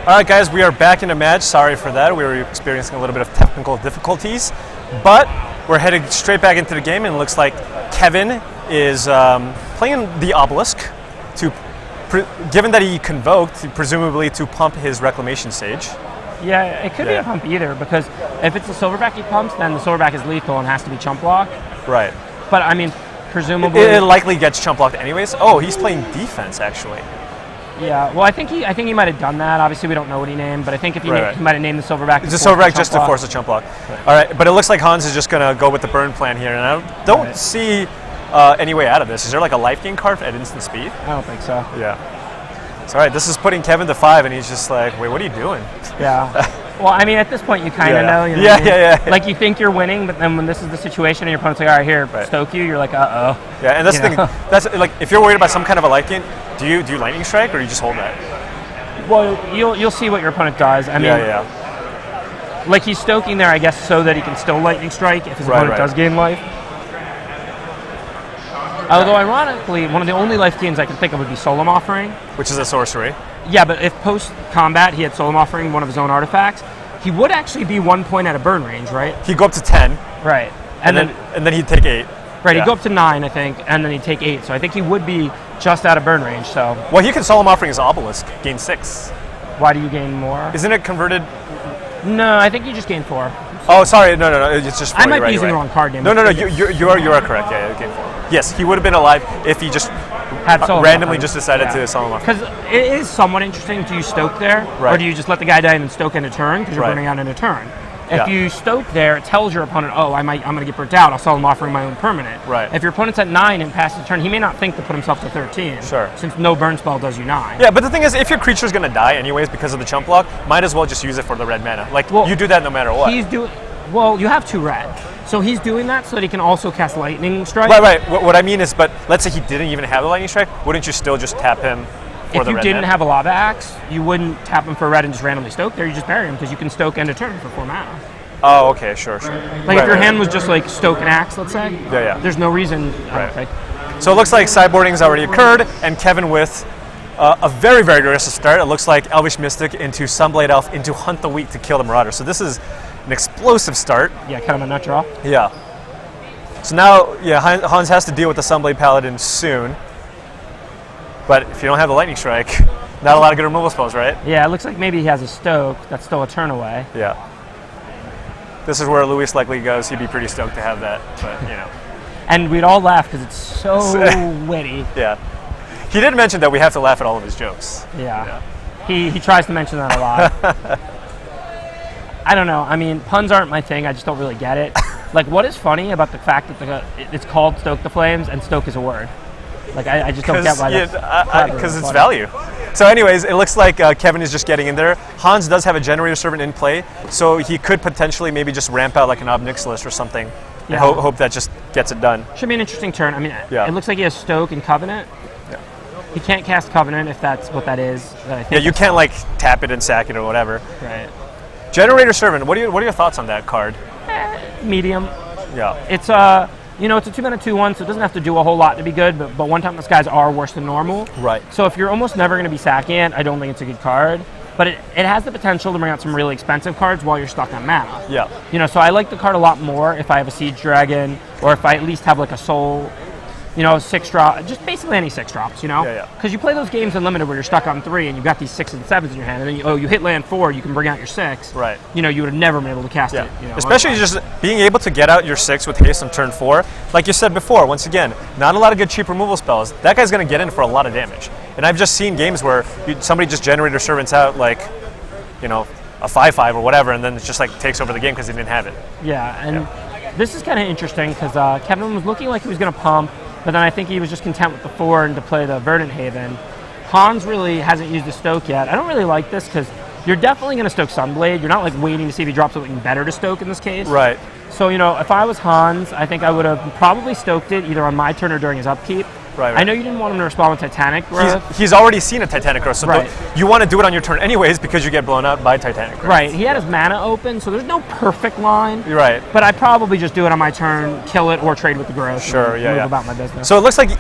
All right, guys, we are back in a match. Sorry for that. We were experiencing a little bit of technical difficulties, but we're heading straight back into the game, and it looks like Kevin is playing the obelisk to, given that he convoked, presumably to pump his reclamation stage. Yeah, it could be a pump either, because if it's a silverback he pumps, then the silverback is lethal and has to be chump block. Right. But I mean, presumably it likely gets chump blocked anyways. Oh, he's playing defense actually. Yeah, well, I think he might have done that. Obviously, we don't know what he named, but I think if he, he might have named the silverback. The silverback just to force a chump block. Right. All right, but it looks like Hans is just going to go with the burn plan here, and I don't see any way out of this. Is there like a life gain card at instant speed? I don't think so. Yeah. So, all right, this is putting Kevin to 5, and he's just like, wait, what are you doing? Yeah. Well, I mean, at this point, you kind of know. You know yeah. Like, you think you're winning, but then when this is the situation and your opponent's like, all right, here, stoke you, you're like, uh-oh. Yeah, and that's the thing. That's like, if you're worried about some kind of a life gain, do you lightning strike, or do you just hold that? Well, you'll see what your opponent does. I mean, like, he's stoking there, I guess, so that he can still lightning strike if his opponent does gain life. Although, ironically, one of the only life gains I can think of would be Solemn Offering. Which is a sorcery. Yeah, but if post-combat he had Solemn Offering, one of his own artifacts, he would actually be 1 point out of burn range, right? He'd go up to 10. Right. And then he'd take 8. Right, he'd go up to 9, I think, and then he'd take 8. So I think he would be just out of burn range, so... Well, he can Solemn Offering his obelisk, gain 6. Why do you gain more? Isn't it converted? No, I think you just gain 4. Oh, sorry, no, it's just 4. I might be using the wrong card name. No, you are correct, yeah, gain 4. Yes, he would have been alive if he just had randomly just decided to Solemn Offering. Because it is somewhat interesting, do you stoke there? Or do you just let the guy die and then stoke in a turn, because you're burning out in a turn? If you stoke there, it tells your opponent, oh, I'm going to get burnt out, I'll Solemn Offering my own permanent. Right. If your opponent's at 9 and passes the turn, he may not think to put himself to 13. Sure. Since no burn spell does you 9. Yeah, but the thing is, if your creature's going to die anyways because of the chump block, might as well just use it for the red mana. Like, you do that no matter what. Well, you have 2 red. So he's doing that so that he can also cast Lightning Strike. Right. What I mean is, but let's say he didn't even have the Lightning Strike, wouldn't you still just tap him for the red? If you didn't have a Lava Axe, you wouldn't tap him for red and just randomly stoke there, you just bury him, because you can stoke end a turn for 4 mana. Oh, okay, sure. Like if your hand was just like stoke and axe, let's say. Yeah. There's no reason, I don't think. So it looks like sideboarding's already occurred, and Kevin with a very, very aggressive start. It looks like Elvish Mystic into Sunblade Elf into Hunt the Weak to kill the Marauder. So this is an explosive start. Yeah, kind of a nut draw. Yeah. So now, Hans has to deal with the Sunblade Paladin soon. But if you don't have the Lightning Strike, not a lot of good removal spells, right? Yeah, it looks like maybe he has a stoke. That's still a turn away. Yeah. This is where Luis likely goes. He'd be pretty stoked to have that, but you know. And we'd all laugh because it's so witty. Yeah. He did mention that we have to laugh at all of his jokes. Yeah. He tries to mention that a lot. I don't know. I mean, puns aren't my thing. I just don't really get it. Like, what is funny about the fact that it's called Stoke the Flames and stoke is a word? Like, I just don't get why that's because it's value. So anyways, it looks like Kevin is just getting in there. Hans does have a Generator Servant in play, so he could potentially maybe just ramp out like an Ob Nixilis or something and hope that just gets it done. Should be an interesting turn. I mean, it looks like he has Stoke and Covenant. Yeah. He can't cast Covenant if that's what that is. You can't like tap it and sack it or whatever. Right. Generator Servant, what are your thoughts on that card? Medium. Yeah. It's a 2-mana 2/1, so it doesn't have to do a whole lot to be good, but one time those guys are worse than normal. Right. So if you're almost never going to be sacking it, I don't think it's a good card. But it has the potential to bring out some really expensive cards while you're stuck on mana. Yeah. So I like the card a lot more if I have a Siege Dragon, or if I at least have like a Soul, 6-drop, just basically any 6-drops, Yeah. Because you play those games in Limited where you're stuck on 3 and you've got these 6s and 7s in your hand, and then you hit land 4, you can bring out your 6. Right. You would have never been able to cast it. Especially just being able to get out your 6 with haste on turn 4. Like you said before, once again, not a lot of good cheap removal spells. That guy's going to get in for a lot of damage. And I've just seen games where somebody just Generator Servants out like, a 5/5 or whatever, and then it just like takes over the game because he didn't have it. Yeah, and this is kind of interesting because Kevin was looking like he was going to pump, but then I think he was just content with the 4 and to play the Verdant Haven. Hans really hasn't used the stoke yet. I don't really like this because you're definitely going to stoke Sunblade. You're not like waiting to see if he drops something better to stoke in this case. Right. So, if I was Hans, I think I would have probably stoked it either on my turn or during his upkeep. Right. I know you didn't want him to respond with Titanic Growth. He's already seen a Titanic Growth, so you want to do it on your turn anyways because you get blown out by Titanic Growth. Right. He had his mana open, so there's no perfect line. You're right. But I'd probably just do it on my turn, kill it, or trade with the growth. Sure, and move about my business. So it looks like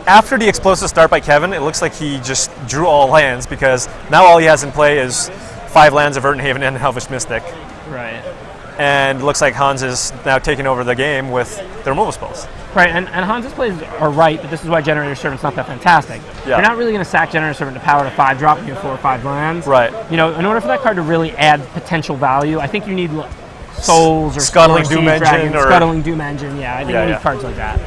after the explosive start by Kevin, it looks like he just drew all lands because now all he has in play is 5 lands of Verdenhaven and Helvish Mystic. Right. And it looks like Hans is now taking over the game with the removal spells. Right, and Hans's plays are right, but this is why Generator Servant's not that fantastic. Yeah. You're not really going to sack Generator Servant to power to 5-drop when you have 4 or 5 lands. Right. You know, in order for that card to really add potential value, I think you need Souls or Scuttling Siege Doom Dragon, Engine or Scuttling Doom Engine. Yeah, I think you need cards like that.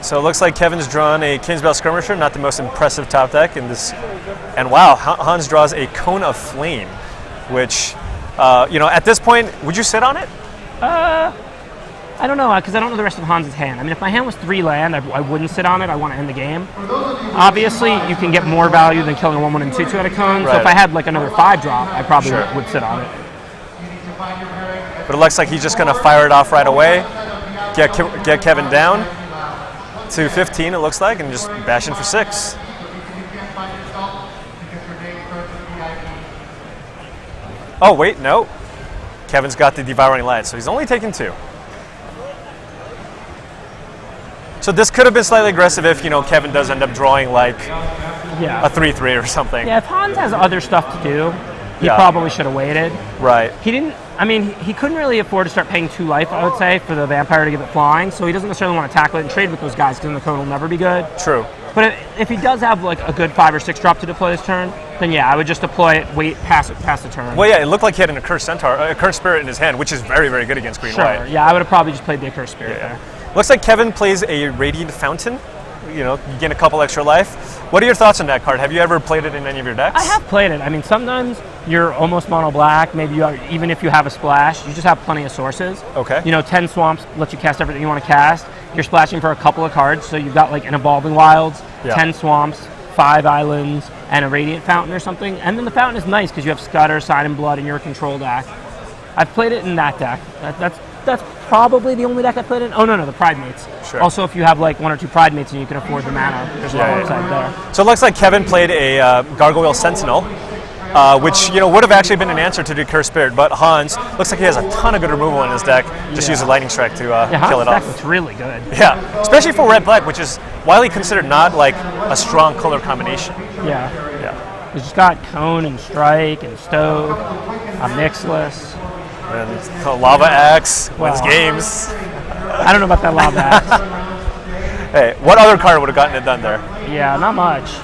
So it looks like Kevin's drawn a Kinsbell Skirmisher, not the most impressive top deck in this. And wow, Hans draws a Cone of Flame, which, at this point, would you sit on it? I don't know, because I don't know the rest of Hans's hand. I mean, if my hand was 3 land, I wouldn't sit on it. I want to end the game. Obviously, you can get more value than killing a 1/1 and 2/2 out of Cone. Right. So if I had like another 5-drop, I probably would sit on it. But it looks like he's just going to fire it off right away, get Kevin down to 15, it looks like, and just bash in for 6. Oh, wait, no. Kevin's got the Devouring Light, so he's only taking 2. So this could have been slightly aggressive if, Kevin does end up drawing like a 3/3 or something. Yeah, if Hans has other stuff to do, he probably should have waited. Right. He didn't. I mean, he couldn't really afford to start paying 2 life, I would say, for the Vampire to give it flying, so he doesn't necessarily want to tackle it and trade with those guys because then the cone will never be good. True. But if he does have like a good 5 or 6 drop to deploy this turn, then yeah, I would just deploy it, wait, pass the turn. Well, yeah, it looked like he had an Accursed Centaur, Accursed Spirit in his hand, which is very, very good against green white. Sure, yeah, I would have probably just played the Accursed Spirit there. Looks like Kevin plays a Radiant Fountain. You gain a couple extra life. What are your thoughts on that card? Have you ever played it in any of your decks? I have played it. I mean, sometimes you're almost mono black. Maybe even if you have a splash, you just have plenty of sources. Okay. 10 swamps lets you cast everything you want to cast. You're splashing for a couple of cards, so you've got like an Evolving Wilds, 10 swamps, 5 islands, and a Radiant Fountain or something. And then the Fountain is nice because you have Scudder, Sign and Blood in your control deck. I've played it in that deck. That's probably the only deck I played in. Oh, no, the Pride Mates. Sure. Also, if you have like 1 or 2 Pride Mates and you can afford the mana, there's a lot of upside there. So it looks like Kevin played a Gargoyle Sentinel, which would have actually been an answer to the Cursed Spirit, but Hans looks like he has a ton of good removal in his deck. Just use a Lightning Strike to kill it off. Deck looks really good. Yeah, especially for red-black, which is widely considered not like a strong color combination. Yeah. He's just got Cone and Strike and Stoke, a Mixless. And Lava Axe wins games. I don't know about that Lava Axe. Hey, what other card would have gotten it done there? Yeah, not much.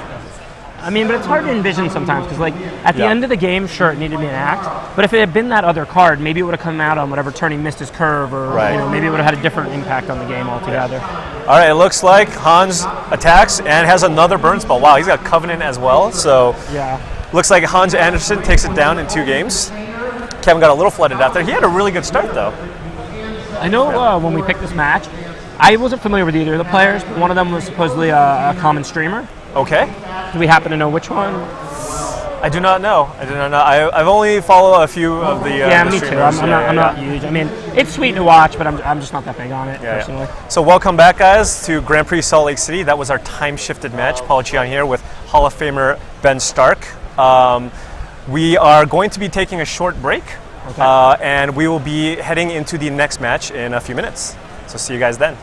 I mean, but it's hard to envision sometimes because, like, at the end of the game, sure, it needed to be an act. But if it had been that other card, maybe it would have come out on whatever turn he missed his curve, or maybe it would have had a different impact on the game altogether. All right, it looks like Hans attacks and has another burn spell. Wow, he's got Covenant as well. So looks like Hans Anderson takes it down in 2 games. Kevin got a little flooded out there. He had a really good start, though. I know when we picked this match, I wasn't familiar with either of the players, but one of them was supposedly a common streamer. Okay. Do we happen to know which one? I do not know. I've only followed a few of the me too. I'm not huge. I mean, it's sweet to watch, but I'm just not that big on it, personally. So welcome back, guys, to Grand Prix Salt Lake City. That was our time-shifted match. Paul Cheon here with Hall of Famer Ben Stark. We are going to be taking a short break, and we will be heading into the next match in a few minutes. So see you guys then.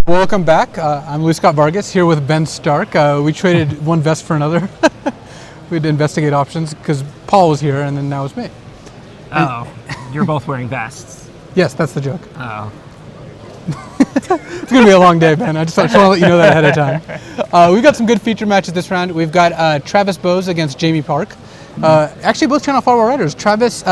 Welcome back. I'm Luis Scott Vargas here with Ben Stark. We traded one vest for another. We had to investigate options because Paul was here and then now it's me. Oh, you're both wearing vests. Yes, that's the joke. Oh. It's going to be a long day, Ben. I just want to let you know that ahead of time. We've got some good feature matches this round. We've got Travis Bowes against Jamie Park. Actually, both Channel 4 riders. Travis,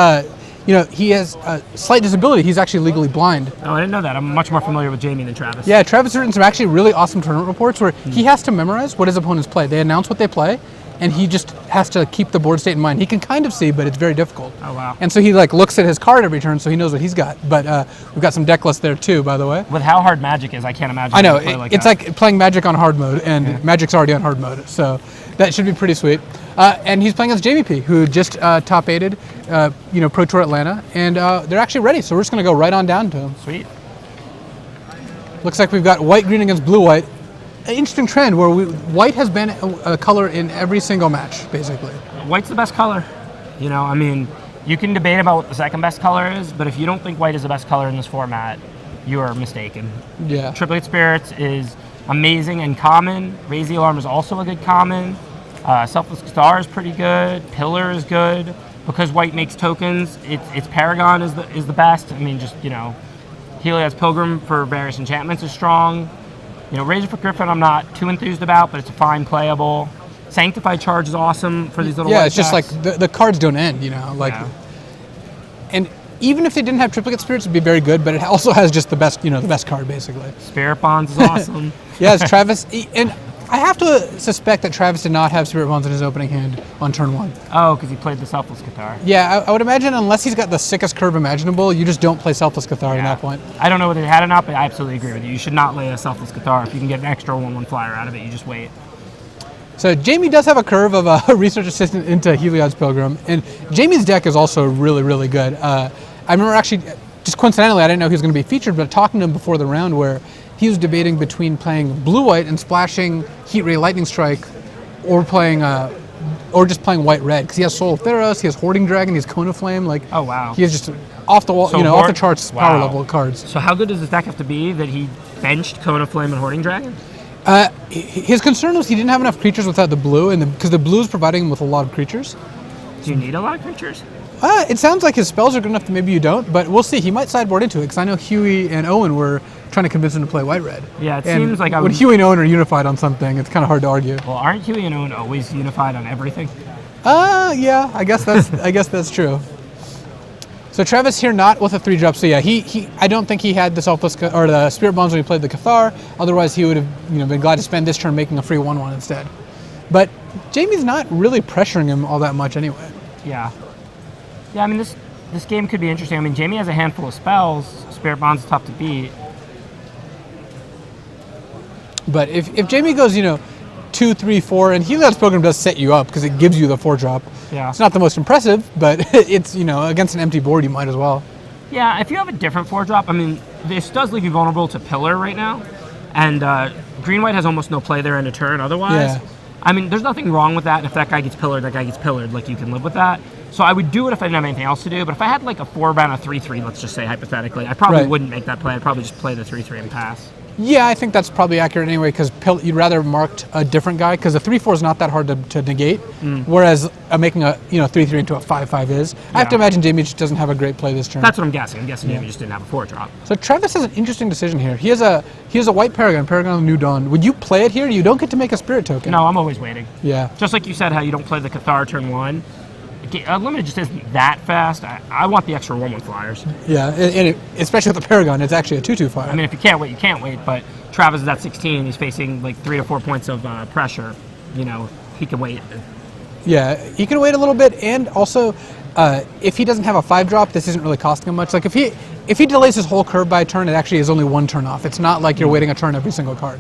he has a slight disability. He's actually legally blind. Oh, I didn't know that. I'm much more familiar with Jamie than Travis. Yeah, Travis has written some actually really awesome tournament reports where he has to memorize what his opponents play. They announce what they play, and he just has to keep the board state in mind. He can kind of see, but it's very difficult. Oh, wow. And so he looks at his card every turn, so he knows what he's got. But we've got some deck lists there too, by the way. With how hard Magic is, I can't imagine. I know, it's like playing Magic on hard mode, and Magic's already on hard mode, so that should be pretty sweet. And he's playing against Jamie P, who just top 8'd, Pro Tour Atlanta, and they're actually ready, so we're just going to go right on down to him. Sweet. Looks like we've got white-green against blue-white. An interesting trend where white has been a color in every single match, basically. White's the best color. You can debate about what the second best color is, but if you don't think white is the best color in this format, you are mistaken. Yeah. Triplicate Spirits is amazing and common. Raise the Alarm is also a good common. Selfless Cathar is pretty good. Pillar is good. Because white makes tokens, its Paragon is the best. Heliod's Pilgrim for various enchantments is strong. Razor for Griffin I'm not too enthused about, but it's a fine playable. Sanctified Charge is awesome for these little white it's just decks. like the cards don't end, And even if they didn't have Triplicate Spirits, it'd be very good, but it also has just the best, the best card, basically. Spirit Bonds is awesome. Yes, Travis, and I have to suspect that Travis did not have Spirit Bonds in his opening hand on turn 1. Oh, because he played the Selfless Cathar. Yeah, I would imagine unless he's got the sickest curve imaginable, you just don't play Selfless Cathar at that point. I don't know whether he had it or not, but I absolutely agree with you. You should not lay a Selfless Cathar. If you can get an extra 1/1 flyer out of it, you just wait. So Jamie does have a curve of a Research Assistant into Heliod's Pilgrim, and Jamie's deck is also really, really good. I remember actually, just coincidentally, I didn't know he was going to be featured, but talking to him before the round where he was debating between playing blue-white and splashing Heat Ray Lightning Strike, or just playing white-red, because he has Soul of Theros, he has Hoarding Dragon, he has Cone of Flame. Oh wow! He has just off the wall, off the charts power level cards. So how good does this deck have to be that he benched Cone of Flame and Hoarding Dragon? His concern was he didn't have enough creatures without the blue, and because the blue is providing him with a lot of creatures. Do you need a lot of creatures? It sounds like his spells are good enough that maybe you don't, but we'll see. He might sideboard into it, because I know Huey and Owen were trying to convince him to play white-red. Yeah, seems like when Huey and Owen are unified on something, it's kind of hard to argue. Well, aren't Huey and Owen always unified on everything? Yeah, I guess that's true. So Travis here not with a 3-drop. So yeah, I don't think he had the Selfless or the Spirit Bonds when he played the Cathar. Otherwise, he would have been glad to spend this turn making a free 1/1 instead. But Jamie's not really pressuring him all that much anyway. Yeah. Yeah, this game could be interesting. Jamie has a handful of spells. Spirit Bonds is tough to beat. But if Jamie goes, 2, 3, 4, and Heliod's Program does set you up because it gives you the 4-drop. Yeah. It's not the most impressive, but it's, against an empty board, you might as well. Yeah, if you have a different 4-drop, this does leave you vulnerable to Pillar right now. And Green-White has almost no play there in a turn otherwise. Yeah. There's nothing wrong with that. If that guy gets pillared, that guy gets pillared. You can live with that. So I would do it if I didn't have anything else to do. But if I had a 4-mana 3/3, let's just say hypothetically, I probably wouldn't make that play. I'd probably just play the 3/3 and pass. Yeah, I think that's probably accurate anyway, because you'd rather marked a different guy, because a 3/4 is not that hard to negate, whereas making a 3/3 into a 5/5 is. Yeah. I have to imagine Jamie just doesn't have a great play this turn. That's what I'm guessing. I'm guessing Jamie just didn't have a 4-drop. So Travis has an interesting decision here. He has a white Paragon of the New Dawn. Would you play it here? You don't get to make a Spirit token. No, I'm always waiting. Yeah. Just like you said, how you don't play the Cathar turn 1. Unlimited just isn't that fast. I want the extra 1/1 flyers. Yeah, and especially with the Paragon, it's actually a 2/2 flyer. If you can't wait, you can't wait. But Travis is at 16. He's facing 3 to 4 points of pressure. He can wait. Yeah, he can wait a little bit, and also if he doesn't have a 5-drop, this isn't really costing him much. If he delays his whole curve by a turn, it actually is only 1 turn off. It's not like you're waiting a turn every single card.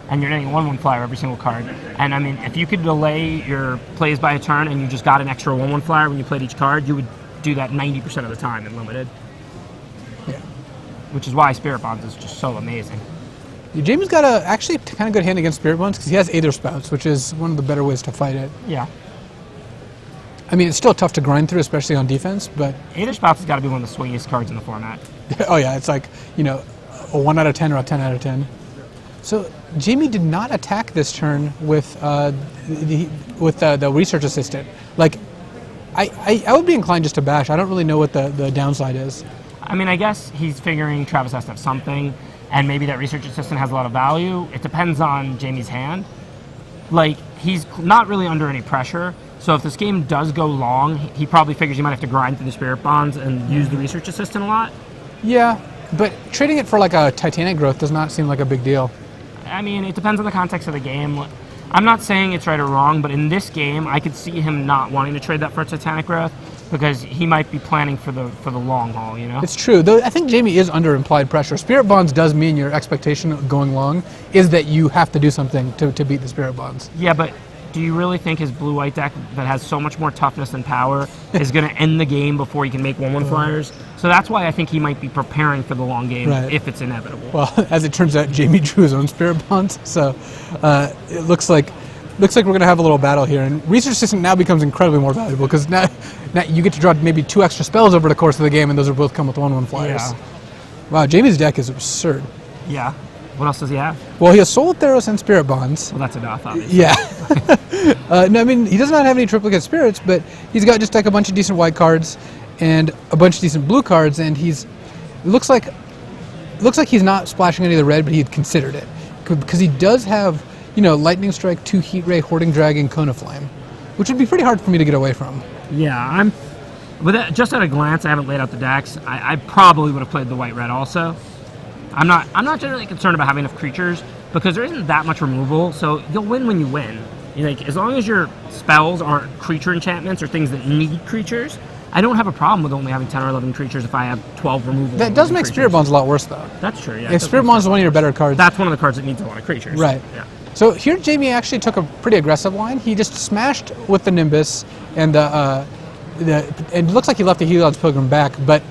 And you're getting a 1/1 flyer every single card. And if you could delay your plays by a turn and you just got an extra 1/1 flyer when you played each card, you would do that 90% of the time in Limited. Yeah. Which is why Spirit Bonds is just so amazing. Jamie's got a actually kind of good hand against Spirit Bonds because he has Aether Spouts, which is one of the better ways to fight it. Yeah. It's still tough to grind through, especially on defense, but... Aether Spouts has got to be one of the swingiest cards in the format. Oh yeah, it's a 1 out of 10 or a 10 out of 10. So Jamie did not attack this turn with the research assistant. Like, I would be inclined just to bash. I don't really know what the downside is. I mean, I guess he's figuring Travis has to have something, and maybe that research assistant has a lot of value. It depends on Jamie's hand. Like, he's not really under any pressure, so if this game does go long, he probably figures he might have to grind through the spirit bonds and use the research assistant a lot. Yeah, but trading it for like a Titanic growth does not seem like a big deal. I mean, it depends on the context of the game. I'm not saying it's right or wrong, but in this game, I could see him not wanting to trade that for a Titanic growth because he might be planning for the long haul, you know? It's true, though I think Jamie is under implied pressure. Spirit bonds does mean your expectation of going long is that you have to do something to beat the spirit bonds. Yeah, but do you really think his blue-white deck that has so much more toughness and power is going to end the game before he can make 1/1 flyers? So that's why I think he might be preparing for the long game if it's inevitable. Well, as it turns out, Jamie drew his own spirit bonds, so it looks like we're going to have a little battle here. And Research Assistant now becomes incredibly more valuable because now you get to draw maybe 2 extra spells over the course of the game, and those are both come with 1/1 flyers. Yeah. Wow, Jamie's deck is absurd. Yeah. What else does he have? Well, he has Soul Theros and Spirit Bonds. Well, that's enough, obviously. Yeah. No, I mean, he does not have any triplicate spirits, but he's got just like a bunch of decent white cards and a bunch of decent blue cards, and looks like he's not splashing any of the red, but he had considered it because he does have, Lightning Strike, 2 Heat Ray, Hoarding Dragon, Cone of Flame, which would be pretty hard for me to get away from. Yeah, just at a glance, I haven't laid out the decks. I probably would have played the white-red also. I'm not generally concerned about having enough creatures because there isn't that much removal, so you'll win when you win. Like, as long as your spells aren't creature enchantments or things that need creatures, I don't have a problem with only having 10 or 11 creatures if I have 12 removal. That does make Spirit Bonds a lot worse, though. That's true, yeah. If Spirit Bonds is one of your better cards. That's one of the cards that needs a lot of creatures. Right. Yeah. So here Jamie actually took a pretty aggressive line. He just smashed with the Nimbus, and it looks like he left the Heliod's Pilgrim back, but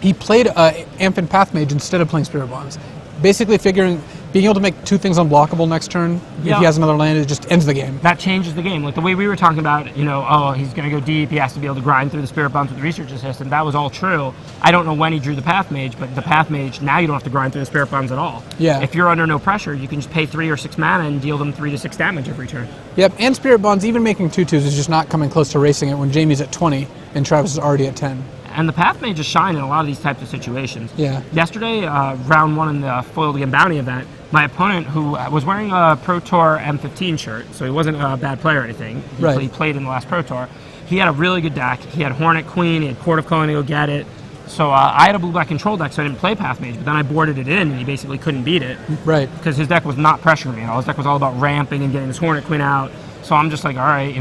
he played M15 Pathmage instead of playing Spirit Bonds. Basically figuring being able to make 2 things unblockable next turn, if he has another land, it just ends the game. That changes the game. Like the way we were talking about, he's going to go deep, he has to be able to grind through the Spirit Bonds with the Research Assistant. That was all true. I don't know when he drew the Path Mage, but the Path Mage, now you don't have to grind through the Spirit Bonds at all. Yeah. If you're under no pressure, you can just pay 3 or 6 mana and deal them 3 to 6 damage every turn. Yep, and Spirit Bonds, even making 2/2s is just not coming close to racing it when Jamie's at 20 and Travis is already at 10. And the Path Mage is shine in a lot of these types of situations. Yeah. Yesterday, round 1 in the Foiled Again Bounty event, my opponent, who was wearing a Pro Tour M15 shirt, so he wasn't a bad player or anything. He played in the last Pro Tour. He had a really good deck. He had Hornet Queen, he had Court of Calling to go get it. So I had a blue-black control deck, so I didn't play Path Mage, but then I boarded it in, and he basically couldn't beat it. Right. Because his deck was not pressuring me at all. His deck was all about ramping and getting this Hornet Queen out. So I'm just like, all right,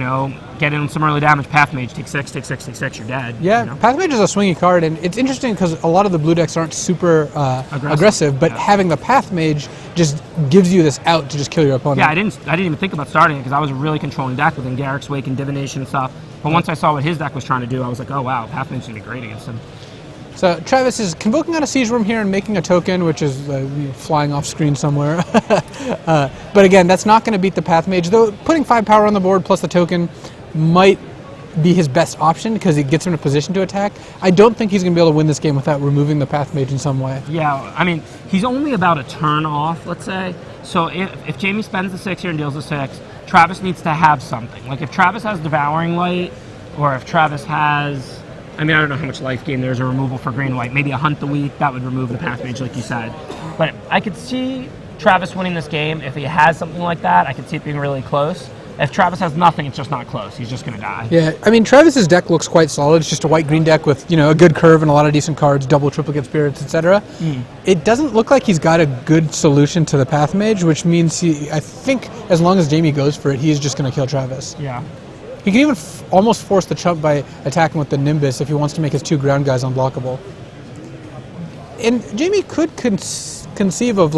get in some early damage. Path Mage, take 6, take 6, take 6, you're dead. Yeah, Path Mage is a swingy card, and it's interesting because a lot of the blue decks aren't super aggressive, but having the Path Mage just gives you this out to just kill your opponent. Yeah, I didn't even think about starting it because I was a really controlling deck with Garrick's Wake and Divination and stuff. But once I saw what his deck was trying to do, I was like, oh wow, Path Mage is going to be great against him. So Travis is convoking out a Siege Room here and making a token, which is flying off screen somewhere. But again, that's not going to beat the Path Mage, though putting 5 power on the board plus the token might be his best option because it gets him in a position to attack. I don't think he's going to be able to win this game without removing the Path Mage in some way. Yeah, I mean, he's only about a turn off, let's say. So if Jamie spends the 6 here and deals the 6, Travis needs to have something. Like if Travis has Devouring Light, or if Travis has... I don't know how much life gain there's a removal for green and white. Maybe a Hunt the Weak, that would remove the Path Mage, like you said. But I could see Travis winning this game. If he has something like that, I could see it being really close. If Travis has nothing, it's just not close. He's just going to die. Yeah, Travis's deck looks quite solid. It's just a white-green deck with, a good curve and a lot of decent cards, double triplicate spirits, etc. It doesn't look like he's got a good solution to the Path Mage, which means I think as long as Jamie goes for it, he's just going to kill Travis. Yeah. He can even almost force the chump by attacking with the Nimbus if he wants to make his 2 ground guys unblockable. And Jamie could conceive of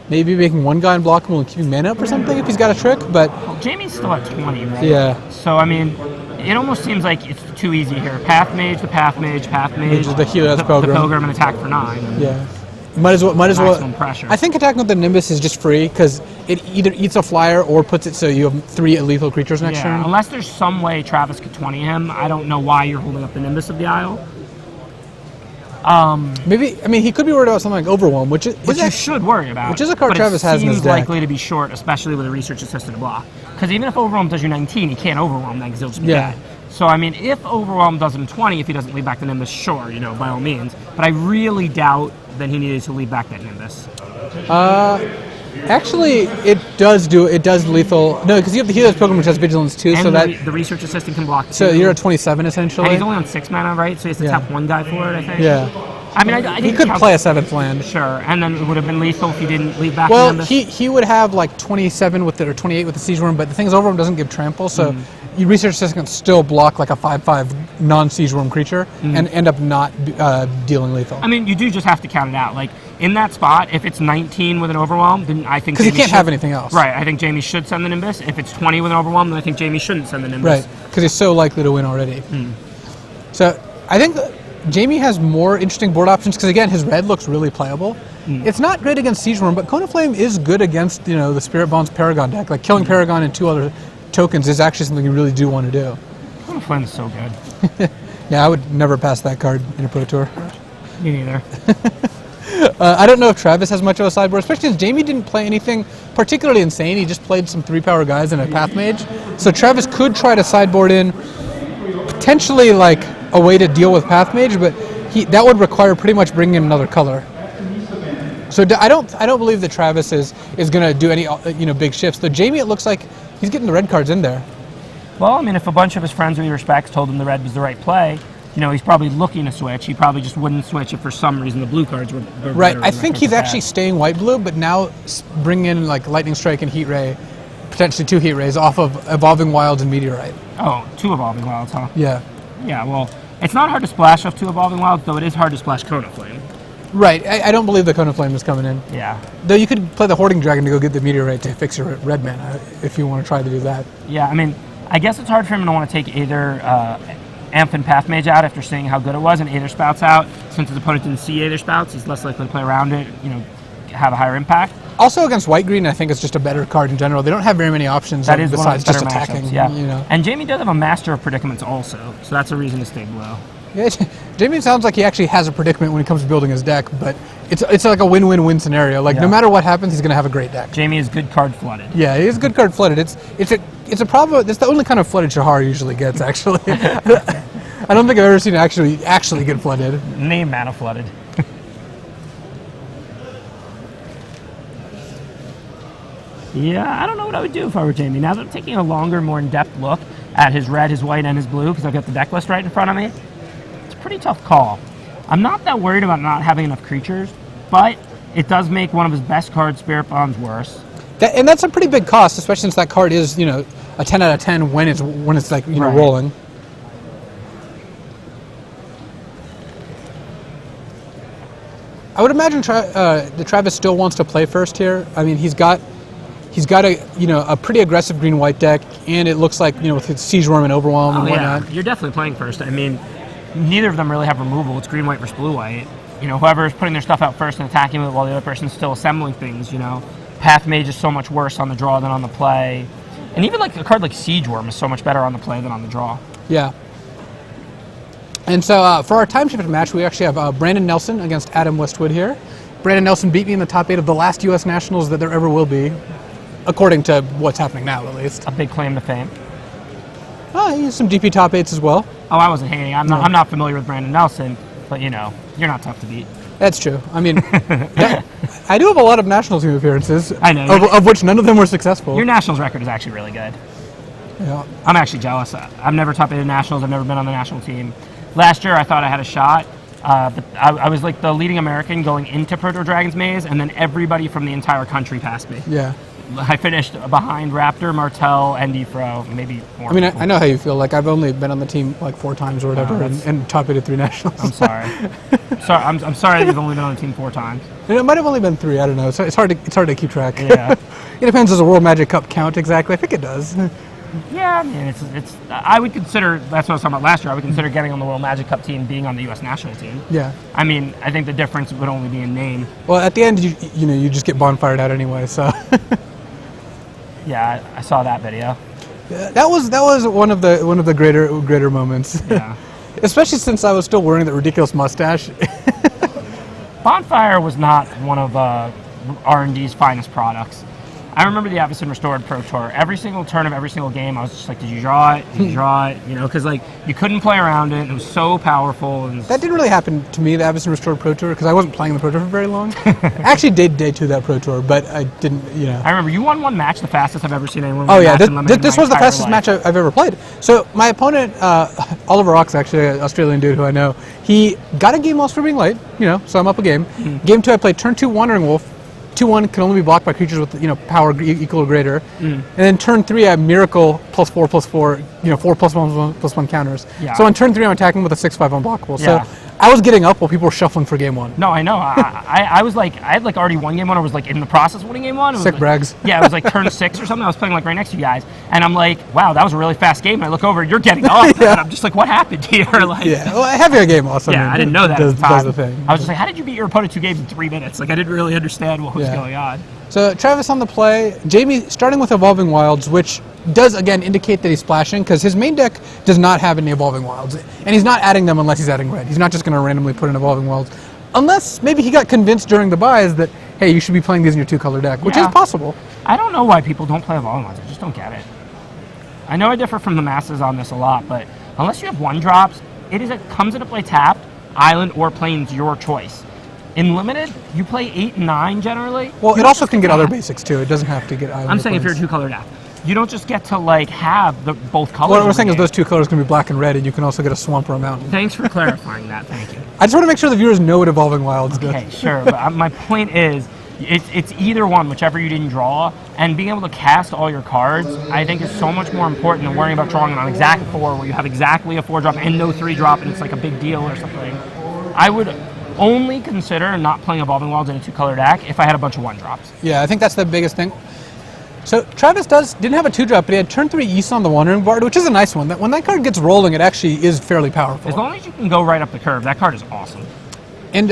maybe making 1 guy unblockable and keeping mana up or something if he's got a trick, but... Well, Jamie's still at 20, right? Yeah. So, it almost seems like it's too easy here. Path Mage, the Path Mage, Path Mage, the Heliod's Pilgrim. The Pilgrim, and attack for 9. Yeah. Might as well. Maximum pressure. I think attacking with the Nimbus is just free because it either eats a flyer or puts it so you have 3 lethal creatures next turn. Unless there's some way Travis could 20 him, I don't know why you're holding up the Nimbus of the Isle. Maybe, I mean, he could be worried about something like Overwhelm, which you should worry about. Which is a card Travis has in his deck. But it seems likely to be short, especially with a research assisted block. Because even if Overwhelm does you 19, he can't Overwhelm that because it'll just be bad. So, I mean, if Overwhelm does him 20, if he doesn't lead back the Nimbus, sure, by all means. But I really doubt that he needed to lead back that Nimbus. Actually, it does lethal. No, because you have the Helios Pilgrim, which has Vigilance too, and so that the research assistant can block too. So you're at 27 essentially. And he's only on 6 mana, right? So he has to tap one guy for it, I think. Yeah. I mean, I he could play a 7th land. Sure, and then it would have been lethal if he didn't lead back. Well, he would have like 27 with it or 28 with the Siege Worm, but the thing is, Overwhelm doesn't give trample, so your research assistant can still block like a 5/5 non-Siege Worm creature and end up not dealing lethal. I mean, you do just have to count it out. Like in that spot, if it's 19 with an Overwhelm, then I think because he can't have anything else. Right, I think Jamie should send the Nimbus. If it's 20 with an Overwhelm, then I think Jamie shouldn't send the Nimbus. Right, because he's so likely to win already. So I think Jamie has more interesting board options because again, his red looks really playable. It's not great against Siege Worm, but Cone of Flame is good against the Spirit Bonds Paragon deck. Like killing Paragon and 2 other tokens is actually something you really do want to do. Cone of Flame is so good. Yeah, I would never pass that card in a Pro Tour. Me neither. I don't know if Travis has much of a sideboard, especially since Jamie didn't play anything particularly insane. He just played some 3-power guys and a Path Mage. So Travis could try to sideboard in potentially like a way to deal with Path Mage, but that would require pretty much bringing in another color. So I don't believe that Travis is going to do any big shifts. Though Jamie, it looks like he's getting the red cards in there. Well, I mean, if a bunch of his friends who he respects told him the red was the right play, he's probably looking to switch. He probably just wouldn't switch if for some reason the blue cards were right. I think he's actually staying white-blue, but now bring in like Lightning Strike and Heat Ray, potentially 2 Heat Rays off of Evolving Wilds and Meteorite. Oh, 2 Evolving Wilds, huh? Yeah. Yeah, well, it's not hard to splash off 2 Evolving Wilds, though it is hard to splash Cone of Flame. Right. I don't believe the Cone of Flame is coming in. Yeah. Though you could play the Hoarding Dragon to go get the Meteorite to fix your red mana if you want to try to do that. Yeah, I mean, I guess it's hard for him to want to take either Amph and Path Mage out after seeing how good it was and Aether Spouts out. Since his opponent didn't see Aether Spouts, he's less likely to play around it, have a higher impact. Also against white-green, I think it's just a better card in general. They don't have very many options besides just attacking. Matchups, yeah. And Jamie does have a Master of Predicaments also, so that's a reason to stay blue. Yeah, Jamie sounds like he actually has a predicament when it comes to building his deck, but it's like a win-win-win scenario. Like no matter what happens, he's going to have a great deck. Jamie is good card flooded. Yeah, he is good card flooded. It's a problem. It's the only kind of flooded Shahar usually gets. Actually, I don't think I've ever seen it actually get flooded. Name mana flooded. Yeah, I don't know what I would do if I were Jamie. Now that I'm taking a longer, more in-depth look at his red, his white, and his blue, because I've got the deck list right in front of me, it's a pretty tough call. I'm not that worried about not having enough creatures, but it does make one of his best cards, Spirit Bonds, worse. And that's a pretty big cost, especially since that card is, a 10 out of 10 when it's like, rolling. I would imagine that Travis still wants to play first here. I mean, he's got a pretty aggressive green-white deck, and it looks like with his Siege Worm and Overwhelm and whatnot. Yeah, you're definitely playing first. I mean, neither of them really have removal. It's green-white versus blue-white. Whoever is putting their stuff out first and attacking it while the other person's still assembling things. Path Mage is so much worse on the draw than on the play, and even like a card like Siege Worm is so much better on the play than on the draw. Yeah. And so for our time-shifted match, we actually have Brandon Nelson against Adam Westwood here. Brandon Nelson beat me in the top 8 of the last U.S. Nationals that there ever will be, according to what's happening now, at least. A big claim to fame. He has some DP top 8s as well. Oh, I wasn't hating. I'm not familiar with Brandon Nelson, but you're not tough to beat. That's true. I mean, I do have a lot of national team appearances. I know. Of which none of them were successful. Your nationals record is actually really good. Yeah. I'm actually jealous. I've never top 8 nationals. I've never been on the national team. Last year, I thought I had a shot, but I was like the leading American going into Proto Dragon's Maze, and then everybody from the entire country passed me. Yeah. I finished behind Raptor, Martel, and Defro, maybe more. I mean, I know how you feel. Like, I've only been on the team like 4 times or whatever, and top 8 at 3 nationals. I'm sorry. I'm sorry that you've only been on the team 4 times. It might have only been 3. I don't know. It's hard to keep track. Yeah. It depends. Does a World Magic Cup count exactly? I think it does. Yeah, I mean, it's. I would consider, that's what I was talking about last year, I would consider getting on the World Magic Cup team being on the U.S. national team. Yeah. I mean, I think the difference would only be in name. Well, at the end, you just get bonfired out anyway, so. Yeah, I saw that video. Yeah, that was one of the greater moments. Yeah. Especially since I was still wearing that ridiculous mustache. Bonfire was not one of R&D's finest products. I remember the Avison Restored Pro Tour. Every single turn of every single game, I was just like, did you draw it? Did you draw it? You know, because like you couldn't play around it. It was so powerful. And that didn't really happen to me, the Avison Restored Pro Tour, because I wasn't playing the Pro Tour for very long. I actually did day 2 that Pro Tour, but I didn't, you know. I remember you won one match, the fastest I've ever seen anyone win. Oh a yeah, match in Limited this in my was the entire fastest life. match I've ever played. So my opponent, Oliver Ox, actually an Australian dude who I know, he got a game loss for being late, you know, so I'm up a game. Game 2 I played turn 2 Wandering Wolf. 2-1 can only be blocked by creatures with, you know, power equal or greater. And then turn 3 I have Miracle +4/+4, you know, 4+1/+1 counters. Yeah. So on turn 3 I'm attacking with a 6/5 unblockable. Yeah. So I was getting up while people were shuffling for game 1. No, I know. I was like, I had like already won game 1, or was like in the process of winning game 1. It was Sick like, brags. Yeah, it was like turn 6 or something. I was playing like right next to you guys, and I'm like, wow, that was a really fast game. And I look over, you're getting up, and I'm just like, what happened here? Like, Yeah, well, heavier game also. yeah, I didn't know that at the time. Does the thing. I was just like, how did you beat your opponent 2 games in 3 minutes? Like, I didn't really understand what was Yeah. going on. So Travis on the play, Jamie starting with Evolving Wilds, which does again indicate that he's splashing because his main deck does not have any Evolving Wilds, and he's not adding them unless he's adding red. He's not just going to randomly put in Evolving Wilds, unless maybe he got convinced during the buys that hey, you should be playing these in your 2-color deck, which is Yeah. possible. I don't know why people don't play Evolving Wilds. I just don't get it. I know I differ from the masses on this a lot, but unless you have 1-drops, it comes into play tapped, island, or plains your choice. In Limited, you play 8 and 9 generally. Well, You it don't also just can get to other have- basics too. It doesn't have to get island. I'm or saying if you're a plains. 2-color deck, you don't just get to like have the both colors. What in we're the saying is game. those 2 colors can be black and red, and you can also get a swamp or a mountain. Thanks for clarifying that. Thank you. I just want to make sure the viewers know what Evolving Wilds do. Okay, sure. But my point is, it's either one, whichever you didn't draw, and being able to cast all your cards, I think is so much more important than worrying about drawing on exact 4, where you have exactly a 4-drop and no 3-drop, and it's like a big deal or something. I would only consider not playing Evolving Wilds in a 2-color deck if I had a bunch of 1-drops. Yeah, I think that's the biggest thing. So Travis didn't have a 2-drop, but he had turn 3 East on the Wandering Bard, which is a nice one. That when that card gets rolling, it actually is fairly powerful. As long as you can go right up the curve, that card is awesome. And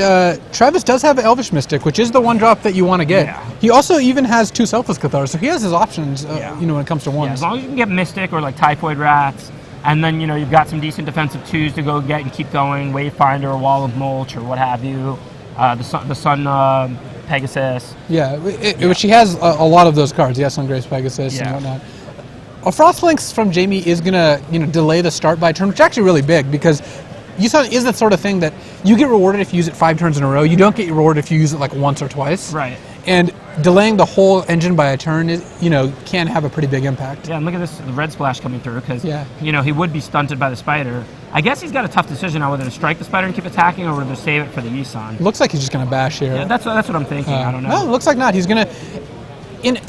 Travis does have Elvish Mystic, which is the 1-drop that you want to get. Yeah. He also even has 2 Selfless Cathars, so he has his options. Yeah. You know, when it comes to Yeah, ones. as long as you can get Mystic or like Typhoid Rats, and then you know you've got some decent defensive 2s to go get and keep going, Wavefinder or Wall of Mulch or what have you, the Sun Pegasus. Yeah, which he has a lot of those cards. He has Sungrace Pegasus and Yeah. whatnot. A Frostlinks from Jamie is gonna delay the start by turn, which is actually really big because Yusan is that sort of thing that you get rewarded if you use it 5 turns in a row. You don't get rewarded if you use it like once or twice. Right. And delaying the whole engine by a turn is, can have a pretty big impact. Yeah, and look at this, the red splash coming through because, Yeah. he would be stunted by the spider. I guess he's got a tough decision on whether to strike the spider and keep attacking or whether to save it for the Yisan. Looks like he's just gonna bash here. Yeah, that's what I'm thinking. I don't know. No, it looks like not. He's gonna.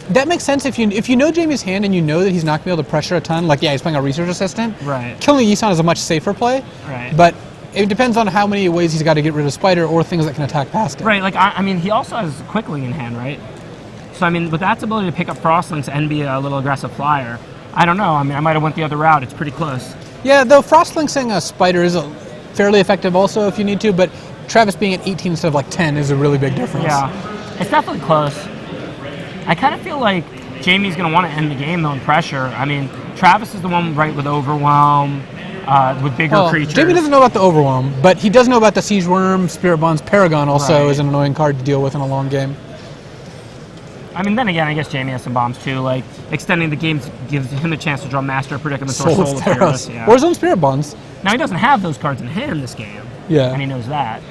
That makes sense if you know Jamie's hand and you know that he's not gonna be able to pressure a ton. Like he's playing a research assistant. Right. Killing Yisan is a much safer play. Right. But it depends on how many ways he's got to get rid of spider or things that can attack past it. Right, like, I mean, he also has Quickling in hand, right? So, I mean, with that's ability to pick up Frostlinks and be a little aggressive flyer, I don't know. I mean, I might have went the other route. It's pretty close. Yeah, though Frostlinksing a spider is fairly effective also if you need to, but Travis being at 18 instead of like 10 is a really big difference. Yeah, it's definitely close. I kind of feel like Jamie's going to want to end the game, though, in pressure. I mean, Travis is the one right with Overwhelm, with bigger Well, creatures. Jamie doesn't know about the Overwhelm, but he does know about the Siege Worm, Spirit Bonds, Paragon also Right. is an annoying card to deal with in a long game. I mean, then again, I guess Jamie has some bombs, too. Like, extending the game gives him a chance to draw Master Predicaments or Soul of Fearless. Yeah. Or his own Spirit Bonds. Now, he doesn't have those cards in hand this game. Yeah. And he knows that.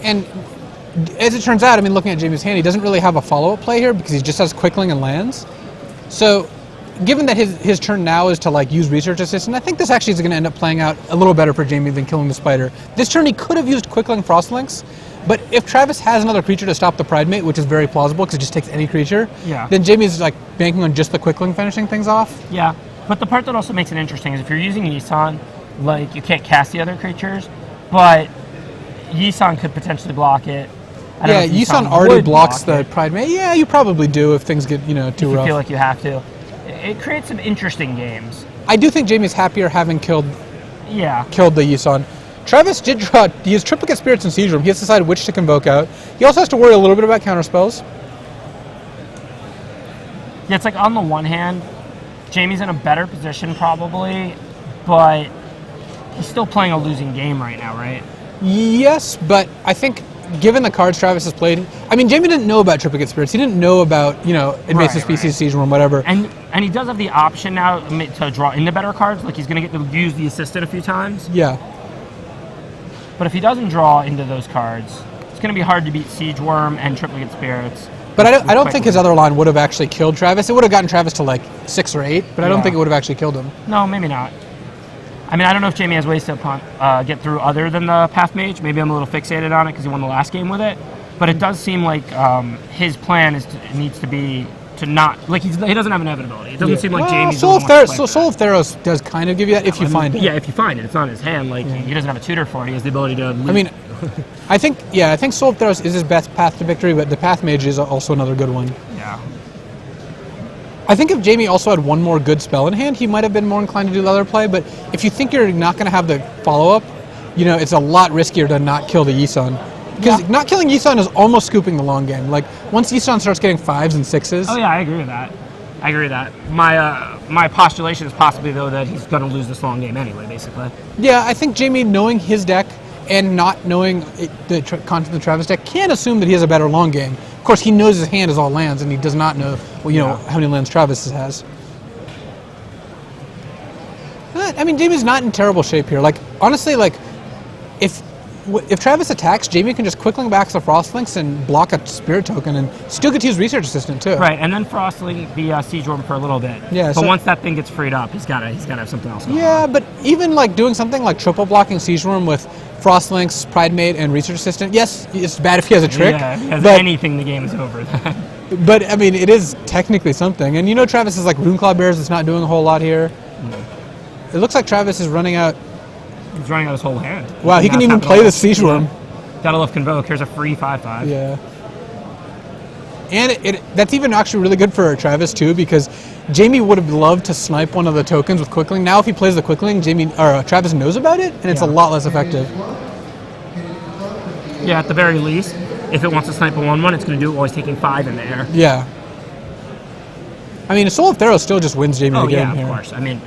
And as it turns out, I mean, looking at Jamie's hand, he doesn't really have a follow-up play here because he just has Quickling and lands. So, given that his turn now is to like use Research Assistant, I think this actually is going to end up playing out a little better for Jamie than killing the spider. This turn he could have used Quickling Frostlinks, but if Travis has another creature to stop the Pride Mate, which is very plausible because it just takes any creature, Yeah. then Jamie's like banking on just the Quickling finishing things off. Yeah, but the part that also makes it interesting is if you're using Yisan, like, you can't cast the other creatures, but Yisan could potentially block it. I don't know Yeah, if Yisan already would blocks block the it, Pride Mate. Yeah, you probably do if things get, too if you rough. feel like you have to. It creates some interesting games. I do think Jamie's happier having killed Yeah. the Yisan. Travis did draw, he has Triplicate Spirits and Siege Room. He has to decide which to convoke out. He also has to worry a little bit about counterspells. Yeah, it's like on the one hand, Jamie's in a better position probably, but he's still playing a losing game right now, right? Yes, but I think given the cards Travis has played, I mean, Jamie didn't know about Triplicate Spirits. He didn't know about, invasive species, siege worm, whatever. And he does have the option now to draw into better cards. Like, he's going to get to use the assistant a few times. Yeah. But if he doesn't draw into those cards, it's going to be hard to beat Siege Worm and Triplicate Spirits. But I don't think his other line would have actually killed Travis. It would have gotten Travis to like 6 or 8, but I don't think it would have actually killed him. No, maybe not. I mean, I don't know if Jamie has ways to get through other than the Path Mage. Maybe I'm a little fixated on it because he won the last game with it. But it does seem like his plan needs to be to not, like, he doesn't have inevitability. It doesn't seem like Jamie's Soul of Theros does kind of give you that if you find it. Yeah, if you find it. It's not in his hand. Like, he doesn't have a tutor for it. He has the ability to leave. I mean, I think Soul of Theros is his best path to victory, but the Path Mage is also another good one. Yeah. I think if Jamie also had one more good spell in hand, he might have been more inclined to do leather play, but if you think you're not going to have the follow-up, it's a lot riskier to not kill the Yisan. Because not killing Yisan is almost scooping the long game. Like, once Yisan starts getting 5s and 6s... Oh yeah, I agree with that. My postulation is possibly, though, that he's going to lose this long game anyway, basically. Yeah, I think Jamie, knowing his deck and not knowing the content of the Travis deck, can assume that he has a better long game. Of course, he knows his hand is all lands, and he does not know, how many lands Travis has. I mean, Jamie's not in terrible shape here. Like, honestly, like, if Travis attacks, Jamie can just quick link back the Frostlinks and block a Spirit Token and still get to use Research Assistant, too. Right, and then Frostlink the Siege Worm for a little bit. Yeah, but once that thing gets freed up, he's got to have something else going on. Yeah, but even, like, doing something like triple blocking Siege Worm with Frostlinks, Pridemate, and Research Assistant, yes, it's bad if he has a trick. Yeah, if he has anything, the game is over. But, I mean, it is technically something. And Travis is like Runeclaw Bears, it's not doing a whole lot here. It looks like Travis is running out. He's running out his whole hand. Wow, he can even play the Siege Worm. Gotta love Convoke. Here's a free 5/5. Yeah. And that's even actually really good for Travis, too, because Jamie would have loved to snipe one of the tokens with Quickling. Now, if he plays the Quickling, Travis knows about it, and it's a lot less effective. Yeah, at the very least, if it wants to snipe a 1/1, it's going to do it while he's taking 5 in the air. Yeah. I mean, Soul of Theros still just wins Jamie the game here. Of course. I mean,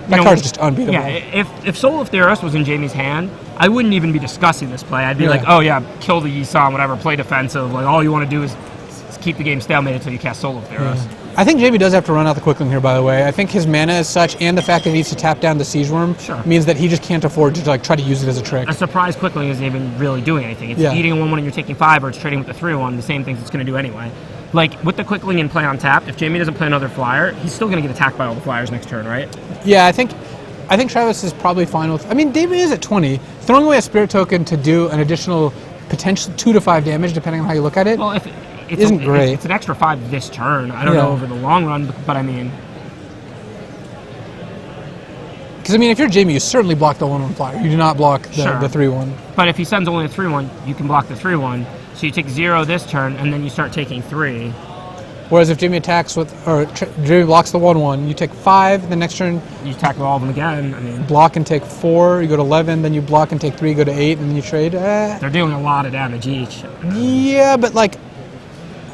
that card's just unbeatable. Yeah, if Soul of Theros was in Jamie's hand, I wouldn't even be discussing this play. I'd be like, oh yeah, kill the Yisan, whatever, play defensive. Like, all you want to do is keep the game stalemated until you cast Soul of Theros. Yeah. I think Jamie does have to run out the Quickling here, by the way. I think his mana is such, and the fact that he needs to tap down the Siege Worm means that he just can't afford to try to use it as a trick. A surprise Quickling isn't even really doing anything. It's eating a 1/1 and you're taking 5, or it's trading with the 3/1, the same things it's going to do anyway. Like, with the Quickling in play on tap, if Jamie doesn't play another flyer, he's still going to get attacked by all the flyers next turn, right? Yeah, I think Travis is probably fine with... I mean, David is at 20. Throwing away a Spirit Token to do an additional potential 2 to 5 damage, depending on how you look at it, well, isn't great. It's an extra 5 this turn. I don't know over the long run, but I mean... Because, I mean, if you're Jamie, you certainly block the 1/1 flyer. You do not block the 3/1. But if he sends only a 3/1, you can block the 3/1. So you take 0 this turn, and then you start taking 3. Whereas if Jamie attacks Jamie blocks the 1/1, you take 5, the next turn... You attack with all of them again, I mean... Block and take 4, you go to 11, then you block and take 3, go to 8, and then you trade. They're doing a lot of damage each. Yeah, but, like,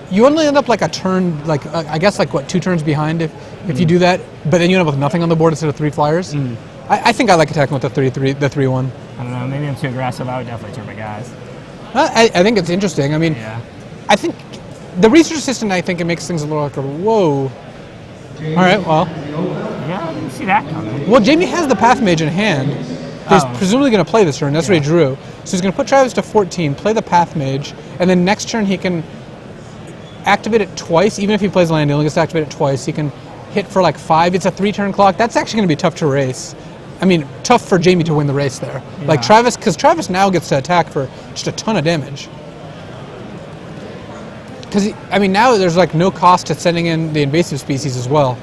you only end up, like, a turn, like, I guess, like, 2 turns behind if you do that, but then you end up with nothing on the board instead of 3 flyers. I think I like attacking with the 3/1. I don't know, maybe I'm too aggressive. I would definitely turn my guys. I think it's interesting. I mean, I think... The Research Assistant, I think it makes things a little like, whoa. All right, well. Yeah, I didn't see that coming. Well, Jamie has the Path Mage in hand. He's presumably going to play this turn. That's what he drew. So he's going to put Travis to 14, play the Path Mage, and then next turn he can activate it twice. Even if he plays land, he only gets to activate it twice. He can hit for like 5. It's a 3-turn clock. That's actually going to be tough to race. I mean, tough for Jamie to win the race there. Yeah. Like Travis, because Travis now gets to attack for just a ton of damage. Because, I mean, now there's like no cost to sending in the invasive species as well.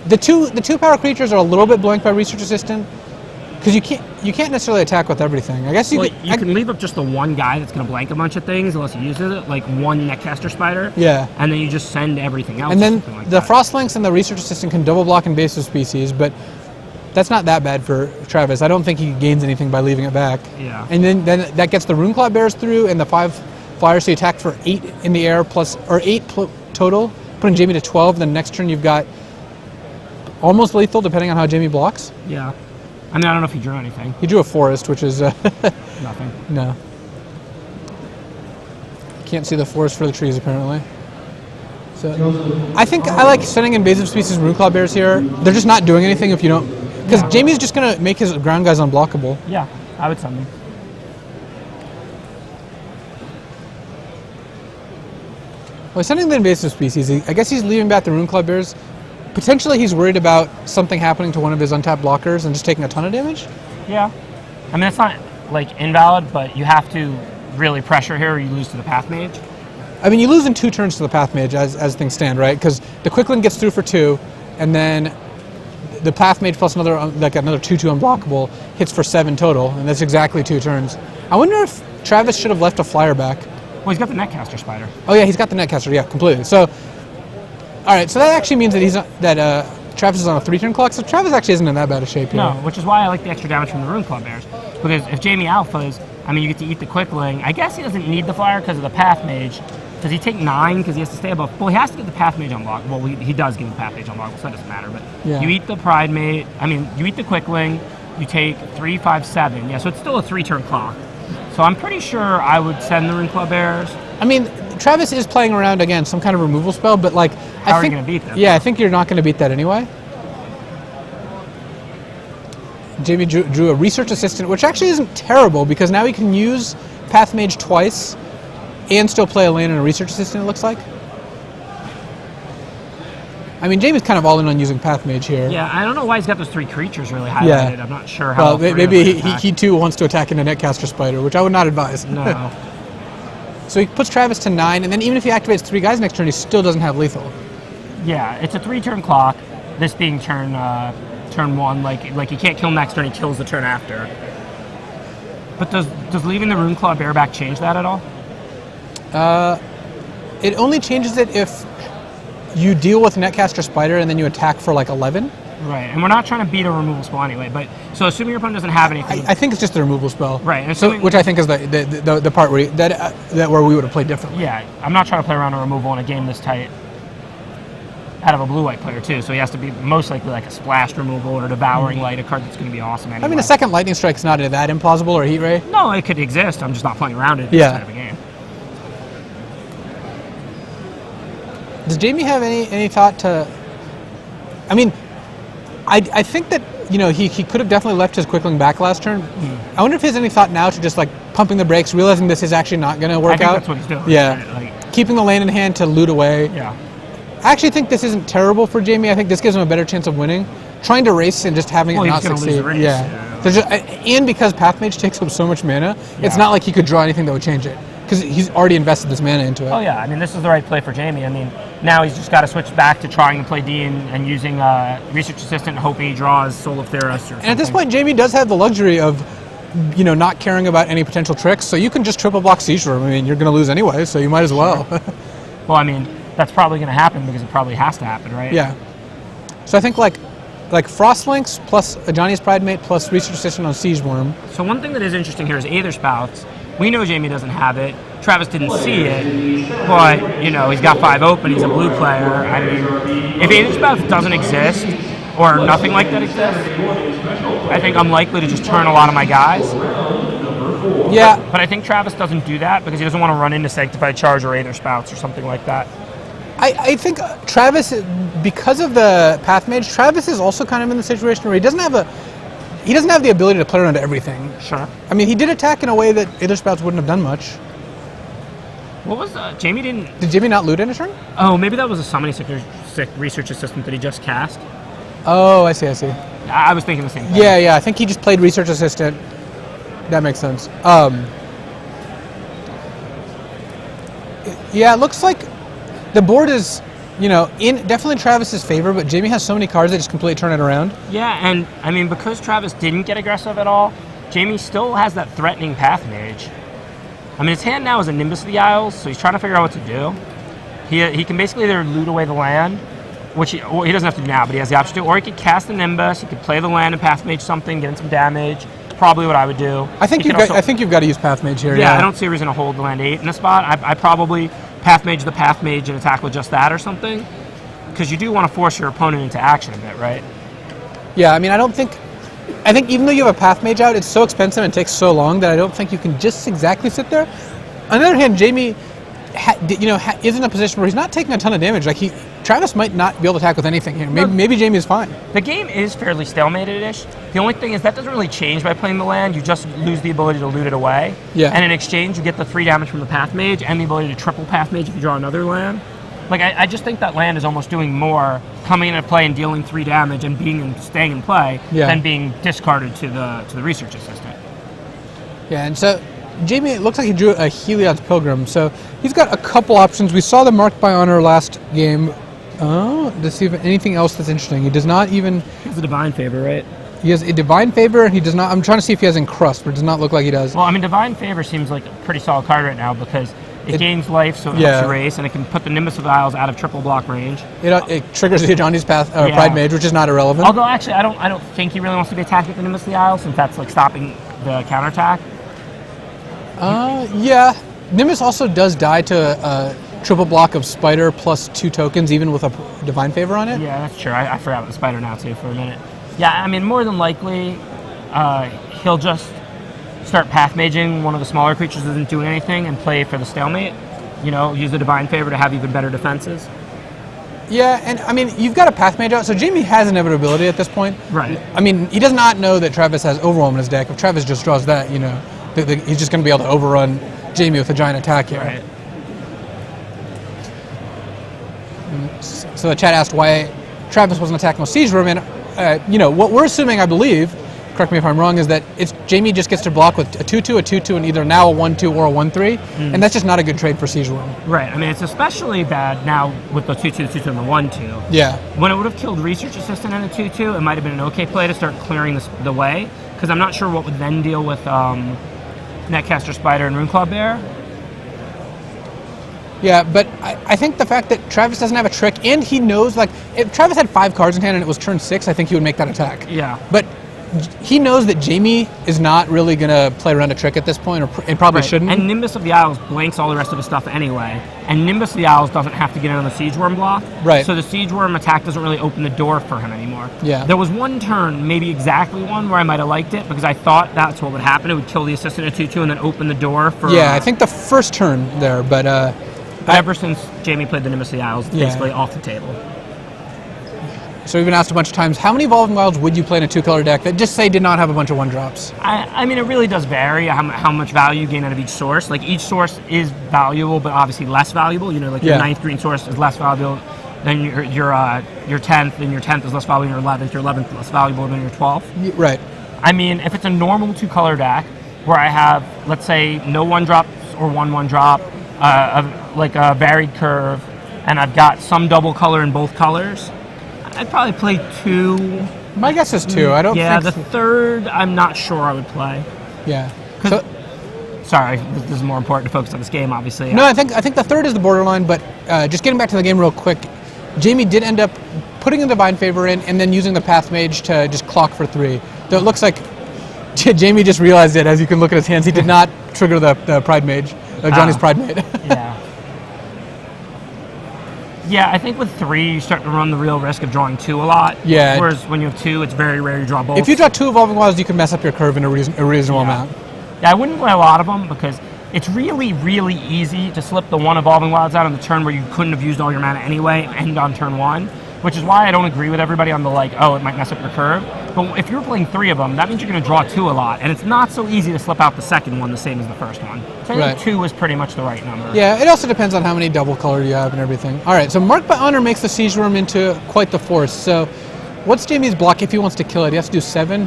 The two power creatures are a little bit blanked by Research Assistant, because you can't necessarily attack with everything. I guess you can leave up just the one guy that's going to blank a bunch of things unless he uses it, like one Netcaster Spider. Yeah. And then you just send everything else. And then the Frostlinks and the Research Assistant can double block invasive species, but that's not that bad for Travis. I don't think he gains anything by leaving it back. Yeah. And then that gets the Runeclaw Bears through and the 5 flyers to attack for 8 in the air plus, or 8 total, putting Jamie to 12. Then next turn you've got almost lethal depending on how Jamie blocks. Yeah. I mean, I don't know if he drew anything. He drew a forest, which is Nothing. no. Can't see the forest for the trees apparently. So I think I like sending invasive species Runeclaw Bears here. They're just not doing anything if you don't, because Jamie's just gonna make his ground guys unblockable. Yeah, I would send them. Well, he's sending the invasive species. I guess he's leaving back the Runeclaw Bears. Potentially he's worried about something happening to one of his untapped blockers and just taking a ton of damage. Yeah. I mean, it's not, like, invalid, but you have to really pressure here or you lose to the Path Mage. I mean, you lose in 2 turns to the Path Mage as things stand, right? Because the Quickling gets through for 2, and then the Path Mage plus another 2/2 unblockable hits for 7 total, and that's exactly 2 turns. I wonder if Travis should have left a flyer back. Well, he's got the Netcaster Spider. Oh yeah, he's got the Netcaster, yeah, completely. So, all right, so that actually means that Travis is on a 3-turn clock, so Travis actually isn't in that bad a shape here. No, which is why I like the extra damage from the Runeclaw Bears. Because if Jamie alphas, I mean, you get to eat the Quickling. I guess he doesn't need the flyer because of the Path Mage. Does he take 9 because he has to stay above? Well, he has to get the Path Mage unblocked. Well, he does get the Path Mage unblocked, so that doesn't matter. But Yeah. you eat the Pride Mage. I mean, you eat the Quickling. You take 3, 5, 7. Yeah, so it's still a 3-turn clock. So I'm pretty sure I would send the Runeclaw Bears. I mean, Travis is playing around again some kind of removal spell, but like, How I are think you gonna beat them? Yeah, I think you're not going to beat that anyway. Jamie drew a Research Assistant, which actually isn't terrible because now he can use Path Mage twice and still play a land and a Research Assistant, it looks like. I mean, Jamie's kind of all in on using Path Mage here. Yeah, I don't know why he's got those 3 creatures really highlighted. I'm not sure how. Well, maybe he too wants to attack into Netcaster Spider, which I would not advise. No. So he puts Travis to 9, and then even if he activates 3 guys next turn, he still doesn't have lethal. Yeah, it's a 3-turn clock. This being turn 1, like he can't kill next turn, he kills the turn after. But does leaving the Runeclaw Bear back change that at all? It only changes it if you deal with Netcaster Spider and then you attack for like 11. Right, and we're not trying to beat a removal spell anyway. But so assuming your opponent doesn't have anything, I think it's just the removal spell. Right, and So, assuming, which I think is the part where where we would have played differently. yeah, I'm not trying to play around a removal in a game this tight. Out of a blue-white player too, so he has to be most likely like a splashed removal or a devouring light, a card that's going to be awesome anyway. I mean, a second Lightning Strike's not that implausible, or a Heat Ray. No, it could exist. I'm just not playing around it in Yeah. this kind of a game. Does Jamie have any thought to? I mean, I think that he could have definitely left his Quickling back last turn. I wonder if he has any thought now to just like pumping the brakes, realizing this is actually not going to work I think out. that's what he's doing. Yeah, Right? Like, keeping the land in hand to loot away. yeah. I actually think this isn't terrible for Jamie. I think this gives him a better chance of winning. Trying to race and just having Well, it not he's gonna lose succeed. the race. Yeah. There's and because Path Mage takes up so much mana, it's Yeah. not like he could draw anything that would change it. Because he's already invested this mana into it. Oh yeah, I mean this is the right play for Jamie. I mean now he's just got to switch back to trying to play D and using Research Assistant, hoping he draws Soul of Theros or something. And at this point, Jamie does have the luxury of, not caring about any potential tricks. So you can just triple block Siege Room. I mean, you're going to lose anyway, so you might as well. Well, I mean that's probably going to happen because it probably has to happen, right? Yeah. So I think like Frostlinks plus a Johnny's Pride Mate plus Research Assistant on Siege Worm. So one thing that is interesting here is Aether Spouts. We know Jamie doesn't have it. Travis didn't see it, but he's got 5 open. He's a blue player. I mean, if Aether Spouts doesn't exist or nothing like that exists, I think I'm likely to just turn a lot of my guys. Yeah. But I think Travis doesn't do that because he doesn't want to run into Sanctified Charge or Aether Spouts or something like that. I think Travis, because of the Path Mage, Travis is also kind of in the situation where he doesn't have the ability to play around everything. Sure. I mean, he did attack in a way that Aether Spouts wouldn't have done much. What was Jamie didn't? Did Jamie not loot in a turn? Oh, maybe that was a Summoning Sick Research Assistant that he just cast. Oh, I see. I was thinking the same thing. Yeah. I think he just played Research Assistant. That makes sense. Yeah, it looks like the board is, in definitely Travis's favor, but Jamie has so many cards that just completely turn it around. Yeah, and I mean, because Travis didn't get aggressive at all, Jamie still has that threatening Path Mage. I mean, his hand now is a Nimbus of the Isles, so he's trying to figure out what to do. He can basically either loot away the land, which he doesn't have to do now, but he has the option to, or he could cast the Nimbus, he could play the land and Path Mage something, get in some damage. Probably what I would do. I think you've got to use Path Mage here. Yeah, I don't see a reason to hold the land 8 in a spot. I probably Path Mage the Path Mage and attack with just that or something. because you do want to force your opponent into action a bit, right? Yeah, I mean, I think even though you have a Path Mage out, it's so expensive and takes so long that I don't think you can just exactly sit there. On the other hand, Jamie, is in a position where he's not taking a ton of damage. Like Travis might not be able to attack with anything here. Maybe Jamie is fine. The game is fairly stalemated-ish. The only thing is that doesn't really change by playing the land. You just lose the ability to loot it away. Yeah. And in exchange, you get the 3 damage from the Path Mage and the ability to triple Path Mage if you draw another land. Like, I just think that land is almost doing more coming into play and dealing 3 damage and staying in play than being discarded to the research assistant. Yeah, and so Jamie, it looks like he drew a Heliod's Pilgrim, so he's got a couple options. We saw the Marked by Honor last game. Let's see if anything else that's interesting. He does not even... He has a Divine Favor, right? He has a Divine Favor, and he does not... I'm trying to see if he has Encrust, but it does not look like he does. Well, I mean, Divine Favor seems like a pretty solid card right now because it gains life, so it helps erase, and it can put the Nimbus of the Isles out of triple block range. It triggers the Johnny's Pride Mage, which is not irrelevant. Although, actually, I don't think he really wants to be attacked with the Nimbus of the Isles, since that's like stopping the counterattack. Yeah. Nimbus also does die to a triple block of Spider plus 2 tokens, even with a Divine Favor on it. Yeah, that's true. I forgot about the Spider now, too, for a minute. Yeah, I mean, more than likely, he'll just start Path Maging one of the smaller creatures that isn't doing anything and play for the stalemate. Use the Divine Favor to have even better defenses. Yeah, and I mean, you've got a Path Mage out, so Jamie has inevitability at this point. Right. I mean, he does not know that Travis has Overwhelm in his deck. If Travis just draws that, he's just going to be able to overrun Jamie with a giant attack here. Right. So the chat asked why Travis wasn't attacking with Siege Room, and what we're assuming, I believe, correct me if I'm wrong, is that Jamie just gets to block with a 2/2, a 2/2, and either now a 1/2 or a 1/3, and that's just not a good trade for Siege Room. Right. I mean, it's especially bad now with the 2/2, the 2/2, and the 1/2. Yeah. When it would have killed Research Assistant and a 2/2, it might have been an okay play to start clearing the way, because I'm not sure what would then deal with Netcaster Spider and Runeclaw Bear. Yeah, but I think the fact that Travis doesn't have a trick, and he knows, like, if Travis had 5 cards in hand and it was turn 6, I think he would make that attack. Yeah. But he knows that Jamie is not really going to play around a trick at this point, and probably shouldn't. And Nimbus of the Isles blanks all the rest of his stuff anyway. And Nimbus of the Isles doesn't have to get in on the Siege Worm block. Right. So the Siege Worm attack doesn't really open the door for him anymore. Yeah. There was one turn, maybe exactly one, where I might have liked it, because I thought that's what would happen. It would kill the Assistant at 2/2 and then open the door for... Yeah, I think the first turn there, but ever since Jamie played the Nimbus of the Isles, it's basically off the table. So we've been asked a bunch of times, how many Evolving Wilds would you play in a 2-color deck that just say did not have a bunch of 1-drops? I mean, it really does vary how much value you gain out of each source. Like, each source is valuable, but obviously less valuable. Your 9th green source is less valuable than your 10th, and your 10th is less valuable than your 11th. Your 11th is less valuable than your 12th. Right. I mean, if it's a normal 2-color deck where I have, let's say, no 1-drops or 1/1-drop, like a varied curve, and I've got some double color in both colors, I'd probably play 2. My guess is 2. I don't think... Yeah, the third, I'm not sure I would play. Yeah. Sorry, this is more important to focus on this game, obviously. No, I think the third is the borderline, but just getting back to the game real quick, Jamie did end up putting a Divine Favor in and then using the Path Mage to just clock for 3. Though it looks like Jamie just realized it, as you can look at his hands. He did not trigger the Pride Mage, Johnny's Pride Mage. Yeah. Yeah, I think with 3, you start to run the real risk of drawing 2 a lot. Yeah. Whereas when you have 2, it's very rare you draw both. If you draw 2 Evolving Wilds, you can mess up your curve in a reasonable amount. Yeah, I wouldn't play a lot of them because it's really, really easy to slip the 1 Evolving Wilds out on the turn where you couldn't have used all your mana anyway and end on turn 1, which is why I don't agree with everybody on the, it might mess up your curve. But if you're playing 3 of them, that means you're going to draw 2 a lot, and it's not so easy to slip out the second one the same as the first one. So I think 2 is pretty much the right number. Yeah, it also depends on how many double color you have and everything. All right, so Marked by Honor makes the Siege Worm into quite the force. So what's Jamie's block if he wants to kill it? He has to do 7.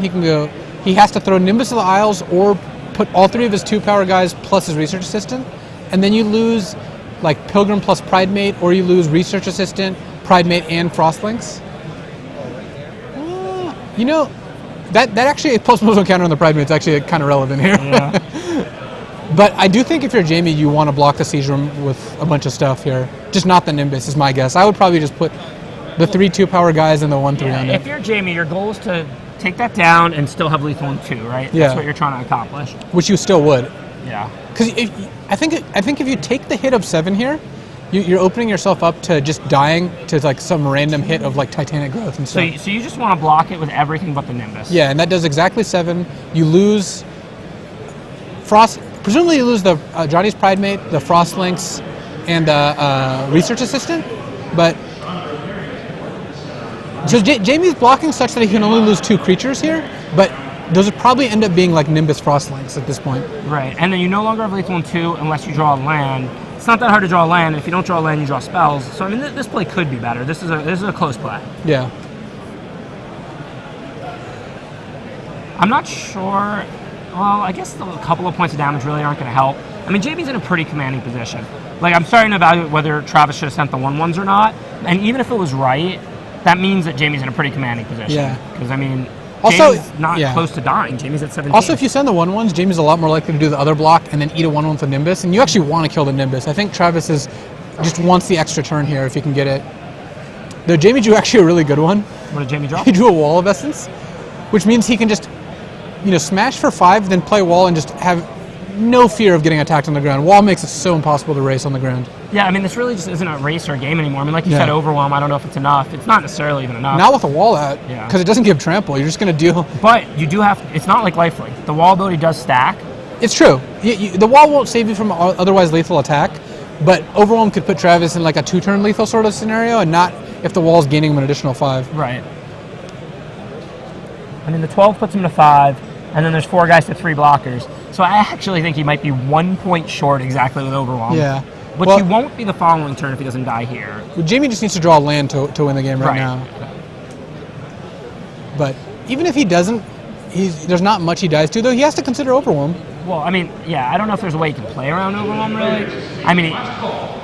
He has to throw Nimbus of the Isles or put all 3 of his 2-power guys plus his Research Assistant, and then you lose Pilgrim plus Pride Mate, or you lose Research Assistant, Pride Mate, and Frostlinks. That actually, post-motion counter on the Pride Mate's actually kind of relevant here. Yeah. But I do think if you're Jamie, you want to block the Siege Room with a bunch of stuff here. Just not the Nimbus is my guess. I would probably just put the 3 2-power guys and the 1/3 on it. If you're Jamie, your goal is to take that down and still have lethal in 2, right? Yeah. That's what you're trying to accomplish. Which you still would. Yeah. Because I think if you take the hit of 7 here, you're opening yourself up to just dying to like some random hit of like Titanic growth and So stuff. you just want to block it with everything but the Nimbus. Yeah, and that does exactly 7. You lose Frost. Presumably, you lose the Johnny's Pride Mate, the Frost Links, and the Research Assistant. But so Jamie's blocking such that he can only lose 2 creatures here. But those would probably end up being like Nimbus Frost Links at this point. Right, and then you no longer have lethal in 2 unless you draw a land. It's not that hard to draw a land. If you don't draw a land, you draw spells. So I mean, this play could be better. This is a close play. Yeah. I'm not sure. Well, I guess a couple of points of damage really aren't going to help. I mean, JB's in a pretty commanding position. Like, I'm starting to evaluate whether Travis should have sent the 1/1s or not. And even if it was right, that means that Jamie's in a pretty commanding position. Yeah. Because, I mean, Also, Jamie's not close to dying. Jamie's at 17. Also, if you send the 1/1s, Jamie's a lot more likely to do the other block and then eat a 1/1 with a Nimbus. And you actually want to kill the Nimbus. I think Travis just wants the extra turn here if he can get it. Though Jamie drew actually a really good one. What did Jamie draw? He drew a Wall of Essence, which means he can just, smash for 5, then play Wall and just have no fear of getting attacked on the ground. Wall makes it so impossible to race on the ground. Yeah, I mean, this really just isn't a race or a game anymore. I mean, like you Yeah. said, Overwhelm, I don't know if it's enough. It's not necessarily even enough. Not with a Wall out, Yeah. because it doesn't give trample. You're just going to deal. But you do have, it's not like Lifelink. The Wall ability does stack. It's true. The Wall won't save you from otherwise lethal attack, but Overwhelm could put Travis in like a 2-turn lethal sort of scenario, and not if the Wall's gaining him an additional 5. Right. I mean, the 12 puts him to 5, and then there's 4 guys to 3 blockers. So I actually think he might be 1 point short exactly with Overwhelm. Yeah. But Well- he won't be the following turn if he doesn't die here. Well, Jamie just needs to draw a land to win the game right Right. now. But even if he doesn't, there's not much he dies to, though. He has to consider Overwhelm. Well, I mean, yeah, I don't know if there's a way he can play around Overwhelm, really. I mean,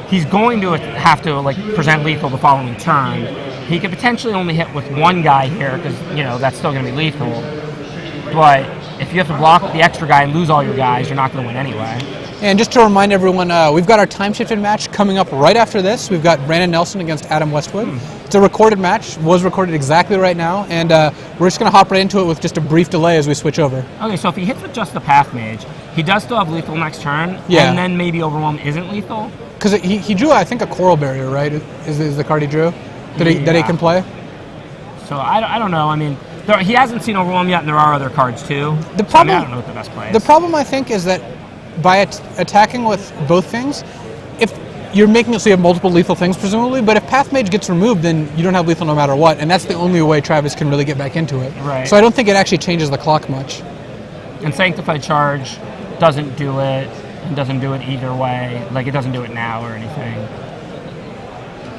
he's going to have to, like, present lethal the following turn. He could potentially only hit with 1 guy here, because, that's still going to be lethal. But if you have to block the extra guy and lose all your guys, you're not going to win anyway. And just to remind everyone, we've got our time-shifted match coming up right after this. We've got Brandon Nelson against Adam Westwood. It's a recorded match, was recorded exactly right now, and we're just going to hop right into it with just a brief delay as we switch over. Okay, so if he hits with just the Path Mage, he does still have lethal next turn, Yeah. and then maybe Overwhelm isn't lethal. Because he drew, I think, a Coral Barrier, right? Is the card he drew that he Yeah. can play? So I don't know. I mean, he hasn't seen Overwhelm yet, and there are other cards too. The So, problem- I don't know what the best play is. The problem, I think, is that by attacking with both things, if you're making it so you have multiple lethal things, presumably, but if Path Mage gets removed, then you don't have lethal no matter what, and that's the only way Travis can really get back into it. Right. So I don't think it actually changes the clock much. And Sanctified Charge doesn't do it, and doesn't do it either way. Like, it doesn't do it now or anything.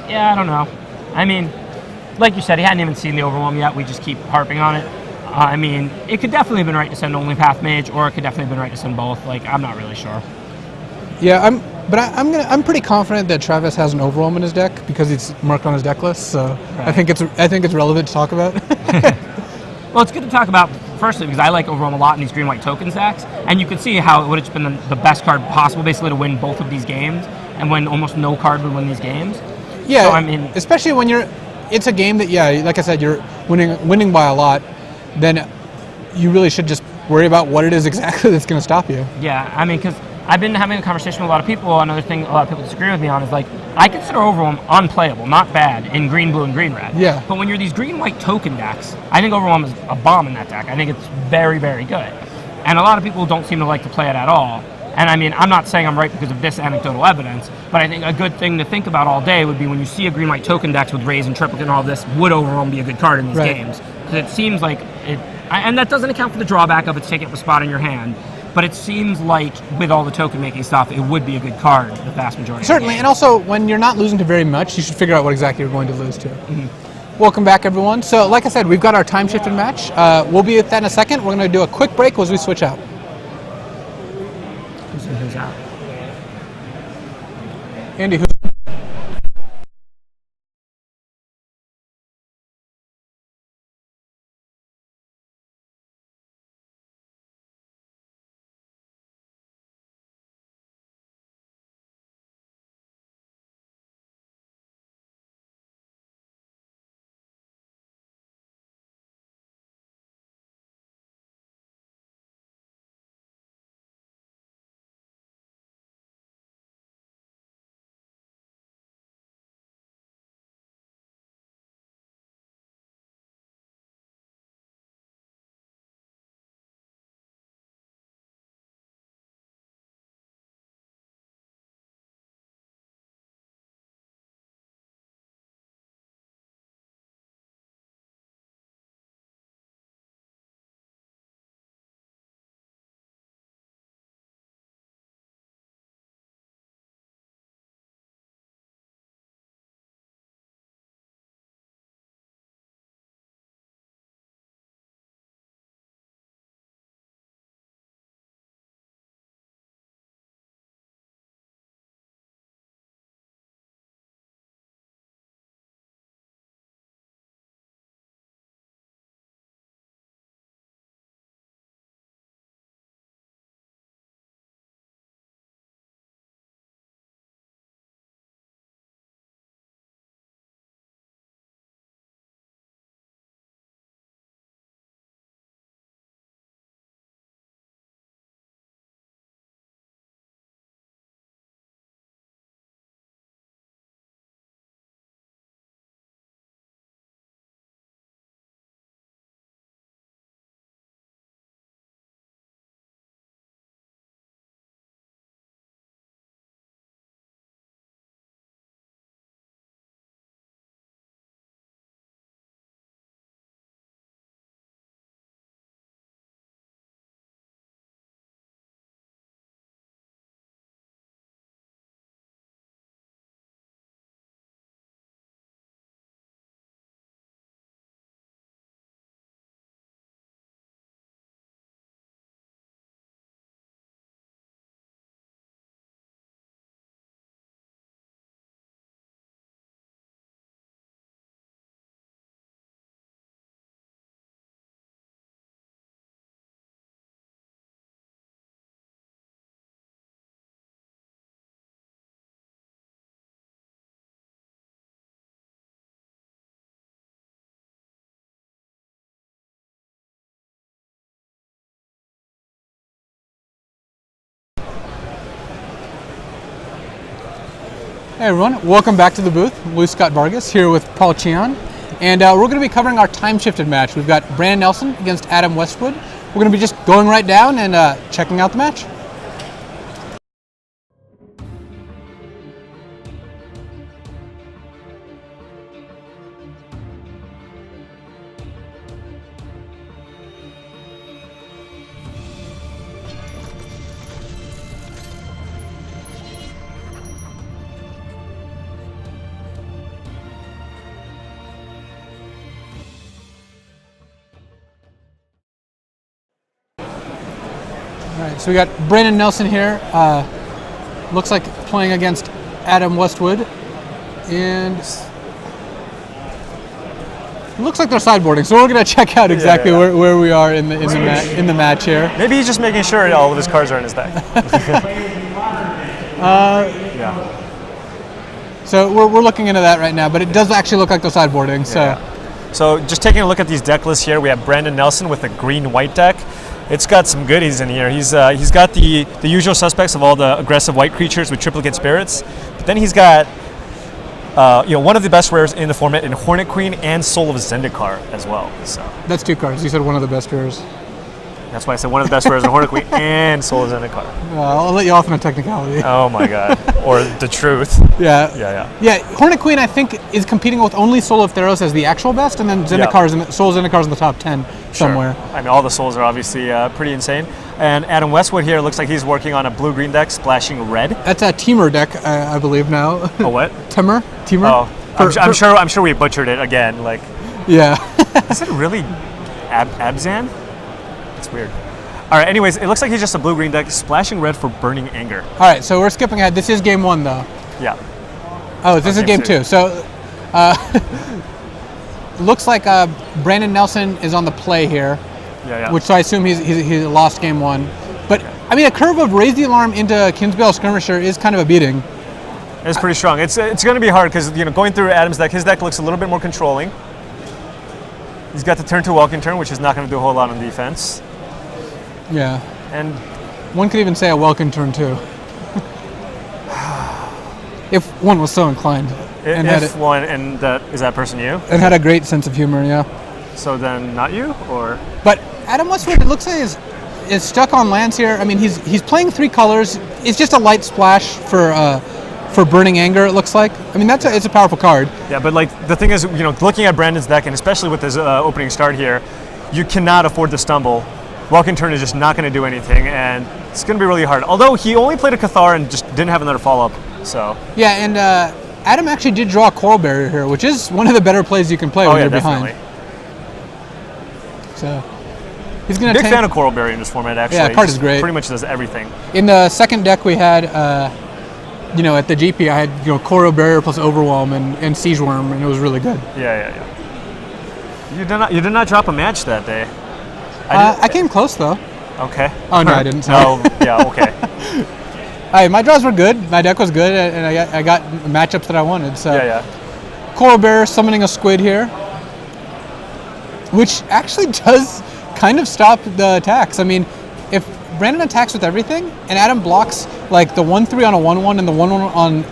Yeah, I don't know. I mean, like you said, he hadn't even seen the Overwhelm yet. We just keep harping on it. I mean, it could definitely have been right to send only Path Mage, or it could definitely have been right to send both. Like, I'm not really sure. Yeah, I'm pretty confident that Travis has an Overwhelm in his deck because it's marked on his deck list. So Right. I think it's relevant to talk about. Well, it's good to talk about, firstly, because I like Overwhelm a lot in these green-white token stacks, and you can see how it would have been the best card possible, basically, to win both of these games, and when almost no card would win these games. Yeah, So, I mean, especially when it's a game that, yeah, like I said, you're winning by a lot, then you really should just worry about what it is exactly that's going to stop you. yeah, I mean, because I've been having a conversation with a lot of people. Another thing a lot of people disagree with me on is, like, I consider Overwhelm unplayable, not bad, in green, blue, and green, red. Yeah. But when you're these green, white token decks, I think Overwhelm is a bomb in that deck. I think it's very, very good. And a lot of people don't seem to like to play it at all. And I mean, I'm not saying I'm right because of this anecdotal evidence, but I think a good thing to think about all day would be when you see a green, white token decks with raise and triplicate and all this, would Overwhelm be a good card in these Right. games? Because it seems like it, and that doesn't account for the drawback of it's taking up a spot in your hand. But it seems like with all the token making stuff, it would be a good card the vast majority Certainly, of and also when you're not losing to very much, you should figure out what exactly you're going to lose to. Welcome back, everyone. So, like I said, we've got our time-shifted match. We'll be at that in a second. We're going to do a quick break as we switch out. Who's out? Andy, who? Hey everyone, welcome back to the booth. Luis Scott Vargas here with Paul Cheon, and we're going to be covering our time-shifted match. We've got Brandon Nelson against Adam Westwood. We're going to be just going right down and checking out the match. All right, so we got Brandon Nelson here. Looks like playing against Adam Westwood, and looks like they're sideboarding. So we're going to check out exactly where we are in the match here. Maybe he's just making sure all of his cards are in his deck. Yeah. So we're looking into that right now, but it does actually look like they're sideboarding. So just taking a look at these deck lists here, we have Brandon Nelson with a green-white deck. It's got some goodies in here. He's got the usual suspects of all the aggressive white creatures with triplicate spirits, but then he's got one of the best rares in the format in Hornet Queen and Soul of Zendikar as well. So that's 2 cards. You said one of the best rares. That's why I said one of the best rares in Hornet Queen and Soul of Zendikar. I'll let you off on a technicality. Oh my god. Or the truth. Yeah, Hornet Queen I think is competing with only Soul of Theros as the actual best, and then Soul of Zendikar's in the top 10 somewhere. Sure. I mean, all the souls are obviously pretty insane. And Adam Westwood here looks like he's working on a blue-green deck, splashing red. That's a Temur deck, I believe now. A what? Temur. Oh, I'm sure we butchered it again. Like, yeah. Is it really Abzan? It's weird. All right. Anyways, it looks like he's just a blue-green deck, splashing red for Burning Anger. All right. So we're skipping ahead. This is game 1, though. Yeah. Oh, this is game 2. So, looks like Brandon Nelson is on the play here. Yeah. Which I assume he's lost game 1. But I mean, a curve of Raise the Alarm into Kinsbale Skirmisher is kind of a beating. It's pretty strong. It's going to be hard because going through Adam's deck, his deck looks a little bit more controlling. He's got the turn 2 Welkin turn, which is not going to do a whole lot on defense. Yeah. And one could even say a Welkin turn 2. If one was so inclined. Is that person you? And had a great sense of humor, yeah. So then not you, or? But Adam Westwood, it looks like is stuck on lands here. I mean, he's playing 3 colors. It's just a light splash for Burning Anger, it looks like. I mean, it's a powerful card. Yeah, but like the thing is, looking at Brandon's deck, and especially with his opening start here, you cannot afford to stumble. Welkin turn is just not going to do anything, and it's going to be really hard. Although he only played a Cathar and just didn't have another follow-up, so. Yeah, and Adam actually did draw a Coral Barrier here, which is one of the better plays you can play when you're behind. So he's going to big fan of Coral Barrier in this format, actually. Yeah, the card is great. Pretty much does everything. In the second deck we had, at the GP, I had Coral Barrier plus Overwhelm and Siege Worm, and it was really good. Yeah. You did not drop a match that day. I came close though. Okay. Oh no, I didn't. Sorry. No. Yeah. Okay. My draws were good. My deck was good, and I got matchups that I wanted. So. Yeah. Coral Bear summoning a squid here, which actually does kind of stop the attacks. I mean, if Brandon attacks with everything, and Adam blocks like the 1/3 on a 1/1 and the 1/1 on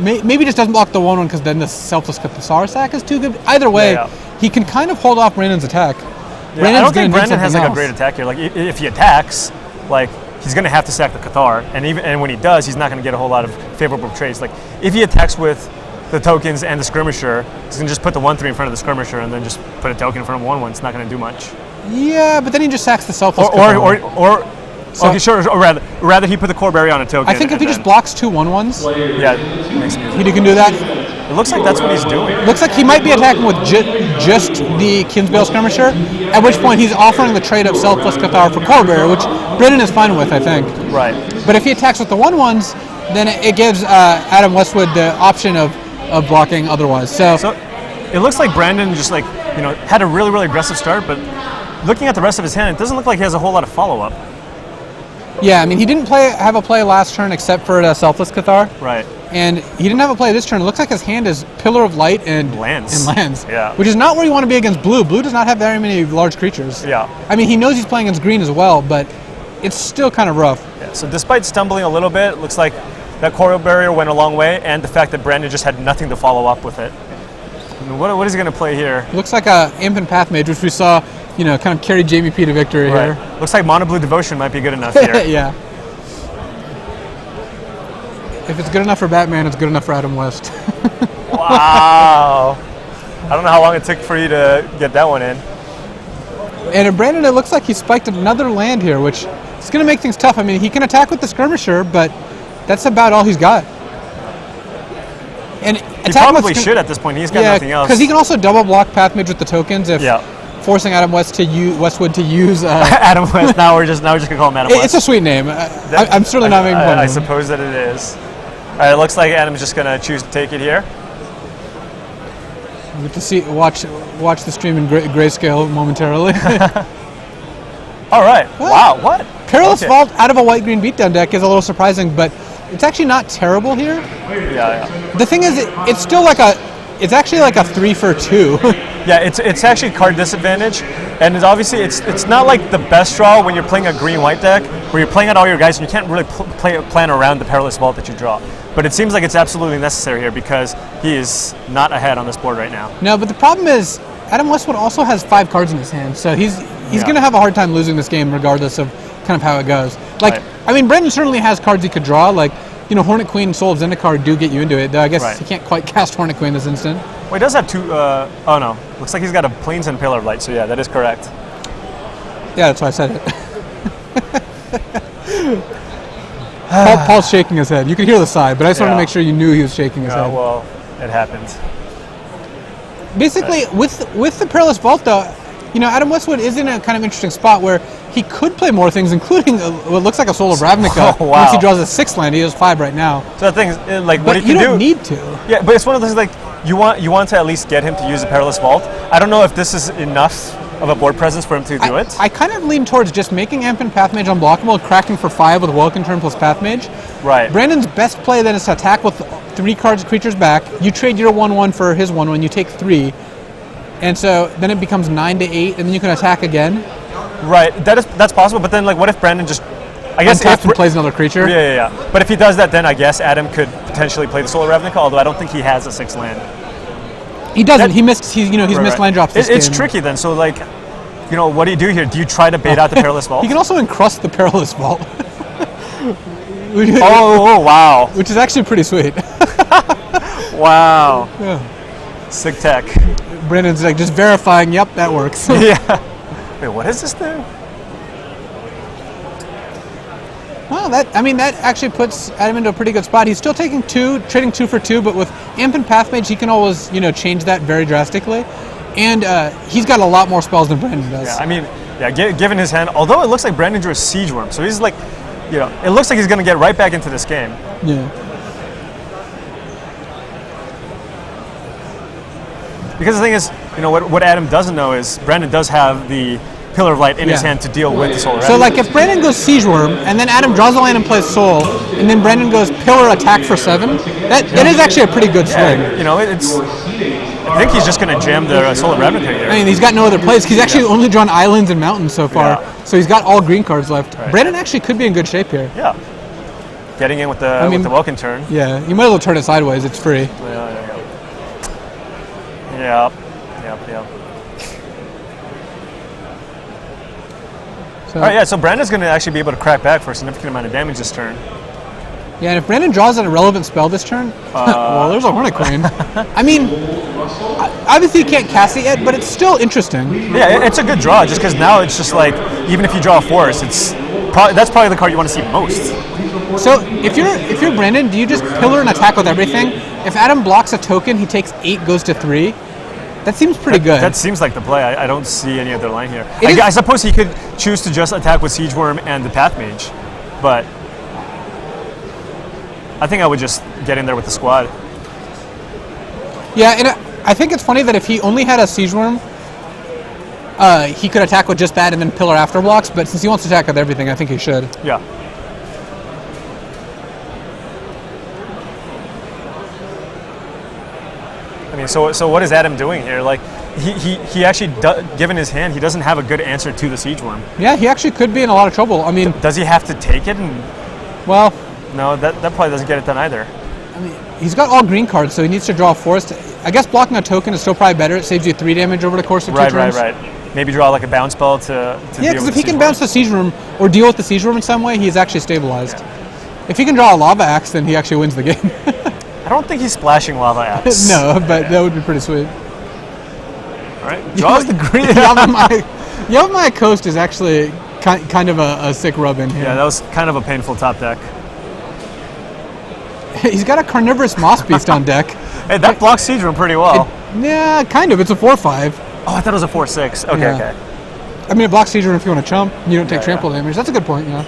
maybe just doesn't block the 1/1 because then the Selfless Cathar sack is too good. Either way, he can kind of hold off Brandon's attack. Yeah, I don't think Brandon has like a great attack here. Like if he attacks, like he's going to have to sack the Cathar, and when he does, he's not going to get a whole lot of favorable trades. Like if he attacks with the tokens and the Skirmisher, he's going to just put the 1/3 in front of the Skirmisher and then just put a token in front of 1/1. It's not going to do much. Yeah, but then he just sacks the Selfless Cathar. Okay, sure. Or rather, he put the Core Berry on a token. I think if he just blocks 2 1/1s, he can do that. It looks like that's what he's doing. Looks like he might be attacking with just the Kinsbale Skirmisher, at which point he's offering the trade of Selfless Cathar for Core Berry, which Brennan is fine with, I think. Right. But if he attacks with the 1/1s, then it gives Adam Westwood the option of blocking otherwise. So it looks like Brandon just had a really, really aggressive start, but looking at the rest of his hand, it doesn't look like he has a whole lot of follow-up. Yeah, I mean, he didn't have a play last turn except for the Selfless Cathar. Right. And he didn't have a play this turn. It looks like his hand is Pillar of Light and lands. Yeah. Which is not where you want to be against blue. Blue does not have very many large creatures. Yeah. I mean, he knows he's playing against green as well, but it's still kind of rough. Yeah. So despite stumbling a little bit, it looks like that coil barrier went a long way, and the fact that Brandon just had nothing to follow up with it. I mean, what is he going to play here? Looks like a Imp and Path Mage, which we saw, kind of carry Jamie P to victory here. Looks like Mono Blue Devotion might be good enough here. Yeah. If it's good enough for Batman, it's good enough for Adam West. Wow. I don't know how long it took for you to get that one in. And in Brandon, it looks like he spiked another land here, which is going to make things tough. I mean, he can attack with the Skirmisher, but that's about all he's got. And he probably should at this point. He's got nothing else. Because he can also double block Path Mage with the tokens if forcing Adam West to Westwood to use Adam West. Now we're just gonna call him Adam West. It's a sweet name. I'm certainly not making fun of him. I suppose that it is. All right, it looks like Adam's just gonna choose to take it here. We get to see watch the stream in grayscale momentarily. All right. Wow. What? Perilous Vault out of a white-green beatdown deck is a little surprising, but it's actually not terrible here. Yeah. The thing is, it's still it's actually like a 3 for 2. Yeah, it's actually card disadvantage, and it's not like the best draw when you're playing a green-white deck where you're playing out all your guys and you can't really plan around the Perilous Vault that you draw. But it seems like it's absolutely necessary here because he is not ahead on this board right now. No, but the problem is Adam Westwood also has 5 cards in his hand, so he's going to have a hard time losing this game regardless of kind of how it goes. I mean, Brandon certainly has cards he could draw, Hornet Queen and Soul of Zendikar do get you into it, though I guess he can't quite cast Hornet Queen this instant. Well, he does have 2, oh no, looks like he's got a Plains and Pillar of Light, so yeah, that is correct. Yeah, that's why I said it. Paul's shaking his head. You could hear the sigh, but I just wanted to make sure you knew he was shaking his head. Well, it happened. Basically, with the Perilous Vault, though, Adam Westwood is in a kind of interesting spot where he could play more things, including what looks like a Soul of Ravnica. Oh, wow. Once he draws a 6th land, he has 5 right now. So the thing is, what he can do... you don't need to. Yeah, but it's one of those you want to at least get him to use the Perilous Vault. I don't know if this is enough of a board presence for him to do it. I kind of lean towards just making Imp and Path Mage unblockable and cracking for 5 with Welkin Turn plus Path Mage. Right. Brandon's best play then is to attack with 3 cards creatures back. You trade your 1/1 for his 1/1. You take 3. And so then it becomes 9 to 8, and then you can attack again. Right, that's possible. But then, what if Brandon just, I guess, if plays another creature? Yeah. But if he does that, then I guess Adam could potentially play the Soul of Ravnica. Although I don't think he has a 6th land. He doesn't. He's missed land drops. It's tricky then. So what do you do here? Do you try to bait out the Perilous Vault? He can also encrust the Perilous Vault. Wow! Which is actually pretty sweet. Wow. Yeah. Sick tech. Brandon's just verifying, yep, that works. Yeah. Wait, what is this thing? Well, that actually puts Adam into a pretty good spot. He's still trading 2 for 2, but with Imp and Path Mage, he can always, change that very drastically. And he's got a lot more spells than Brandon does. Yeah, given his hand, although it looks like Brandon drew a Siege Worm, so he's it looks like he's going to get right back into this game. Yeah. Because the thing is, what Adam doesn't know is Brandon does have the Pillar of Light in his hand to deal with the Soul. So, if Brandon goes Siege Worm, and then Adam draws a land and plays Soul, and then Brandon goes Pillar attack for 7, that is actually a pretty good swing. I think he's just going to jam the Soul of Ravnica here. I mean, he's got no other plays. He's actually only drawn islands and mountains so far, so he's got all green cards left. Right. Brandon actually could be in good shape here. Yeah. Getting in with the Welkin Turn. Yeah, you might as well turn it sideways. It's free. Yep. So, all right, so Brandon's going to actually be able to crack back for a significant amount of damage this turn. Yeah, and if Brandon draws an irrelevant spell this turn, well, there's a Hornet Queen. I mean, obviously you can't cast it yet, but it's still interesting. Yeah, it's a good draw, just because now it's just even if you draw a forest, that's probably the card you want to see most. So if you're Brandon, do you just Pillar and attack with everything? If Adam blocks a token, he takes 8, goes to 3. That seems pretty good. That seems like the play. I don't see any other line here. I suppose he could choose to just attack with Siege Worm and the Path Mage, but I think I would just get in there with the squad. Yeah, and I think it's funny that if he only had a Siege Worm, he could attack with just that and then Pillar after blocks, but since he wants to attack with everything, I think he should. Yeah. I mean, so what is Adam doing here? He actually, given his hand, he doesn't have a good answer to the Siege Worm. Yeah, he actually could be in a lot of trouble. I mean, does he have to take it? Well, No, that probably doesn't get it done either. I mean, he's got all green cards, so he needs to draw a forest. I guess blocking a token is still probably better. It saves you 3 damage over the course of 2 turns. Right. Maybe draw like a bounce spell to Yeah, because if he can bounce the Siege Room or deal with the Siege Room in some way, he's actually stabilized. Yeah. If he can draw a Lava Axe, then he actually wins the game. I don't think he's splashing Lava Axe. No, but that would be pretty sweet. All right, draws the green. Yavimaya Coast is actually kind of a sick rub-in here. Yeah, that was kind of a painful top deck. He's got a Carnivorous Moss Beast on deck. Hey, that blocks Siege Room pretty well. Yeah, kind of. It's a 4/5. Oh, I thought it was a 4/6. Okay, Yeah. okay. I mean, it blocks Siege Room if you want to chump. You don't take Yeah, trample damage. That's a good point, yeah.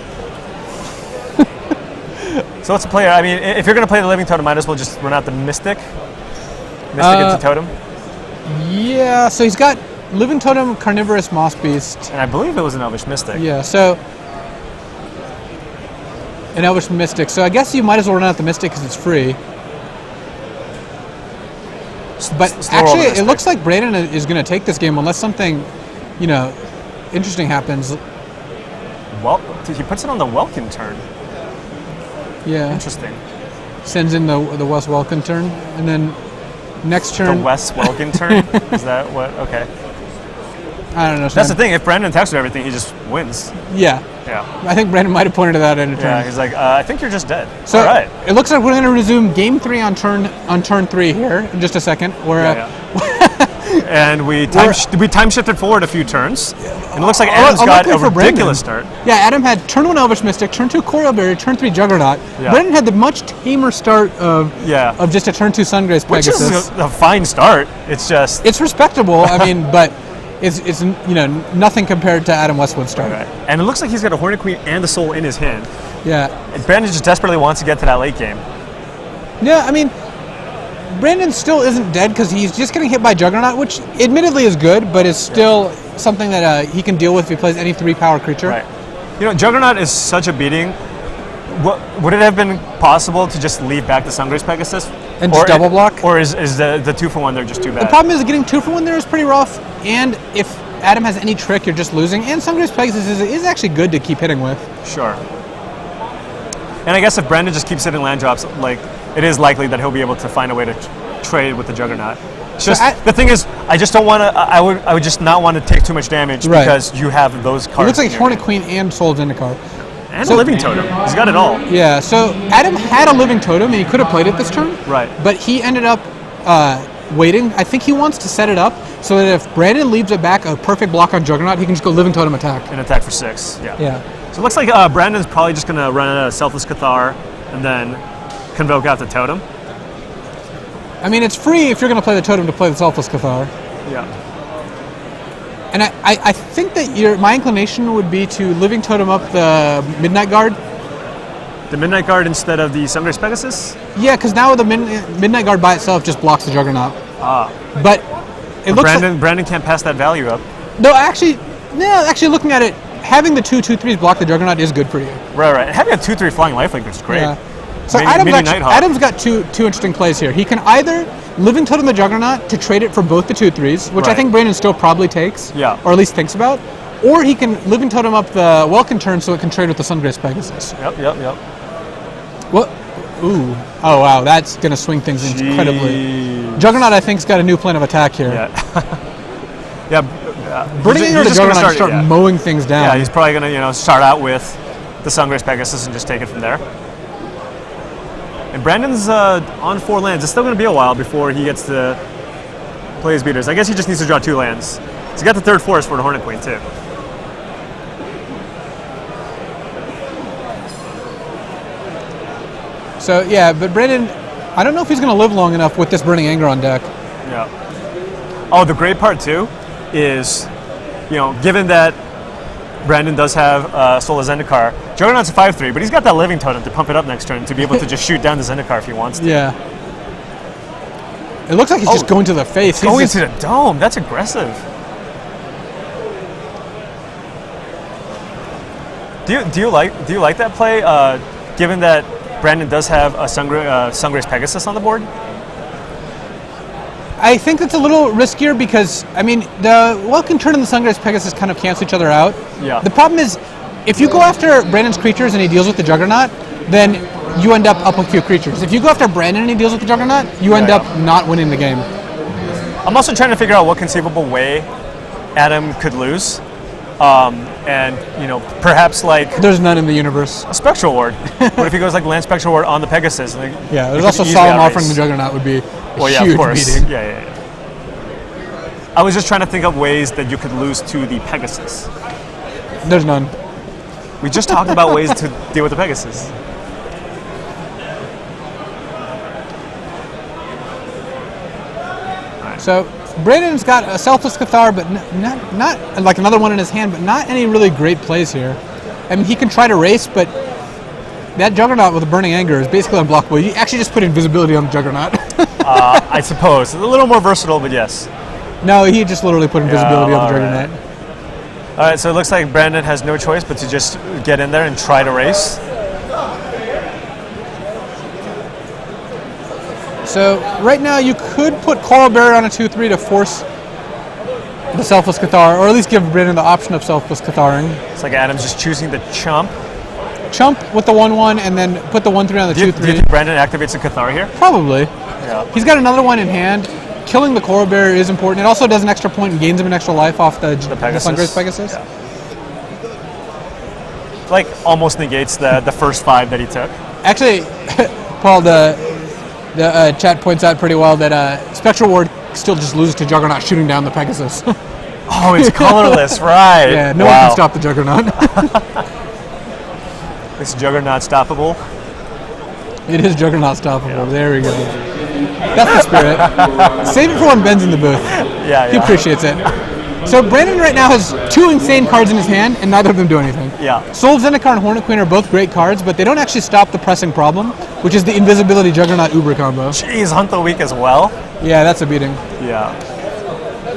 So what's the player? I mean, if you're going to play the Living Totem, might as well just run out the Mystic. Mystic into Totem. Yeah, so he's got Living Totem, Carnivorous Moss Beast. And I believe it was an Elvish Mystic. Yeah, so an Elvish Mystic. So I guess you might as well run out the Mystic because it's free. But actually, it looks like Brandon is going to take this game unless something, interesting happens. Well, he puts it on the Welkin turn. Yeah. Interesting. Sends in the West Welkin turn, and then next turn. The West Welkin turn? Is that what? Okay. I don't know. That's the thing. If Brandon attacks with everything, he just wins. Yeah. Yeah. I think Brandon might have pointed to that in a turn. Yeah, he's like, I think you're just dead. So all right. It looks like we're going to resume game 3 on turn 3 here in just a second. And we time shifted forward a few turns. And it looks like Adam's got a ridiculous start. Yeah, Adam had turn 1 Elvish Mystic, turn 2 Coral Berry, turn 3 Juggernaut. Yeah. Brandon had the much tamer start of just a turn 2 Sungrace Pegasus. Which is a fine start. It's just... It's respectable, I mean, but it's nothing compared to Adam Westwood's start. Right. And it looks like he's got a Hornet Queen and a Soul in his hand. Yeah. And Brandon just desperately wants to get to that late game. Yeah, I mean, Brandon still isn't dead because he's just getting hit by Juggernaut, which admittedly is good, but is still something that he can deal with if he plays any 3-power creature. Right. Juggernaut is such a beating. Would it have been possible to just leave back the Sungrace Pegasus? And just double block? Or is the 2-for-1 there just too bad? The problem is getting 2-for-1 there is pretty rough, and if Adam has any trick, you're just losing. And Sungrace Pegasus is actually good to keep hitting with. Sure. And I guess if Brandon just keeps hitting land drops, it is likely that he'll be able to find a way to trade with the Juggernaut. The thing is, I just don't want to. I would just not want to take too much damage because you have those cards. It looks like Hornet Queen and Soul Zendikar. And a Living Totem. He's got it all. Yeah, so Adam had a Living Totem, and he could have played it this turn. Right. But he ended up waiting. I think he wants to set it up so that if Brandon leaves it back a perfect block on Juggernaut, he can just go Living Totem attack. And attack for 6, Yeah. So it looks like Brandon's probably just going to run a Selfless Cathar and then Convoke out the Totem. I mean, it's free if you're going to play the Totem to play the Selfless Cathar. Yeah. And I think that my inclination would be to Living Totem up the Midnight Guard. The Midnight Guard instead of the Sungrace Pegasus? Yeah, because now the Midnight Guard by itself just blocks the Juggernaut. But it looks like Brandon can't pass that value up. No, actually looking at it, having the 2/2/3s block the Juggernaut is good for you. Right. Having a 2/3 flying lifelink is great. Yeah. So Adam's got two interesting plays here. He can either Living Totem the Juggernaut to trade it for both the 2/3s, which I think Brandon still probably takes, or at least thinks about, or he can Living Totem up the Welkin turn so it can trade with the Sungrace Pegasus. Yep. What? Ooh. Oh, wow. That's going to swing things incredibly. Juggernaut, I think, has got a new plan of attack here. Yeah. Burning Anger to Juggernaut start mowing things down. Yeah, he's probably going to start out with the Sungrace Pegasus and just take it from there. And Brandon's on 4 lands. It's still going to be a while before he gets to play his beaters. I guess he just needs to draw 2 lands. He's got the 3rd forest for the Hornet Queen, too. So, yeah, but Brandon, I don't know if he's going to live long enough with this Burning Anger on deck. Yeah. Oh, the great part, too, is, given that Brandon does have Soul of Zendikar, Juggernaut's a 5/3, but he's got that Living Totem to pump it up next turn to be able to just shoot down the Zendikar if he wants to. Yeah. It looks like he's just going to the face. He's going to the dome. That's aggressive. Do you like that play? Given that Brandon does have a Sungrace Pegasus on the board. I think it's a little riskier because the Welkin turn and the Sungrace Pegasus kind of cancel each other out. Yeah. The problem is, if you go after Brandon's creatures and he deals with the Juggernaut, then you end up a few creatures. If you go after Brandon and he deals with the Juggernaut, you end up not winning the game. I'm also trying to figure out what conceivable way Adam could lose. And, perhaps like... There's none in the universe. A Spectral Ward. What if he goes like Land Spectral Ward on the Pegasus? And there's also Solemn Offering the Juggernaut would be a huge beating. Yeah. I was just trying to think of ways that you could lose to the Pegasus. There's none. We just talked about ways to deal with the Pegasus. So Brandon's got a Selfless Cathar, but not like another one in his hand, but not any really great plays here. I mean, he can try to race, but that Juggernaut with a Burning Anger is basically unblockable. You actually just put invisibility on the Juggernaut. I suppose. A little more versatile, but yes. No, he just literally put invisibility on the Juggernaut. All right, so it looks like Brandon has no choice but to just get in there and try to race. So right now you could put Coral Barrier on a 2-3 to force the Selfless Cathar, or at least give Brandon the option of Selfless Catharing. It's like Adam's just choosing the chump. Chump with the 1-1 and then put the 1-3 on the 2-3. Do you think Brandon activates a Cathar here? Probably. Yeah. He's got another one in hand. Killing the Coral Barrier is important. It also does an extra point and gains him an extra life off the Sungrace Pegasus. Yeah. Like almost negates the first 5 that he took. Actually, Paul, the chat points out pretty well that Spectral Ward still just loses to Juggernaut shooting down the Pegasus. Oh, it's colorless, right. Yeah, no one can stop the Juggernaut. Is Juggernaut stoppable? It is Juggernaut stoppable. Yeah. There we go. That's the spirit. Save it for when Ben's in the booth. Yeah. He appreciates it. So Brandon right now has 2 insane cards in his hand, and neither of them do anything. Yeah. Soul of Zendikar and Hornet Queen are both great cards, but they don't actually stop the pressing problem, which is the Invisibility Juggernaut Uber combo. Jeez, Hunt the Weak as well? Yeah, that's a beating. Yeah.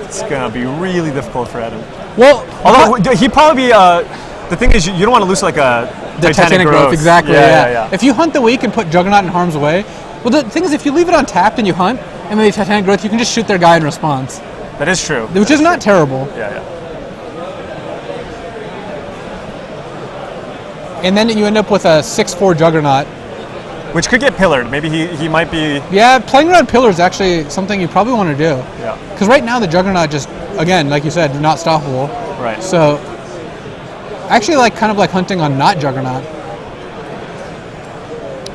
It's going to be really difficult for Adam. Well, although he'd probably be... the thing is, you don't want to lose like a Titanic Growth. Exactly, yeah. If you Hunt the Weak and put Juggernaut in harm's way, well, the thing is, if you leave it untapped and you hunt, and maybe Titanic Growth, you can just shoot their guy in response. That is true. Which is not terrible. Yeah. And then you end up with a 6-4 Juggernaut. Which could get pillared. Maybe he might be... Yeah, playing around pillar is actually something you probably want to do. Yeah. Because right now the Juggernaut just, again, like you said, not stoppable. Right. So, I actually like kind of like hunting on not Juggernaut.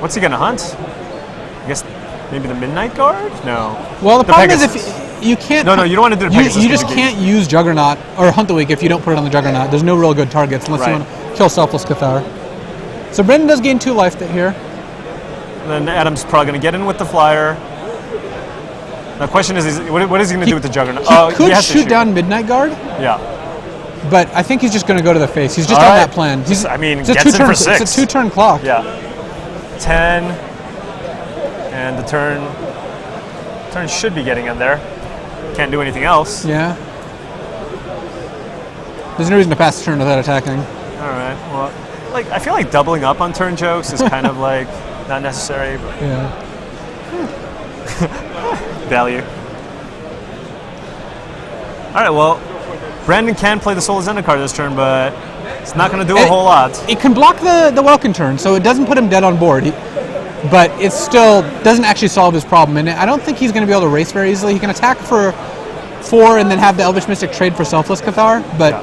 What's he going to hunt? I guess maybe the Midnight Guard? No. Well, the problem Pegasus. is if you can't... No, you don't want to do the Pegasus. You just can't use Juggernaut or Hunt the Weak if you don't put it on the Juggernaut. There's no real good targets unless you want to kill Selfless Cathar. So Brandon does gain 2 life here. And then Adam's probably going to get in with the Flyer. The question is what is he going to do with the Juggernaut? He could shoot down Midnight Guard. Yeah. But I think he's just going to go to the face. He's just on that plan. Gets in for 6. It's a 2-turn clock. Yeah. 10. And the turn should be getting in there. Can't do anything else. Yeah. There's no reason to pass the turn without attacking. All right. Well, I feel like doubling up on turn jokes is kind of like not necessary. But yeah. Value. All right. Well, Brandon can play the Soul of Zendikar this turn, but it's not going to do a whole lot. It can block the Welkin turn, so it doesn't put him dead on board. But it still doesn't actually solve his problem. And I don't think he's going to be able to race very easily. He can attack for 4 and then have the Elvish Mystic trade for Selfless Cathar. But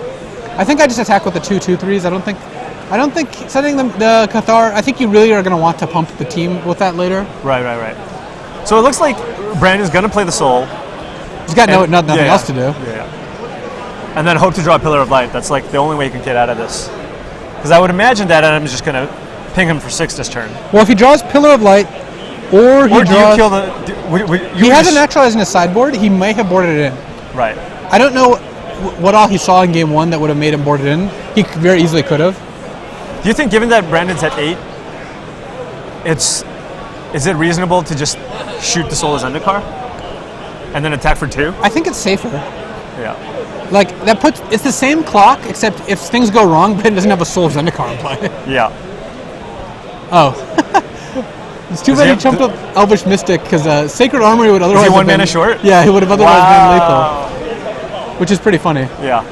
I think I just attack with the 2/2/3s. I don't think setting the Cathar. I think you really are going to want to pump the team with that later. Right. So it looks like Brandon's going to play the Soul. He's got nothing else to do. Yeah. And then hope to draw a Pillar of Light. That's like the only way you can get out of this. Because I would imagine that Adam's just going to ping him for 6 this turn. Well, if he draws Pillar of Light, or he draws... Do you kill the... He has a Naturalize in his sideboard. He may have boarded it in. Right. I don't know what all he saw in Game 1 that would have made him board it in. He very easily could have. Do you think, given that Brandon's at 8, is it reasonable to just shoot the Soul of Zendikar and then attack for 2? I think it's safer. Yeah. Like, it's the same clock, except if things go wrong, Brandon doesn't have a Soul of Zendikar in play. Yeah. Oh. It's too bad he jumped up Elvish Mystic, because Sacred Armory would otherwise have been... Is he 1 mana short? Yeah, he would have otherwise been lethal. Which is pretty funny. Yeah.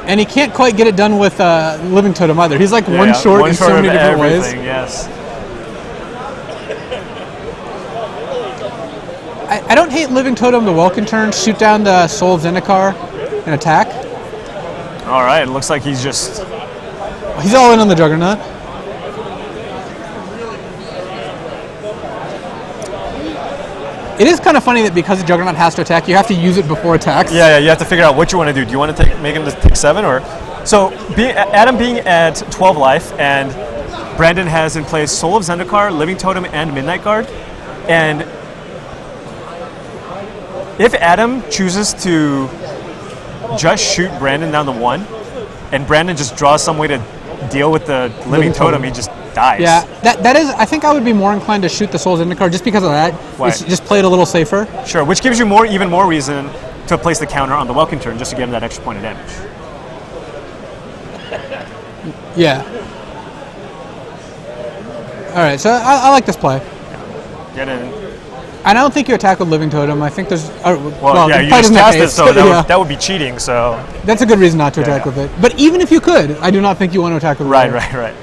And he can't quite get it done with Living Totem either. He's like one short in so many different ways. Yes. I don't hate Living Totem, the Welkin turn, shoot down the Soul of Zendikar, and attack. All right, it looks like he's just... He's all in on the Juggernaut. It is kind of funny that because the Juggernaut has to attack, you have to use it before attacks. Yeah, you have to figure out what you want to do. Do you want to make him just take 7 or... So Adam being at 12 life and Brandon has in place Soul of Zendikar, Living Totem, and Midnight Guard. And if Adam chooses to just shoot Brandon down the 1 and Brandon just draws some way to deal with the Living Totem, he just dies. Yeah, that is, I think I would be more inclined to shoot the Soul of Zendikar just because of that. Why? It's just play it a little safer. Sure, which gives you even more reason to place the counter on the Welkin turn just to give him that extra point of damage. Yeah. All right, so I like this play. Get in. I don't think you attack with Living Totem. I think there's... Well, yeah, the you play just doesn't have cast it, haste. so that would be cheating, so... That's a good reason not to attack yeah. with it. But even if you could, I do not think you want to attack with it. Right.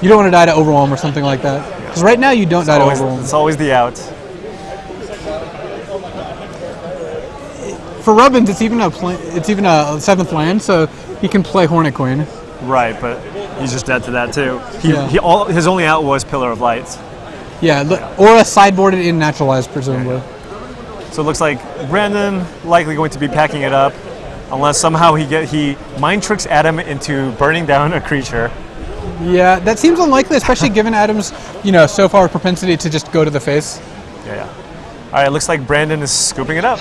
You don't want to die to Overwhelm or something like that. Because right now you don't die to Overwhelm. It's always the out. For Rubbins, it's even a 7th land, so he can play Hornet Queen. Right, but he's just dead to that too. His only out was Pillar of Light. Yeah, or a sideboarded in Naturalized, presumably. Yeah. So it looks like Brandon likely going to be packing it up, unless somehow he mind tricks Adam into burning down a creature. Yeah, that seems unlikely, especially given Adam's, so far propensity to just go to the face. Yeah. All right, it looks like Brandon is scooping it up.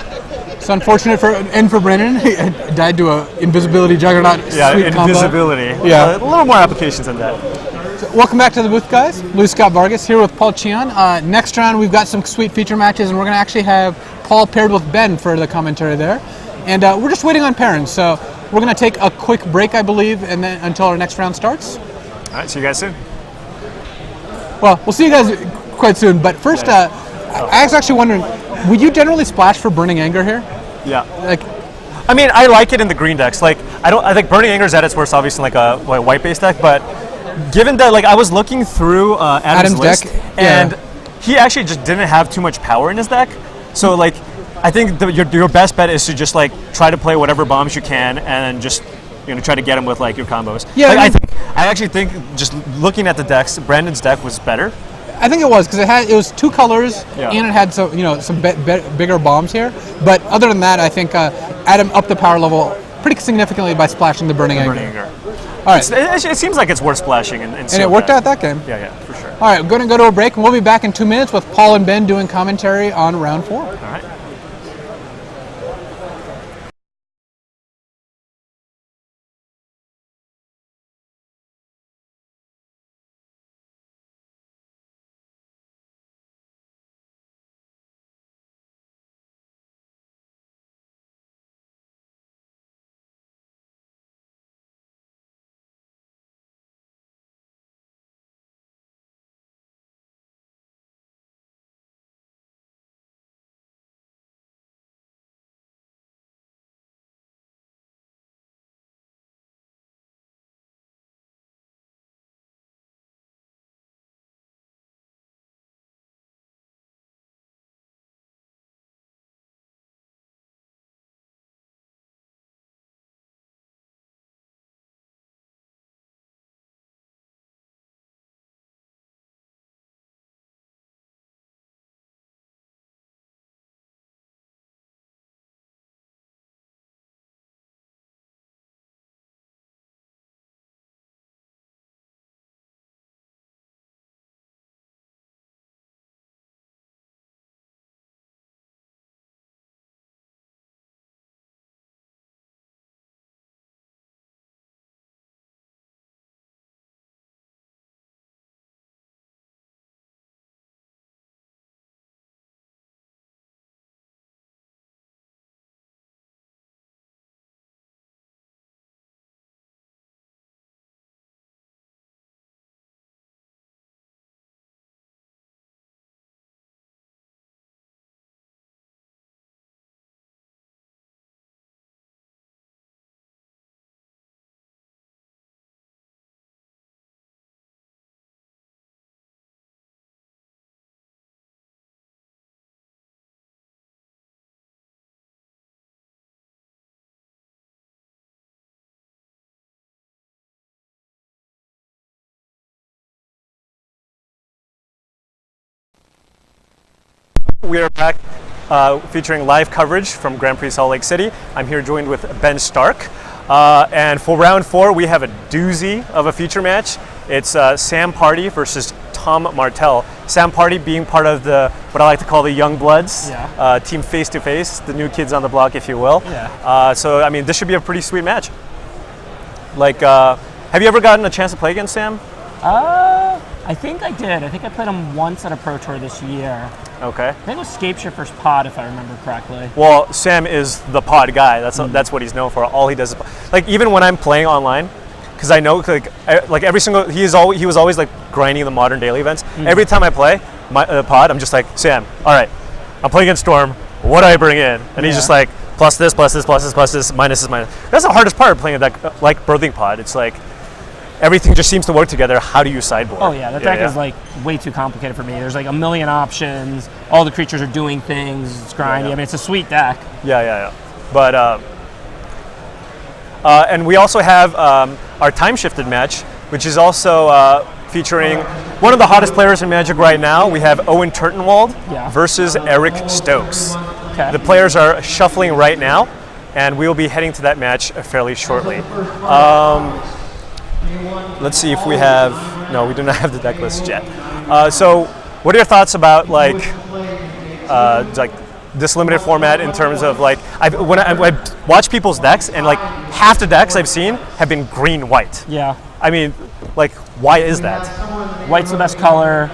It's unfortunate for Brandon. He died to a invisibility Juggernaut. Yeah, sweet invisibility. Combo. Yeah, a little more applications than that. So welcome back to the booth, guys. Louis Scott Vargas here with Paul Cheon. Next round, we've got some sweet feature matches, and we're going to actually have Paul paired with Ben for the commentary there. And we're just waiting on pairings, so we're going to take a quick break, I believe, and then until our next round starts. All right, see you guys soon. Well, we'll see you guys quite soon. But first, I was actually wondering, would you generally splash for Burning Anger here? Yeah. I mean, I like it in the green decks. I think Burning Anger is at its worst, obviously, like a white-based deck. But given that, I was looking through Adam's list, deck, and he actually just didn't have too much power in his deck. So, I think your best bet is to just try to play whatever bombs you can, and just try to get him with your combos. Yeah, I actually think just looking at the decks, Brandon's deck was better. I think it was because it was 2 colors and it had some bigger bombs here. But other than that, I think Adam upped the power level pretty significantly by splashing the Burning Anger. All right, it seems like it's worth splashing, and it worked out that game. Yeah, for sure. All right, we're going to go to a break, and we'll be back in 2 minutes with Paul and Ben doing commentary on round 4. All right. We are back featuring live coverage from Grand Prix Salt Lake City. I'm here joined with Ben Stark. And for round 4, we have a doozy of a feature match. It's Sam Party versus Tom Martell. Sam Party being part of what I like to call the Young Bloods, team face to face, the new kids on the block, if you will. Yeah. So, I mean, this should be a pretty sweet match. Like, have you ever gotten a chance to play against Sam? I think I did. I think I played him once at a Pro Tour this year. Okay. I think it was Scape's your first pod, if I remember correctly. Well, Sam is the pod guy. That's what he's known for. All he does is like, even when I'm playing online, because I know like every single he was always like grinding the modern daily events. Every time I play the pod, I'm just like, Sam, all right, I'm playing against Storm. What do I bring in? And he's just like, plus this, plus this, plus this, plus this, minus this, minus. That's the hardest part of playing a deck like Birthing Pod. It's like everything just seems to work together. How do you sideboard? Oh yeah, that deck is like way too complicated for me. There's like a million options. All the creatures are doing things. It's grindy. I mean, it's a sweet deck. Yeah. But and we also have our time shifted match, which is also featuring one of the hottest players in Magic right now. We have Owen Turtenwald versus Eric Stokes. Okay. The players are shuffling right now, and we will be heading to that match fairly shortly. Let's see if we have. No, we do not have the deck list yet. So, what are your thoughts about like this limited format in terms of like when I watch people's decks and like half the decks I've seen have been green-white. Yeah. I mean, like, why is that? White's the best color.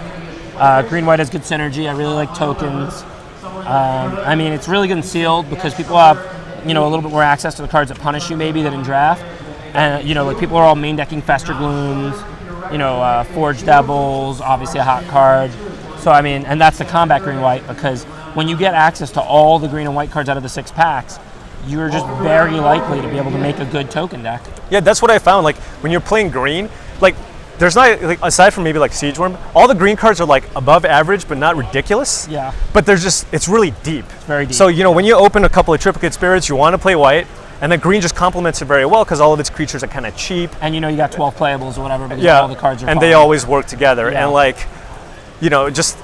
Green-white has good synergy. I really like tokens. I mean, it's really good in sealed because people have, a little bit more access to the cards that punish you maybe than in draft. And, like people are all main decking Fester Glooms, Forge Devils, obviously a hot card. So, I mean, and that's the combat green-white because when you get access to all the green and white cards out of the 6 packs, you're just very likely to be able to make a good token deck. Yeah, that's what I found. Like, when you're playing green, like, there's not, like, aside from maybe like Siege Worm, all the green cards are like above average but not ridiculous. Yeah. But it's really deep. It's very deep. So, when you open a couple of Triplicate Spirits, you want to play white. And then green just complements it very well because all of its creatures are kind of cheap. And you got 12 playables or whatever because all the cards are and fine. They always work together. Yeah. And like, just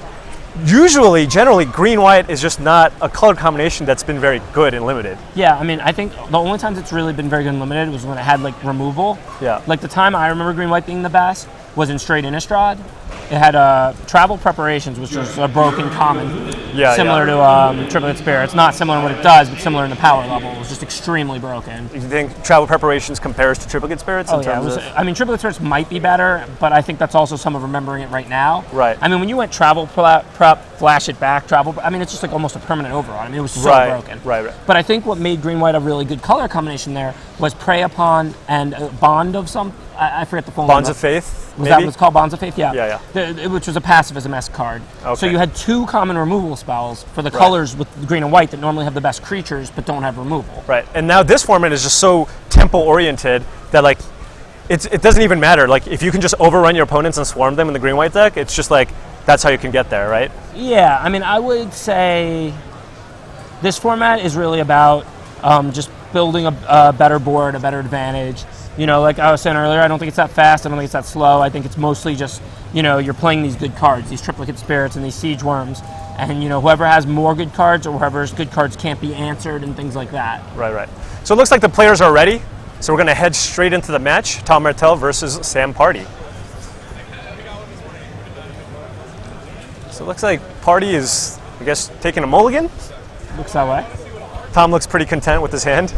generally, green-white is just not a color combination that's been very good in Limited. Yeah, I mean, I think the only times it's really been very good in Limited was when it had like removal. Yeah. Like the time I remember green-white being the best was in Straight Innistrad. It had Travel Preparations, which was a broken common, similar to Triplicate Spirits. Not similar in what it does, but similar in the power level. It was just extremely broken. You think Travel Preparations compares to Triplicate Spirits? Triplicate Spirits might be better, but I think that's also some of remembering it right now. Right. I mean, when you went Travel Prep, Flash it back, it's just like almost a permanent override. I mean, it was so broken. Right. But I think what made green-white a really good color combination there was Prey Upon and Bond of some. I forget the full name. Bonds of Faith? Was that what it's called? Bonds of Faith? Yeah. Yeah. Which was a passivism-esque card. Okay. So you had 2 common removal spells for the colors with green and white that normally have the best creatures but don't have removal. Right. And now this format is just so tempo-oriented that like it doesn't even matter. Like if you can just overrun your opponents and swarm them in the green-white deck, it's just like that's how you can get there, right? Yeah. I mean, I would say this format is really about just building a better board, a better advantage. Like I was saying earlier, I don't think it's that fast. I don't think it's that slow. I think it's mostly just, you're playing these good cards, these Triplicate Spirits and these Siege Worms. And, whoever has more good cards or whoever's good cards can't be answered and things like that. Right. So it looks like the players are ready. So we're going to head straight into the match. Tom Martell versus Sam Party. So it looks like Party is, I guess, taking a mulligan. Looks that way. Tom looks pretty content with his hand.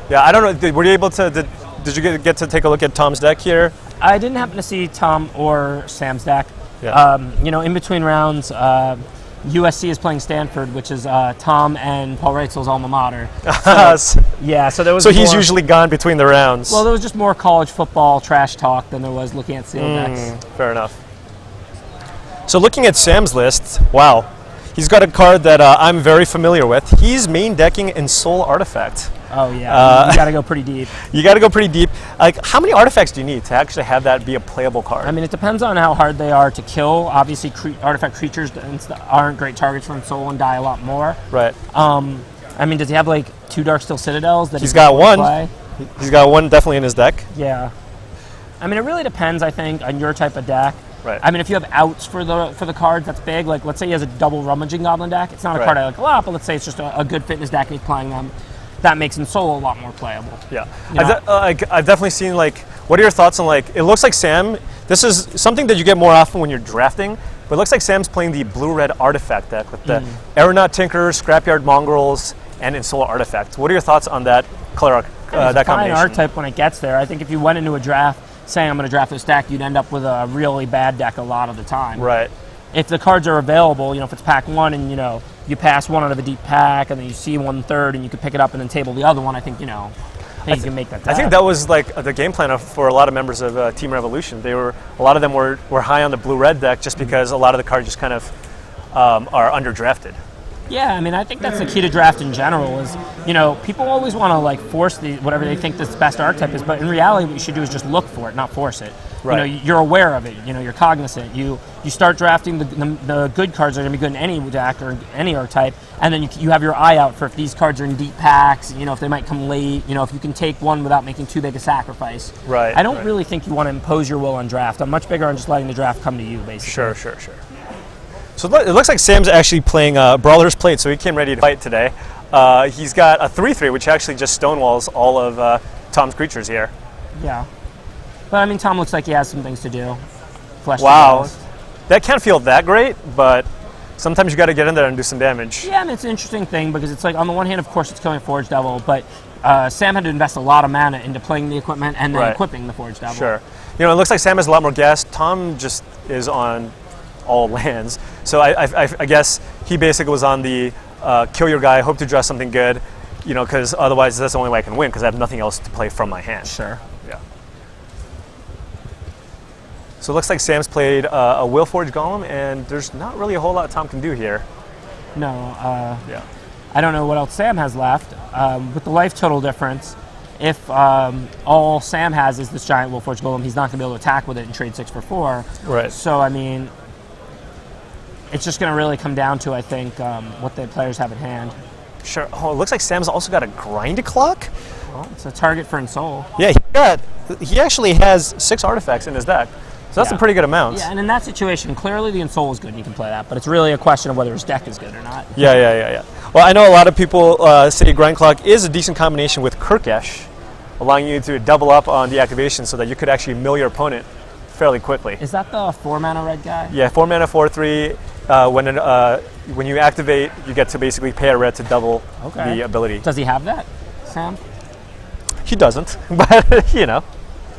Yeah, I don't know. Were you able to? Did you get to take a look at Tom's deck here? I didn't happen to see Tom or Sam's deck. Yeah. In between rounds, USC is playing Stanford, which is Tom and Paul Reitzel's alma mater. So there was. So he's usually gone between the rounds. Well, there was just more college football trash talk than there was looking at sealed decks. Fair enough. So looking at Sam's list, wow, he's got a card that I'm very familiar with. He's main decking Ensoul Artifact. Oh yeah, you got to go pretty deep. You got to go pretty deep. Like, how many artifacts do you need to actually have that be a playable card? I mean, it depends on how hard they are to kill. Obviously, artifact creatures aren't great targets for Ensoul and die a lot more. Right. I mean, does he have like 2 Darksteel Citadels that he's got one? Play? He's got one definitely in his deck. Yeah. I mean, it really depends, I think, on your type of deck. Right. I mean, if you have outs for the cards, that's big. Like, let's say he has a double Rummaging Goblin deck. It's not a Right. card I like a lot, but let's say it's just a good fitness deck and he's playing them. That makes Ensoul a lot more playable. Yeah, You know? I've definitely seen, like, what are your thoughts on, like, it looks like Sam, this is something that you get more often when you're drafting, but it looks like Sam's playing the blue-red artifact deck with the Aeronaut Tinkerers, Scrapyard Mongrels, and Ensoul Artifact. What are your thoughts on that color, It's that a fine combination? archetype when it gets there. I think if you went into a draft saying I'm going to draft this deck, you'd end up with a really bad deck a lot of the time. Right. If the cards are available, if it's pack one and, you pass one out of a deep pack and then you see 1/3 and you can pick it up and then table the other one, I think, you can make that I think that was like the game plan for a lot of members of Team Revolution. A lot of them were high on the blue-red deck just because a lot of the cards just kind of are underdrafted. Yeah, I mean, I think that's the key to draft in general is, people always want to, like, force whatever they think this best archetype is, but in reality what you should do is just look for it, not force it. Right. You're aware of it, you're cognizant. You start drafting the good cards that are going to be good in any deck or any archetype, and then you have your eye out for if these cards are in deep packs, if they might come late, if you can take one without making too big a sacrifice. Right. I don't really think you want to impose your will on draft. I'm much bigger on just letting the draft come to you, basically. Sure. So it looks like Sam's actually playing Brawler's Plate, so he came ready to fight today. He's got a 3/3, which actually just stonewalls all of Tom's creatures here. Yeah. But, I mean, Tom looks like he has some things to do. Flesh to Wow. bones. That can't feel that great, but sometimes you got to get in there and do some damage. Yeah, I mean, it's an interesting thing because it's like, on the one hand, of course, it's killing Forge Devil, but Sam had to invest a lot of mana into playing the equipment and then Right. equipping the Forge Devil. Sure. It looks like Sam has a lot more gas. Tom just is on all lands. So I guess he basically was on the kill your guy, hope to draw something good, because otherwise that's the only way I can win because I have nothing else to play from my hand. Sure. Yeah. So it looks like Sam's played a Willforged Golem, and there's not really a whole lot Tom can do here. No, Yeah. I don't know what else Sam has left. With the life total difference, if all Sam has is this giant Willforged Golem, he's not going to be able to attack with it and trade 6 for 4. Right. So, I mean, it's just going to really come down to, I think, what the players have in hand. Sure. Oh, it looks like Sam's also got a Grind Clock. Well, it's a target for Ensoul. Yeah, he actually has 6 artifacts in his deck. So that's Yeah. a pretty good amount. Yeah, and in that situation, clearly the Ensoul is good and you can play that, but it's really a question of whether his deck is good or not. Yeah. Well, I know a lot of people say Grind Clock is a decent combination with Kirkesh, allowing you to double up on the activation so that you could actually mill your opponent fairly quickly. Is that the 4-mana red guy? Yeah, 4 mana, 4/3. When you activate, you get to basically pay a red to double the ability. Does he have that, Sam? He doesn't, but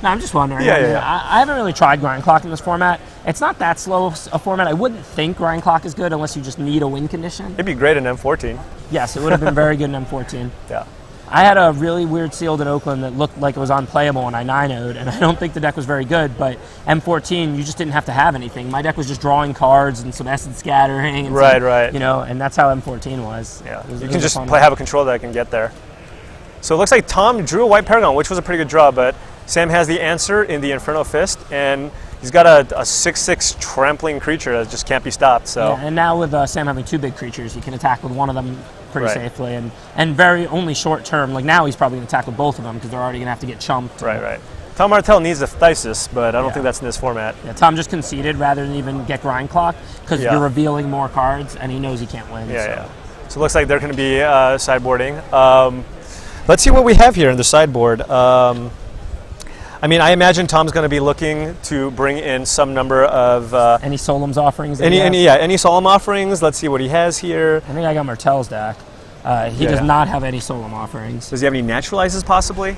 No, I'm just wondering. Yeah, I mean, yeah. I haven't really tried Grind Clock in this format. It's not that slow a format. I wouldn't think Grind Clock is good unless you just need a win condition. it'd be great in M14. Yes, it would have been very good in M14. Yeah. I had a really weird sealed in Oakland that looked like it was unplayable when I 9-0'd, and I don't think the deck was very good, but M14, you just didn't have to have anything. My deck was just drawing cards and some Essence Scattering. And Right, some, right. And that's how M14 was. Yeah, It was- you it can was a just fun have a control deck and get there. So it looks like Tom drew a White Paragon, which was a pretty good draw, but Sam has the answer in the Inferno Fist, and he's got a 6/6 trampling creature that just can't be stopped. So Yeah, and now with Sam having 2 big creatures, he can attack with one of them pretty Right. safely, and very only short term. Like now, he's probably going to attack with both of them because they're already going to have to get chumped. Right. Tom Martell needs a Thesis, but I don't Yeah. think that's in this format. Yeah, Tom just conceded rather than even get Grind Clock because Yeah. you're revealing more cards, and he knows he can't win. Yeah. So it looks like they're going to be sideboarding. Let's see what we have here in the sideboard. I imagine Tom's going to be looking to bring in some number of Any Solemn's offerings? that he any has? solemn offerings. Let's see what he has here. I think I got Martell's deck. He does not have any Solemn offerings. Does he have any naturalizes possibly?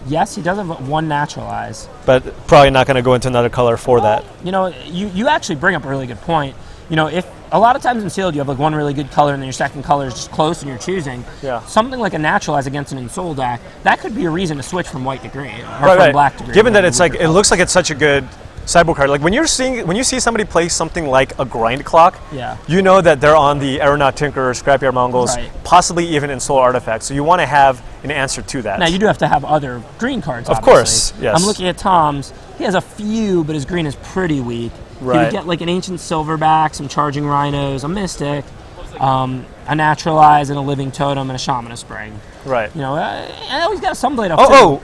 Yes, he does have 1 naturalize. But probably not going to go into another color for that. You actually bring up a really good point. If a lot of times in sealed you have like 1 really good color and then your second color is just close and you're choosing. Yeah. Something like a naturalize against an Ensoul deck, that could be a reason to switch from white to green or from black to green. Given that it's like it looks like it's such a good sideboard card. Like when you see somebody play something like a Grind Clock, Yeah. you know that they're on the Aeronaut Tinker, Scrapyard Mongols, Right. possibly even in Soul Artifacts. So you want to have an answer to that. Now you do have to have other green cards. Of obviously. course, yes. I'm looking at Tom's. He has a few, but his green is pretty weak. He Right. would get like an Ancient Silverback, some Charging Rhinos, a Mystic. a Naturalize and a Living Totem and a Shamanist Spring. Right. You know, I know he's got a Sunblade up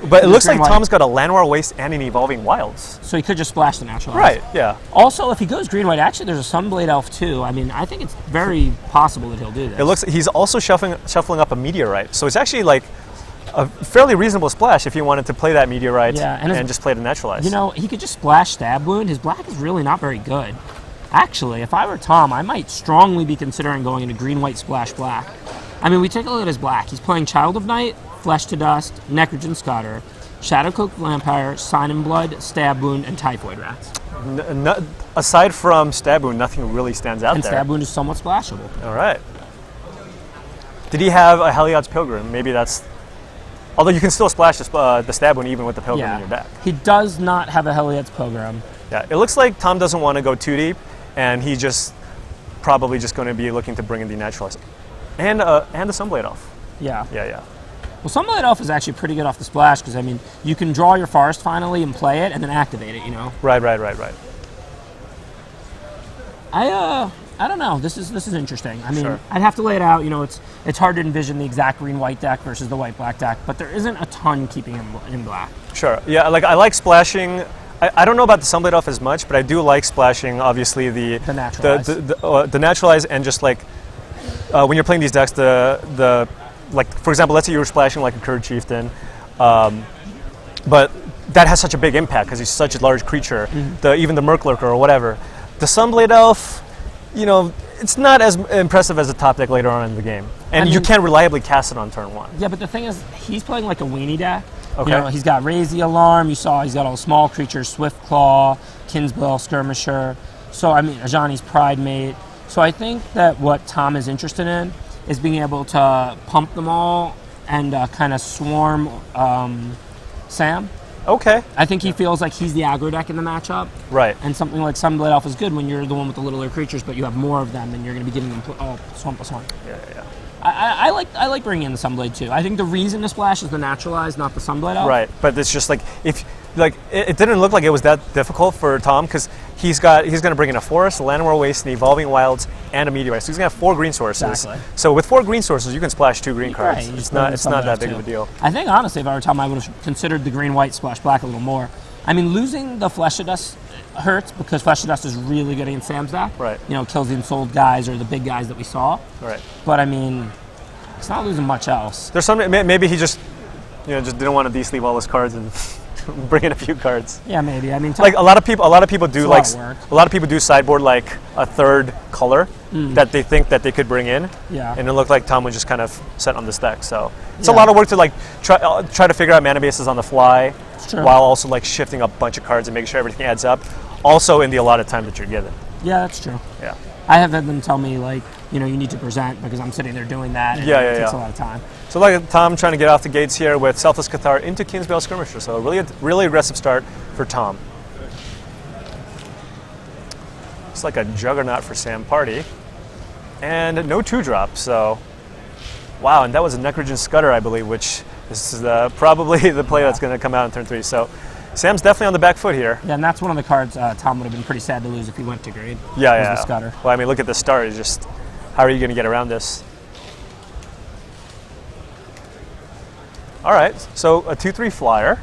But it looks like green-white. Tom's got a Llanowar Waste and an Evolving Wilds. So he could just splash the Naturalize. Right, yeah. Also, if he goes green-white, actually there's a Sunblade Elf too. I mean, I think it's very possible that he'll do this. It looks he's also shuffling up a Meteorite. So it's actually like a fairly reasonable splash if you wanted to play that Meteorite and just play the Naturalize. You know, he could just splash Stab Wound. His black is really not very good. Actually, if I were Tom, I might strongly be considering going into green-white splash black. I mean, we take a look at his black. He's playing Child of Night, Flesh to Dust, Necrogen Scutter, Shadowcloak Vampire, Sign in Blood, Stab Wound, and Typhoid Rats. Aside from Stab Wound, nothing really stands out And there. Stab Wound is somewhat splashable. All right. Did he have a Heliod's Pilgrim? Maybe that's... Although you can still splash the Stab Wound even with the Pilgrim in your deck. He does not have a Heliod's Pilgrim. Yeah, it looks like Tom doesn't want to go too deep, and he's just probably just going to be looking to bring in the Naturalize. And the Sunblade Elf. Yeah. Yeah. Well, Sunblade Elf is actually pretty good off the splash because, I mean, you can draw your Forest finally and play it and then activate it, you know? Right. I don't know. This is interesting. I mean, Sure. I'd have to lay it out. You know, it's hard to envision the exact green-white deck versus the white-black deck, but there isn't a ton keeping him in black. Sure. Yeah, like I like splashing. I don't know about the Sunblade Elf as much, but I do like splashing, obviously, the Naturalize. the Naturalize, and just like when you're playing these decks, the like, for example, let's say you were splashing like a Curd Chieftain, but that has such a big impact because he's such a large creature, even the Murklurker or whatever. The Sunblade Elf, you know, it's not as impressive as the top deck later on in the game. And you can't reliably cast it on turn one. Yeah, but the thing is, he's playing like a weenie deck. Okay. You know, he's got Raise the Alarm. You saw he's got all the small creatures, Swift Claw, Kinsbell, Skirmisher. So, I mean, Ajani's Pride Mate. So I think that what Tom is interested in is being able to pump them all and kind of swarm Sam. Okay. I think he feels like he's the aggro deck in the matchup. Right. And something like Sunblade Elf is good when you're the one with the littler creatures, but you have more of them and you're going to be giving them swamp plus one. Yeah. I like bringing in the Sunblade too. I think the reason to splash is the Naturalize, not the Sunblade Elf. Right, but it's just like it didn't look like it was that difficult for Tom because he's going to bring in a Forest, a Llanowar Waste, an Evolving Wilds, and a Meteorite. So he's going to have 4 green sources. Exactly. So with 4 green sources, you can splash 2 green cards. Right, It's not that big of a deal. I think honestly, if I were Tom, I would have considered the green-white splash black a little more. I mean, losing the Flesh of Dust hurts because Flesh of Dust is really good against Sam's deck. Right. You know, kills the Ensouled guys or the big guys that we saw. Right. But I mean, it's not losing much else. There's some maybe he just didn't want to de-sleeve all his cards and bring in a few cards. Yeah, maybe. I mean, Like a lot of people do like a lot of people do sideboard like a third color that they think that they could bring in. Yeah. And it looked like Tom was just kind of set on this deck. So it's a lot of work to like try to figure out mana bases on the fly while also like shifting a bunch of cards and making sure everything adds up. Also in the allotted time that you're given. Yeah, that's true. Yeah. I have had them tell me like, you know, you need to present because I'm sitting there doing that. And it takes a lot of time. So like Tom trying to get off the gates here with Selfless Cathar into Kinsbell Skirmisher. So really aggressive start for Tom. It's like a juggernaut for Sam Party. And no 2-drop, so wow, and that was a Necrogen Scudder, I believe, which is probably the play that's going to come out in turn 3. So Sam's definitely on the back foot here. Yeah, and that's one of the cards Tom would have been pretty sad to lose if he went to grade. Yeah. The Scudder. Well, I mean, look at the start. It's just, how are you going to get around this? All right, so a 2/3 flyer,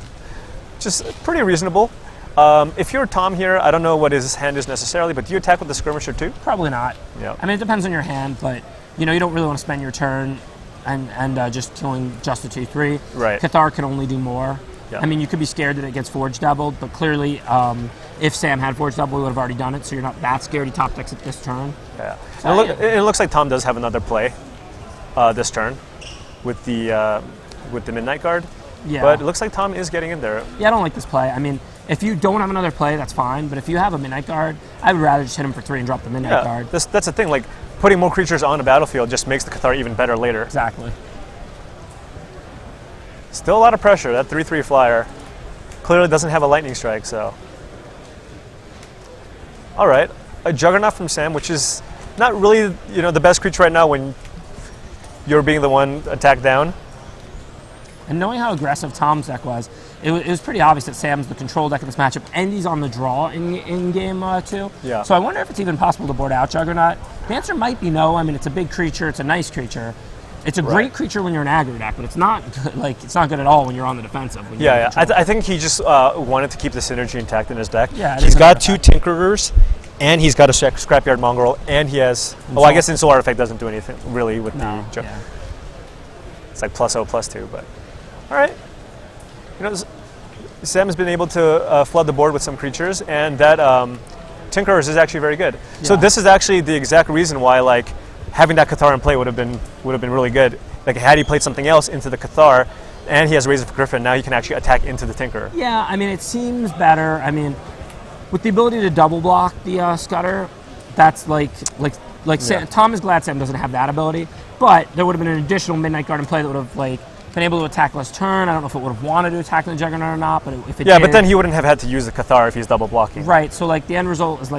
just pretty reasonable. If you're Tom here, I don't know what his hand is necessarily, but do you attack with the Skirmisher too? Probably not. Yeah. I mean, it depends on your hand, but you know, you don't really want to spend your turn and just killing just a 2/3. Right. Cathar can only do more. Yeah. I mean, you could be scared that it gets Forge doubled, but clearly, if Sam had Forge double, we would have already done it, so you're not that scared he top decks it this turn. Yeah. So, It looks like Tom does have another play this turn with the Midnight Guard. Yeah. But it looks like Tom is getting in there. Yeah, I don't like this play. I mean, if you don't have another play, that's fine, but if you have a Midnight Guard, I would rather just hit him for 3 and drop the Midnight Guard. That's the thing. Like, putting more creatures on the battlefield just makes the Cathar even better later. Exactly. Still a lot of pressure. That 3/3 flyer clearly doesn't have a lightning strike, so. All right, a Juggernaut from Sam, which is not really, the best creature right now when you're being the one attacked down. And knowing how aggressive Tom's deck was, it was pretty obvious that Sam's the control deck in this matchup, and he's on the draw in game 2. Yeah. So I wonder if it's even possible to board out Juggernaut. The answer might be no. I mean, it's a big creature. It's a nice creature. It's a great creature when you're an aggro deck, but it's not good, it's not good at all when you're on the defensive. Yeah. I think he just wanted to keep the synergy intact in his deck. Yeah, he's got 2 Tinkerers, and he's got a Scrapyard Mongrel, and he has. Well, I guess Insular Artifact doesn't do anything really with the. Yeah. It's like +0/+2, but all right. Sam has been able to flood the board with some creatures, and that Tinkerers is actually very good. Yeah. So this is actually the exact reason why having that Cathar in play would have been really good. Like had he played something else into the Cathar, and he has Razor for Griffin, now he can actually attack into the Tinker. Yeah, I mean it seems better. I mean, with the ability to double block the Scudder, that's Tom is glad Sam doesn't have that ability, but there would have been an additional Midnight Guard in play that would have been able to attack last turn. I don't know if it would have wanted to attack the Juggernaut or not, but if it did, but then he wouldn't have had to use the Cathar if he's double blocking. Right, so the end result is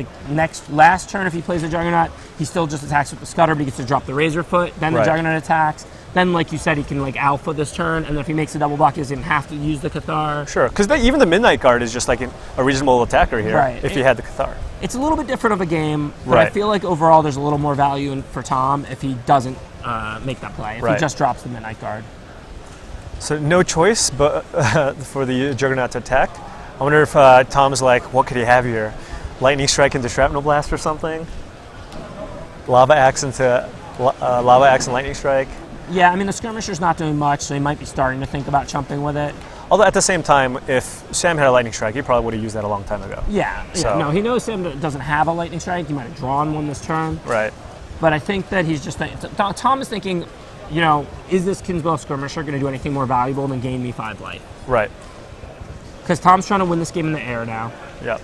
last turn if he plays the Juggernaut, he still just attacks with the Scudder, but he gets to drop the Razor Foot, then the Juggernaut attacks. Then, like you said, he can alpha this turn, and then if he makes a double block, he doesn't have to use the Cathar. Sure, because even the Midnight Guard is just a reasonable attacker here if he had the Cathar. It's a little bit different of a game, but I feel like overall there's a little more value for Tom if he doesn't make that play, if he just drops the Midnight Guard. So no choice but for the Juggernaut to attack. I wonder if Tom's what could he have here? Lightning Strike into Shrapnel Blast or something? Lava Axe into Lava Axe and Lightning Strike? Yeah, I mean, the Skirmisher's not doing much, so he might be starting to think about chumping with it. Although at the same time, if Sam had a Lightning Strike, he probably would have used that a long time ago. Yeah. No, he knows Sam doesn't have a Lightning Strike. He might have drawn one this turn. Right. But I think that he's just Tom is thinking, is this Kinsbell Skirmisher going to do anything more valuable than gain me 5 life? Right. Because Tom's trying to win this game in the air now. Yep.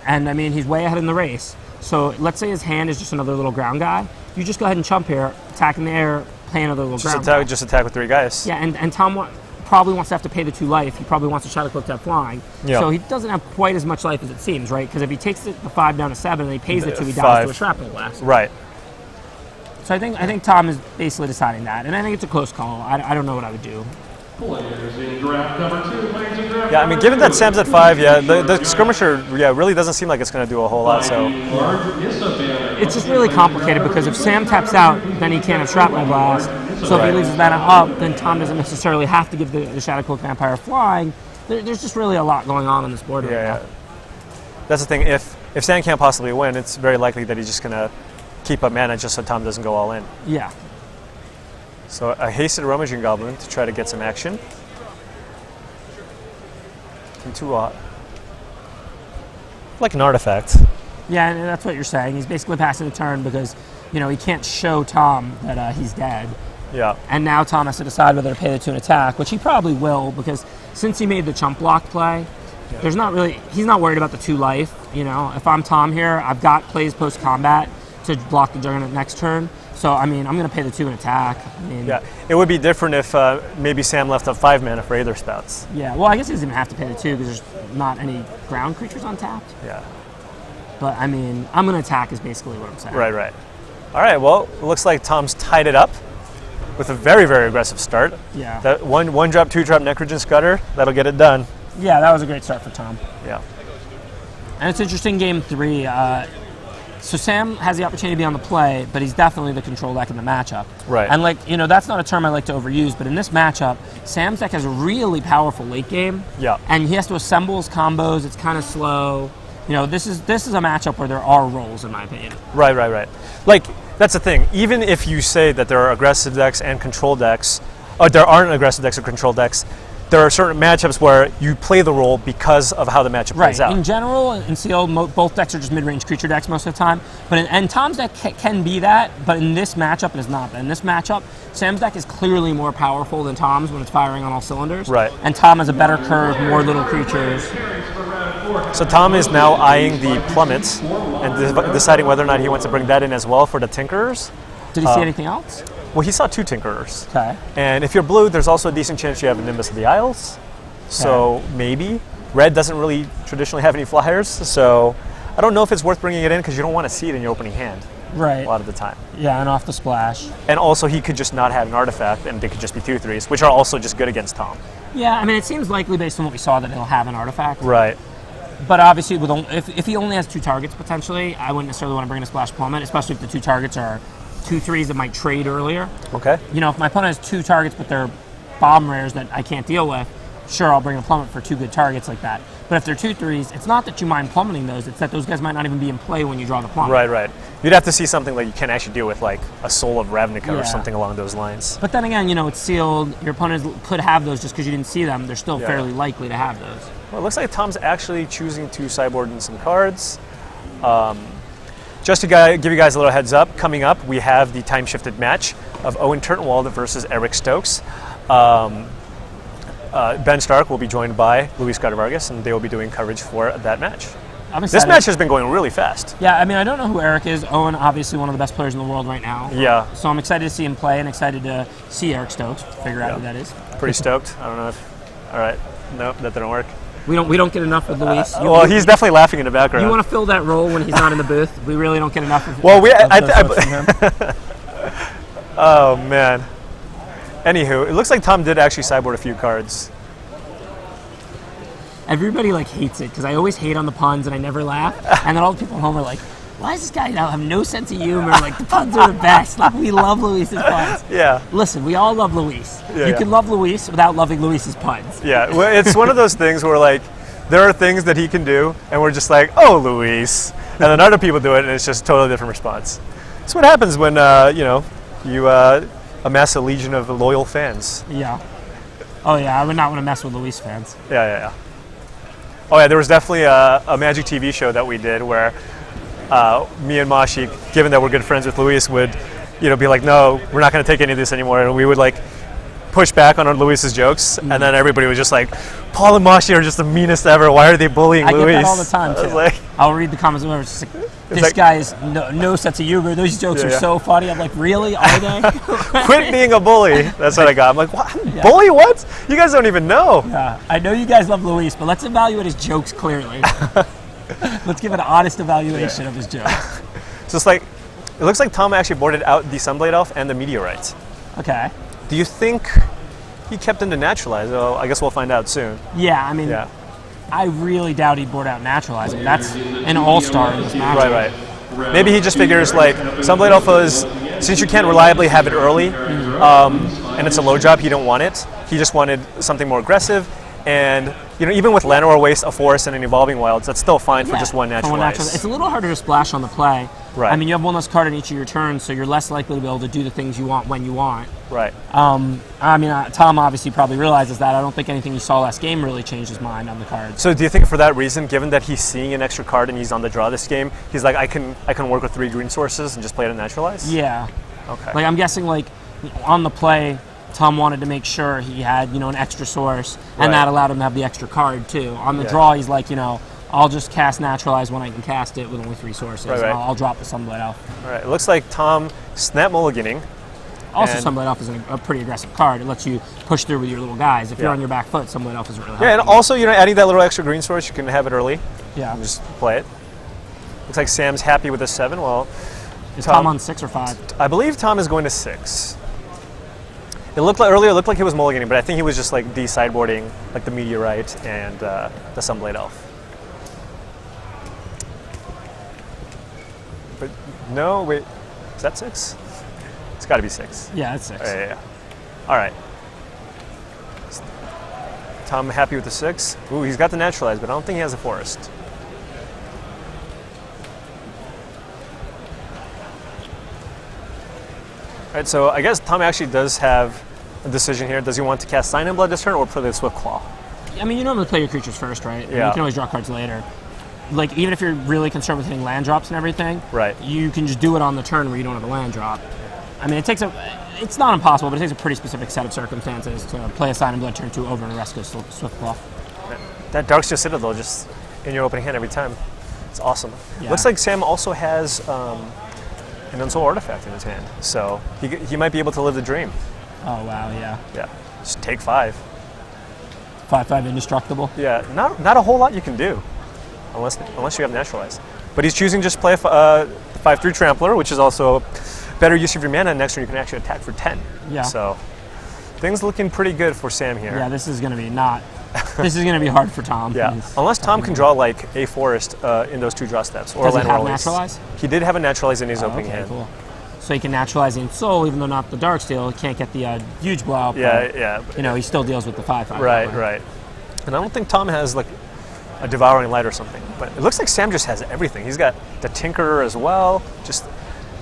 And I mean, he's way ahead in the race. So let's say his hand is just another little ground guy. You just go ahead and chump here, attack in the air, play another little ground guy. Just attack with 3 guys. Yeah, and Tom probably wants to have to pay the 2 life. He probably wants to Shadow Cloak to have flying. Yep. So he doesn't have quite as much life as it seems, right? Because if he takes the 5 down to 7 and he pays the 2, he dies to a Shrapnel Blast. Right. So I think Tom is basically deciding that, and I think it's a close call. I don't know what I would do. Yeah, I mean, given that Sam's at 5, the Skirmisher, really doesn't seem like it's going to do a whole lot. So it's just really complicated because if Sam taps out, then he can't have Shrapnel Blast. So if he leaves his mana up, then Tom doesn't necessarily have to give the Shadow Cloak Vampire flying. There's just really a lot going on this board right now. That's the thing. If Sam can't possibly win, it's very likely that he's just going to keep up mana just so Tom doesn't go all in. Yeah. So a hasted Rummaging Goblin to try to get some action. Into like an artifact. Yeah, and that's what you're saying. He's basically passing the turn because, he can't show Tom that he's dead. Yeah. And now Tom has to decide whether to pay the 2 and attack, which he probably will because since he made the chump block play, he's not worried about the 2 life. If I'm Tom here, I've got plays post-combat to block the Juggernaut next turn. So, I mean, I'm going to pay the 2 and attack. It would be different if maybe Sam left up 5 mana for Aether Spouts. Yeah, well, I guess he doesn't even have to pay the 2 because there's not any ground creatures untapped. Yeah. But, I mean, I'm going to attack is basically what I'm saying. Right. All right, well, it looks like Tom's tied it up with a very, very aggressive start. Yeah. That one drop, 2 drop Necrogen Scudder, that'll get it done. Yeah, that was a great start for Tom. Yeah. And it's interesting, game 3. So Sam has the opportunity to be on the play, but he's definitely the control deck in the matchup. Right. And that's not a term I like to overuse, but in this matchup, Sam's deck has a really powerful late game. Yeah. And he has to assemble his combos. It's kind of slow. This is a matchup where there are roles, in my opinion. Right. That's the thing. Even if you say that there are aggressive decks and control decks, or there aren't aggressive decks or control decks, there are certain matchups where you play the role because of how the matchup plays out. In general, in CL, both decks are just mid-range creature decks most of the time. But and Tom's deck can be that, but in this matchup, it is not. In this matchup, Sam's deck is clearly more powerful than Tom's when it's firing on all cylinders. Right. And Tom has a better curve, more little creatures. So Tom is now eyeing the plummets and deciding whether or not he wants to bring that in as well for the Tinkerers. Did he see anything else? Well, he saw 2 Tinkerers. Okay. And if you're blue, there's also a decent chance you have a Nimbus of the Isles. So maybe. Red doesn't really traditionally have any flyers, so I don't know if it's worth bringing it in because you don't want to see it in your opening hand. Right. a lot of the time. Yeah, and off the splash. And also, he could just not have an artifact, and they could just be 2/3s, which are also just good against Tom. Yeah, I mean, it seems likely based on what we saw that he'll have an artifact. Right. But obviously, if he only has 2 targets potentially, I wouldn't necessarily want to bring in a splash plummet, especially if the 2 targets are 2/3s that might trade earlier. Okay. You know, if my opponent has 2 targets but they're bomb rares that I can't deal with, sure, I'll bring a plummet for 2 good targets like that. But if they're 2/3s, it's not that you mind plummeting those, it's that those guys might not even be in play when you draw the plummet. Right, right. You'd have to see something like you can actually deal with, like a Soul of Ravnica Yeah. or something along those lines. But then again, you know, it's sealed. Your opponent could have those just because you didn't see them. They're still Yeah. fairly likely to have those. Well, it looks like Tom's actually choosing to sideboard in some cards. Just to give you guys a little heads up, coming up we have the time-shifted match of Owen Turtenwald versus Eric Stokes. Ben Stark will be joined by Luis Garvargas, and they will be doing coverage for that match. I'm This excited. match has been going really fast. Yeah, I mean, I don't know who Eric is. Owen, obviously one of the best players in the world right now. Yeah, So I'm excited to see him play and excited to see Eric Stokes, figure out who that is. pretty stoked. I don't know if... All right. Nope, that didn't work. We don't get enough with Luis. Well, he's definitely laughing in the background. You want to fill that role when he's not in the booth. We really don't get enough of, Well, of those folks from him. Oh, man. Anywho, it looks like Tom did actually sideboard a few cards. Everybody like hates it because I always hate on the puns and I never laugh. And then all the people at home are like, why does this guy now have no sense of humor? Like, the puns are the best. Like, we love Luis's puns. Yeah. Listen, we all love Luis. Yeah, you yeah. can love Luis without loving Luis's puns. Yeah, well, it's one of those things where, like, there are things that he can do, and we're just like, oh, Luis. And then other people do it, and it's just a totally different response. That's what happens when, you amass a legion of loyal fans. Yeah. Oh, yeah, I would not want to mess with Luis fans. Yeah. Oh, yeah, there was definitely a Magic TV show that we did where me and Mashi, given that we're good friends with Luis, would, be like, no, we're not going to take any of this anymore. And we would, like, push back on Luis's jokes, and then everybody was just like, Paul and Mashi are just the meanest ever. Why are they bullying I Luis? get that all the time, I was too. like, I'll read the comments where it's just like, this like- guy is no sense of humor. Those jokes Yeah, are yeah. so funny. I'm like, really? Are they? quit being a bully. That's what I got. I'm like, what? Bully? What? You guys don't even know. Yeah, I know you guys love Luis, but let's evaluate his jokes clearly. Let's give an honest evaluation of his jokes. So it's like, it looks like Tom actually boarded out the Sunblade Elf and the Meteorite. Okay. Do you think he kept him to naturalize? Well, I guess we'll find out soon. Yeah, I mean, Yeah. I really doubt he'd board out naturalizing. That's an all-star in this match. Right. Maybe he just figures like Sunblade Alpha is, since you can't reliably have it early, and it's a low drop, he don't want it. He just wanted something more aggressive, and even with Llanowar Waste, a Forest, and an Evolving Wilds, that's still fine for just one for naturalize. It's a little harder to splash on the play. Right. I mean, you have one less card in each of your turns, so you're less likely to be able to do the things you want when you want. Right. Tom obviously probably realizes that. I don't think anything he saw last game really changed his mind on the cards. So do you think for that reason, given that he's seeing an extra card and he's on the draw this game, he's like, I can work with 3 green sources and just play it in naturalize? Yeah. Okay. Like, I'm guessing, like, on the play, Tom wanted to make sure he had, an extra source, and Right. that allowed him to have the extra card, too. On the Yeah. draw, he's like, I'll just cast Naturalize when I can cast it with only 3 sources. Right. And I'll drop the Sunblade Elf. All right. It looks like Tom snap mulliganing. Also, And- Sunblade Elf is a pretty aggressive card. It lets you push through with your little guys. If you're Yeah. on your back foot, Sunblade Elf isn't really Yeah, and helping. also, adding that little extra green source, you can have it early Yeah. and just play it. Looks like Sam's happy with a 7. Well, Is Tom on 6 or 5? I believe Tom is going to 6. It looked like earlier, it looked like he was mulliganing, but I think he was just like de-sideboarding like the Meteorite and the Sunblade Elf. But no, wait, is that 6? It's got to be 6. Yeah, it's 6. Yeah. All right. Tom happy with the 6. Ooh, he's got the naturalize, but I don't think he has a forest. All right, so I guess Tom actually does have a decision here. Does he want to cast Sign in Blood this turn or play the Swift Claw? I mean, you normally play your creatures first, right? And Yeah. you can always draw cards later. Like, even if you're really concerned with hitting land drops and everything, Right. you can just do it on the turn where you don't have a land drop. I mean, it's not impossible, but it takes a pretty specific set of circumstances to play a Sign in Blood turn 2 over and Rescue Swift Claw. That Darksteel Citadel just in your opening hand every time. It's awesome. Yeah. Looks like Sam also has an Unsoul Artifact in his hand, so he might be able to live the dream. Oh, wow, yeah. Yeah, just take 5. 5/5 indestructible. Yeah, not a whole lot you can do, unless you have naturalized. But he's choosing just play the 5/3 Trampler, which is also better use of your mana. Next turn you can actually attack for 10. Yeah. So things looking pretty good for Sam here. Yeah, this is going to be not. This is going to be hard for Tom. Yeah, unless Tom can draw like a forest in those 2 draw steps, or Does he land have release. Naturalize? He did have a naturalize in his opening Okay, hand. cool. So he can naturalize the Soul, even though not the Darksteel. He can't get the huge blowout. Yeah, but, yeah. You know, he still deals with the 5/5. Right, right. And I don't think Tom has like a Devouring Light or something, but it looks like Sam just has everything. He's got the Tinkerer as well. Just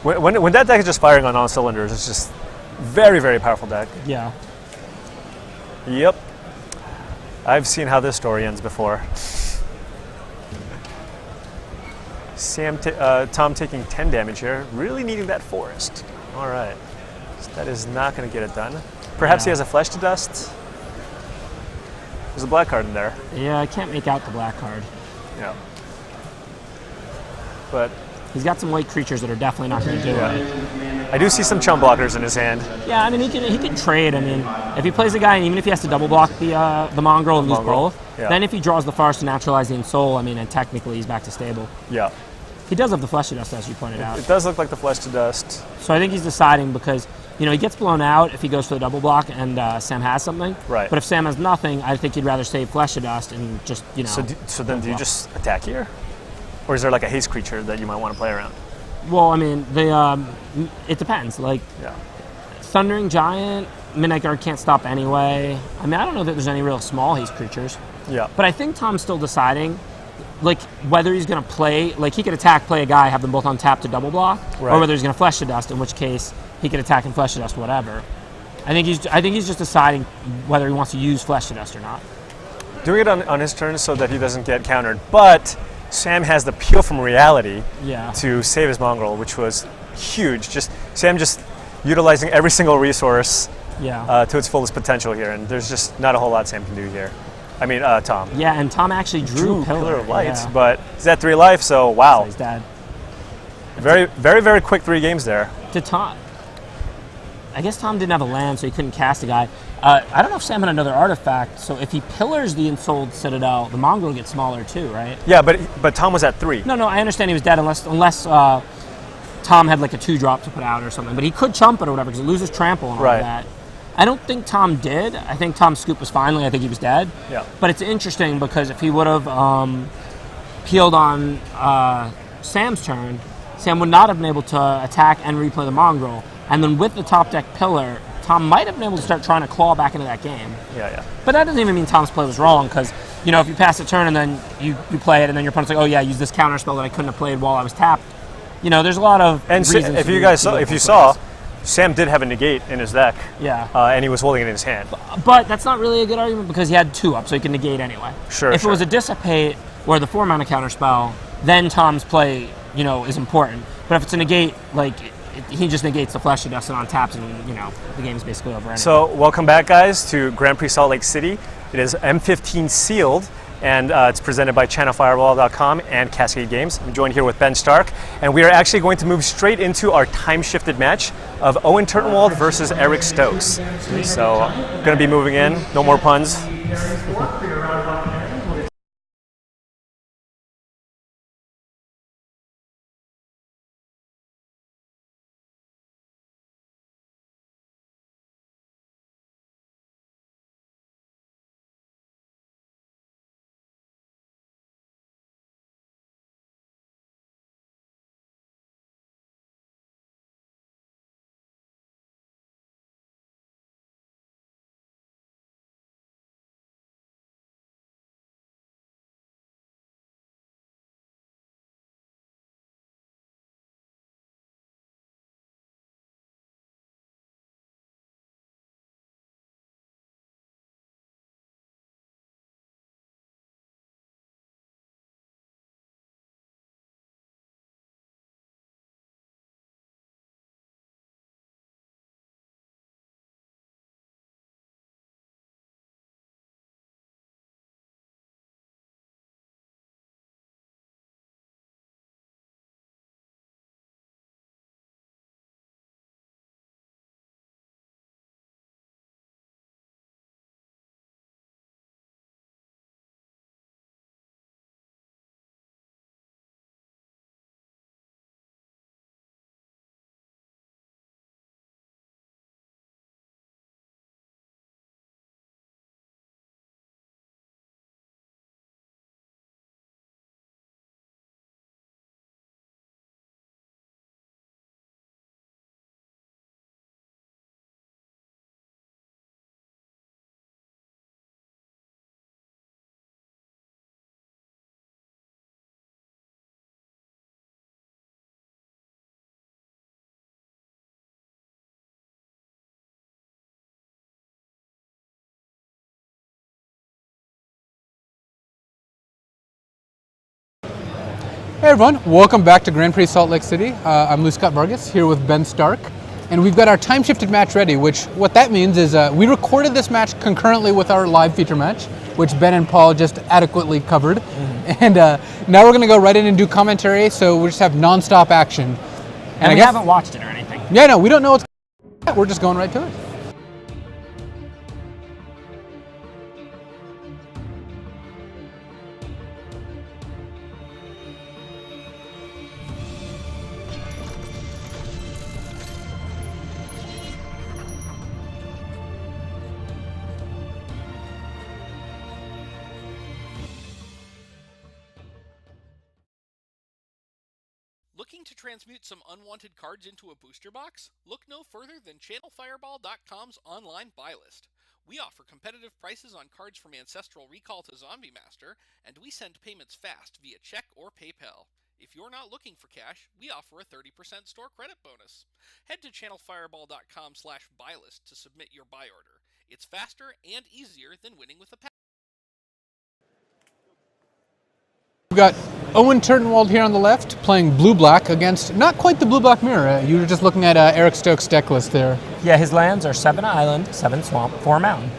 when that deck is just firing on all cylinders, it's just very, very powerful deck. Yeah. Yep. I've seen how this story ends before. Tom taking 10 damage here, really needing that forest. All right. So that is not going to get it done. Perhaps he has a Flesh to Dust. There's a black card in there. Yeah, I can't make out the black card. Yeah. But he's got some white creatures that are definitely not going to do it. I do see some chum blockers in his hand. Yeah, I mean he can trade. I mean, if he plays a guy, and even if he has to double block the Mongrel and lose both, then if he draws the Forest to naturalize the Soul, I mean, and technically he's back to stable. Yeah. He does have the Flesh to Dust, as you pointed out. It does look like the Flesh to Dust. So I think he's deciding because, you know, he gets blown out if he goes for the double block and Sam has something. Right. But if Sam has nothing, I think he'd rather save Flesh to Dust and just, you know. So then do you just attack here? Or is there like a haste creature that you might want to play around? Well, I mean, it depends. Like, Thundering Giant, Midnight Guard can't stop anyway. I mean, I don't know that there's any real small haste creatures. Yeah. But I think Tom's still deciding, like, whether he's going to play, like, he could attack, play a guy, have them both on tap to double block, or whether he's going to Flesh to Dust, in which case he could attack and Flesh to Dust, whatever. I think he's just deciding whether he wants to use Flesh to Dust or not. Doing it on his turn so that he doesn't get countered, but Sam has the Peel from Reality to save his Mongrel, which was huge. Sam just utilizing every single resource to its fullest potential here, and there's just not a whole lot Sam can do here. I mean, Tom. Yeah, and Tom actually drew Pillar of Light, but he's at 3 life, so wow. So he's dead. Very, very, very quick 3 games there. To Tom. I guess Tom didn't have a land, so he couldn't cast a guy. I don't know if Sam had another artifact, so if he pillars the Ensouled Citadel, the Mongrel gets smaller too, right? Yeah, but Tom was at 3. No, I understand he was dead unless Tom had like a 2-drop to put out or something, but he could chump it or whatever because it loses trample and all that. I don't think Tom did. I think Tom's scoop was finally. I think he was dead. Yeah. But it's interesting because if he would have peeled on Sam's turn, Sam would not have been able to attack and replay the Mongrel. And then with the top deck pillar, Tom might have been able to start trying to claw back into that game. Yeah. But that doesn't even mean Tom's play was wrong because, you know, if you pass a turn and then you play it and then your opponent's like, oh yeah, use this counter spell that I couldn't have played while I was tapped. You know, there's a lot of reasons. And if you saw, Sam did have a negate in his deck. Yeah. And he was holding it in his hand. But that's not really a good argument because he had 2 up, so he can negate anyway. Sure. If it was a Dissipate or the 4-mana counter spell, then Tom's play, you know, is important. But if it's a negate, like, he just negates the Flesh to Dust and on taps, and, you know, the game's basically over anyway. So, welcome back, guys, to Grand Prix Salt Lake City. It is M15 sealed, and it's presented by ChannelFireball.com and Cascade Games. I'm joined here with Ben Stark, and we are actually going to move straight into our time-shifted match of Owen Turtenwald versus Eric Stokes. So, going to be moving in. No more puns. Hey everyone, welcome back to Grand Prix Salt Lake City. I'm Lou Scott Vargas here with Ben Stark, and we've got our time-shifted match ready, which what that means is we recorded this match concurrently with our live feature match, which Ben and Paul just adequately covered. And now we're going to go right in and do commentary, so we'll just have non-stop action. And we haven't watched it or anything. Yeah, no, we don't know what's going on. We're just going right to it. Looking to transmute some unwanted cards into a booster box? Look no further than ChannelFireball.com's online buy list. We offer competitive prices on cards from Ancestral Recall to Zombie Master, and we send payments fast via check or PayPal. If you're not looking for cash, we offer a 30% store credit bonus. Head to ChannelFireball.com/buy list to submit your buy order. It's faster and easier than winning with a pack. We've got Owen Turtenwald here on the left, playing blue-black against not quite the blue-black mirror. You were just looking at Eric Stokes' deck list there. Yeah, his lands are 7 Island, 7 Swamp, 4 Mountain.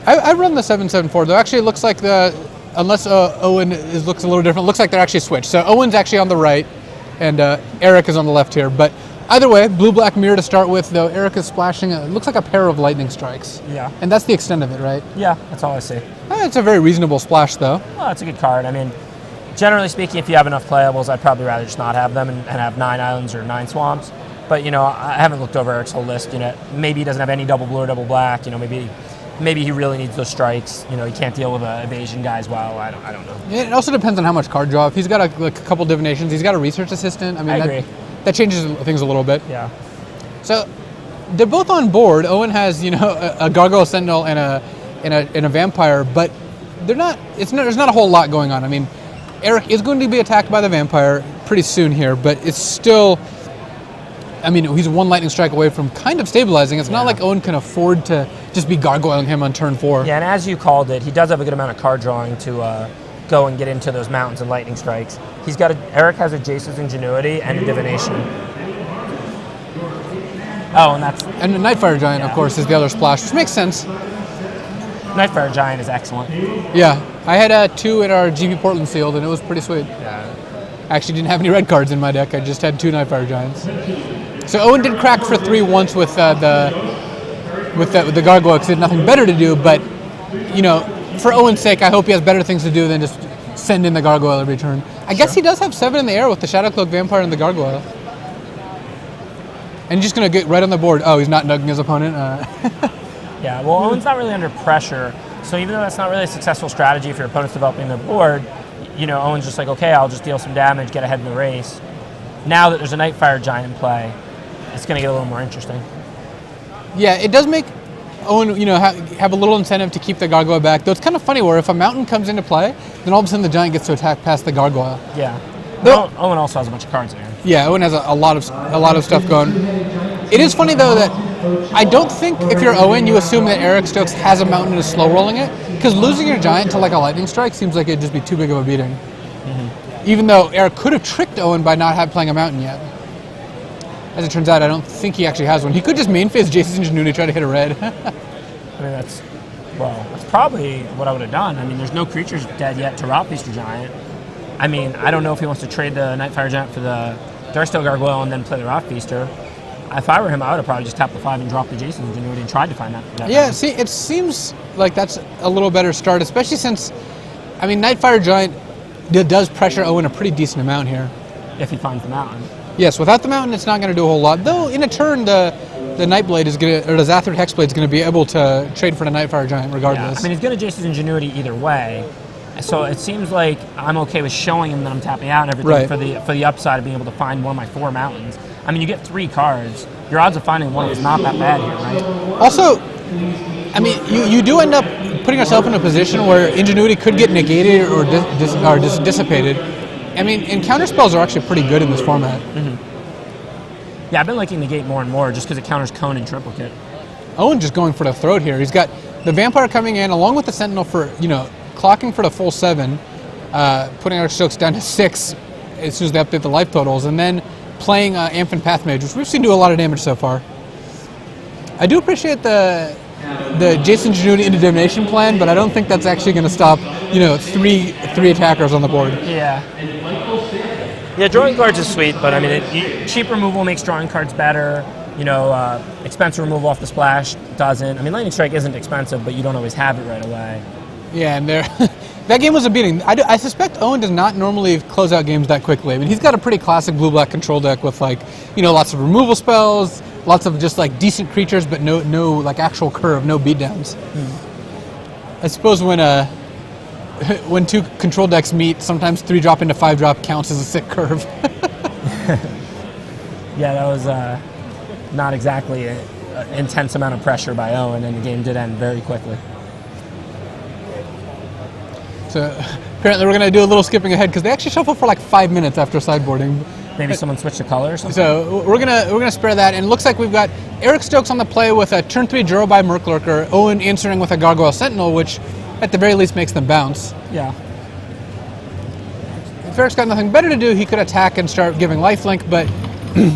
I run the 7-7-4 though. Actually, it looks like unless Owen looks a little different, it looks like they're actually switched. So Owen's actually on the right, and Eric is on the left here. But either way, blue-black mirror to start with, though Eric is splashing, it looks like a pair of lightning strikes. Yeah. And that's the extent of it, right? Yeah, that's all I see. It's a very reasonable splash, though. Well, it's a good card. I mean, generally speaking, if you have enough playables, I'd probably rather just not have them and have 9 islands or 9 swamps. But, I haven't looked over Eric's whole list. Maybe he doesn't have any double blue or double black. Maybe he really needs those strikes. He can't deal with evasion guys well. I don't know. It also depends on how much card draw. If he's got a couple divinations, he's got a research assistant. I agree. That changes things a little bit. Yeah. So they're both on board. Owen has, a Gargoyle Sentinel and a Vampire, but there's not a whole lot going on. I mean, Eric is going to be attacked by the Vampire pretty soon here, but it's still, he's one lightning strike away from kind of stabilizing. It's not like Owen can afford to just be gargoyling him on turn 4. Yeah, and as you called it, he does have a good amount of card drawing to go and get into those mountains and lightning strikes. Eric has a Jace's Ingenuity and a Divination. Oh, and Nightfire Giant is excellent. Yeah, I had 2 in our GP Portland sealed, and it was pretty sweet. Yeah. I actually didn't have any red cards in my deck. I just had 2 Nightfire Giants. So Owen did crack for 3 once with the Gargoyle because he had nothing better to do. But for Owen's sake, I hope he has better things to do than just send in the Gargoyle every turn. I guess he does have 7 in the air with the Shadowcloak Vampire and the Gargoyle. And he's just gonna get right on the board. Oh, he's not nugging his opponent. Yeah, well, Owen's not really under pressure, so even though that's not really a successful strategy if your opponent's developing their board, Owen's just like, okay, I'll just deal some damage, get ahead in the race. Now that there's a Nightfire Giant in play, it's going to get a little more interesting. Yeah, it does make Owen, have a little incentive to keep the Gargoyle back, though it's kind of funny where if a Mountain comes into play, then all of a sudden the Giant gets to attack past the Gargoyle. Yeah. Owen also has a bunch of cards in here. Yeah, Owen has a lot of stuff going. It is funny though that I don't think if you're Owen, you assume that Eric Stokes has a Mountain and is slow rolling it, because losing your Giant to like a lightning strike seems like it'd just be too big of a beating. Mm-hmm. Even though Eric could have tricked Owen by not playing a Mountain yet. As it turns out, I don't think he actually has one. He could just main phase Jace's Ingenuity try to hit a red. That's probably what I would have done. There's no creatures dead yet to Route Feaster Giant. I don't know if he wants to trade the Nightfire Giant for the Darksteel Gargoyle and then play the Rock Feaster. If I were him, I would have probably just tapped the 5 and dropped the Jason's Ingenuity and tried to find that. Yeah, see, it seems like that's a little better start, especially since, Nightfire Giant does pressure Owen a pretty decent amount here. If he finds the Mountain. Yes, without the Mountain, it's not going to do a whole lot. Though, in a turn, the Nightblade is going to, or the Zathrid Hexblade is going to be able to trade for the Nightfire Giant regardless. Yeah. He's going to Jason's Ingenuity either way. So it seems like I'm okay with showing him that I'm tapping out and everything for the upside of being able to find one of my 4 mountains. You get 3 cards. Your odds of finding one is not that bad here, right? Also, you do end up putting yourself in a position where Ingenuity could get negated or dissipated. And counterspells are actually pretty good in this format. Mm-hmm. Yeah, I've been liking Negate more and more just because it counters Cone and Triplicate. Owen just going for the throat here. He's got the Vampire coming in along with the Sentinel for, clocking for the full 7, putting our Stokes down to 6. as soon as they update the life totals, and then playing M15 Path Mage, which we've seen do a lot of damage so far. I do appreciate the Jason Ingenuity into divination plan, but I don't think that's actually going to stop, three attackers on the board. Yeah. Yeah, drawing cards is sweet, but I mean, cheap removal makes drawing cards better. Expensive removal off the splash doesn't. I mean, Lightning Strike isn't expensive, but you don't always have it right away. Yeah, and that game was a beating. I suspect Owen does not normally close out games that quickly. I mean, he's got a pretty classic blue-black control deck with lots of removal spells, lots of just decent creatures, but no actual curve, no beatdowns. I suppose when two control decks meet, sometimes 3-drop into 5-drop counts as a sick curve. Yeah, that was not exactly an intense amount of pressure by Owen, and the game did end very quickly. So apparently we're going to do a little skipping ahead because they actually shuffle for 5 minutes after sideboarding. Maybe someone switched the color or something? So we're gonna spare that, and it looks like we've got Eric Stokes on the play with a turn 3 Jurobai Murklurker, Owen answering with a Gargoyle Sentinel, which at the very least makes them bounce. Yeah. If Eric's got nothing better to do, he could attack and start giving lifelink, but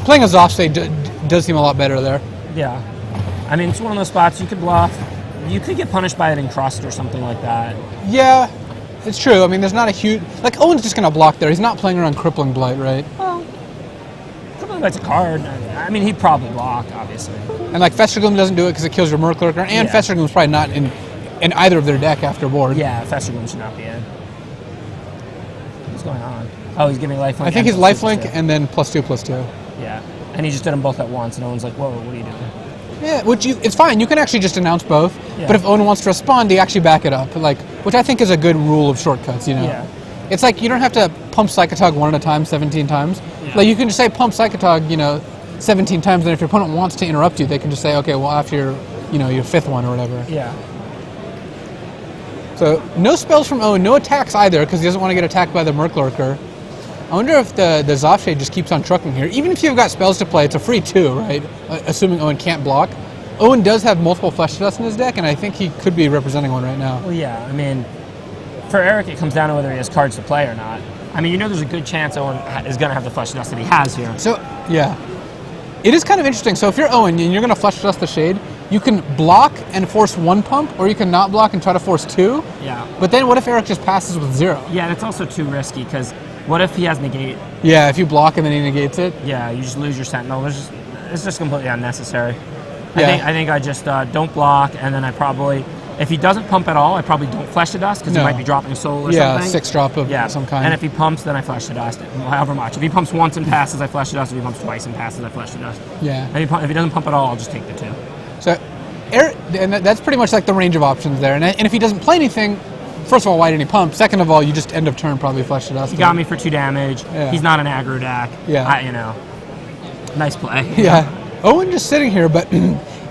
playing a Zoffstate does seem a lot better there. Yeah. I mean, it's one of those spots you could bluff. You could get punished by it in Crust or something like that. Yeah, it's true. I mean, there's not a huge... Owen's just going to block there. He's not playing around Crippling Blight, right? Well, Crippling Blight's a card. I mean, he'd probably block, obviously. And Festergloom doesn't do it because it kills your Murklurker, and Yeah. Festergloom's probably not in either of their deck after board. Yeah, Festergloom should not be in. What's going on? Oh, he's giving lifelink. I think he's lifelink and then +2/+2. Yeah, and he just did them both at once, and Owen's like, whoa, what are you doing? Yeah, it's fine. You can actually just announce both. Yeah. But if Owen wants to respond, they actually back it up. Which I think is a good rule of shortcuts, Yeah. It's you don't have to pump Psychotog one at a time 17 times. Yeah. You can just say pump Psychotog, 17 times, and if your opponent wants to interrupt you, they can just say, okay, well, after your fifth one or whatever. Yeah. So no spells from Owen, no attacks either, because he doesn't want to get attacked by the Murklurker. I wonder if the Zoffstate just keeps on trucking here. Even if you've got spells to play, it's a free 2, right? Assuming Owen can't block. Owen does have multiple Flesh to Dust in his deck, and I think he could be representing one right now. Well, yeah, I mean, for Eric, it comes down to whether he has cards to play or not. I mean, there's a good chance Owen is going to have the Flesh to Dust that he has here. So, yeah. It is kind of interesting. So if you're Owen and you're going to Flesh to Dust the Shade, you can block and force 1 pump, or you can not block and try to force 2. Yeah. But then what if Eric just passes with 0? Yeah, that's also too risky, because what if he has negate? Yeah, if you block and then he negates it. Yeah, you just lose your Sentinel. It's just completely unnecessary. Yeah. I think I just don't block, and then I probably, if he doesn't pump at all, I probably don't Flesh to Dust, because he might be dropping Soul or something. 6-drop of some kind. And if he pumps, then I Flesh to Dust, however much. If he pumps once and passes, I Flesh to Dust. If he pumps twice and passes, I Flesh to Dust. Yeah. And if he doesn't pump at all, I'll just take the 2. So, Eric, and that's pretty much the range of options there. And if he doesn't play anything, first of all, why didn't he pump? Second of all, you just end of turn probably Flesh to Dust. He got me for 2 damage. Yeah. He's not an aggro deck. Yeah. Nice play. Yeah. Owen just sitting here, but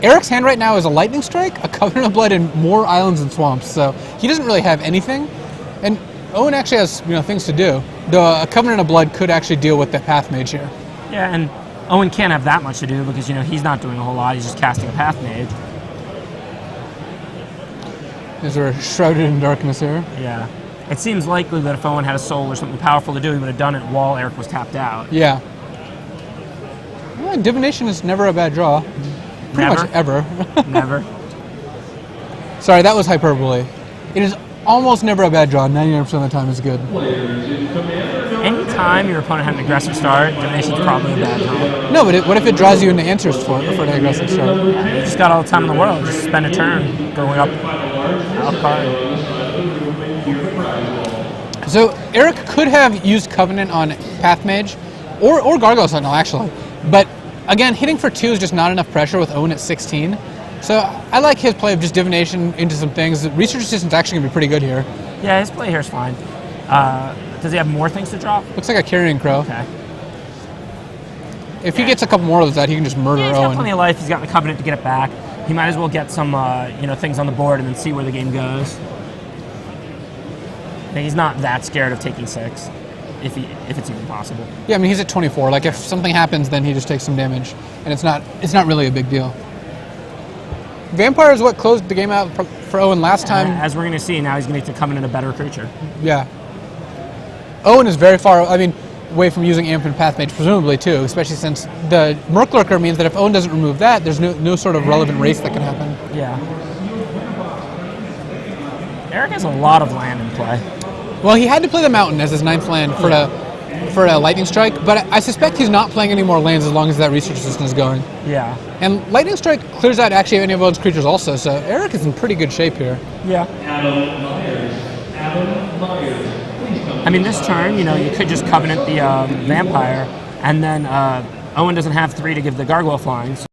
Eric's hand right now is a Lightning Strike, a Covenant of Blood, and more Islands and Swamps. So he doesn't really have anything. And Owen actually has things to do. A Covenant of Blood could actually deal with the Path Mage here. Yeah, and Owen can't have that much to do because he's not doing a whole lot. He's just casting a Path Mage. As we're shrouded in darkness here. Yeah. It seems likely that if Owen had a soul or something powerful to do, he would have done it while Eric was tapped out. Yeah. Well, divination is never a bad draw. Pretty much ever. Never. Sorry, that was hyperbole. It is almost never a bad draw. 99% of the time is good. Anytime your opponent had an aggressive start, divination's probably a bad draw. No, but what if it draws you into answers for an aggressive start? Yeah, you just got all the time in the world. Just spend a turn going up card. So Eric could have used Covenant on Path Mage or Gargoyle Sentinel, actually. But again, hitting for 2 is just not enough pressure with Owen at 16. So I like his play of just divination into some things. Research Assistant's actually going to be pretty good here. Yeah, his play here is fine. Does he have more things to drop? Looks like a Carrying Crow. Okay. If he gets a couple more of that, he can just murder He's Owen. got plenty of life. He's got the Covenant to get it back. He might as well get some things on the board and then see where the game goes. I think he's not that scared of taking 6, if it's even possible. Yeah, I mean, he's at 24. If something happens, then he just takes some damage. And it's not really a big deal. Vampire is what closed the game out for Owen last time. As we're going to see, now he's going to come in a better creature. Yeah. Owen is very far. I mean, away from using Amp and Pathmage, presumably too, especially since the Merc Lurker means that if Owen doesn't remove that, there's no sort of relevant race that can happen. Yeah. Eric has a lot of land in play. Well, he had to play the Mountain as his 9th land for a Lightning Strike, but I suspect he's not playing any more lands as long as that Research Assistant is going. Yeah. And Lightning Strike clears out actually any of Owen's creatures also, so Eric is in pretty good shape here. Yeah. I mean, this turn, you could just Covenant the Vampire, and then Owen doesn't have 3 to give the Gargoyle flying. So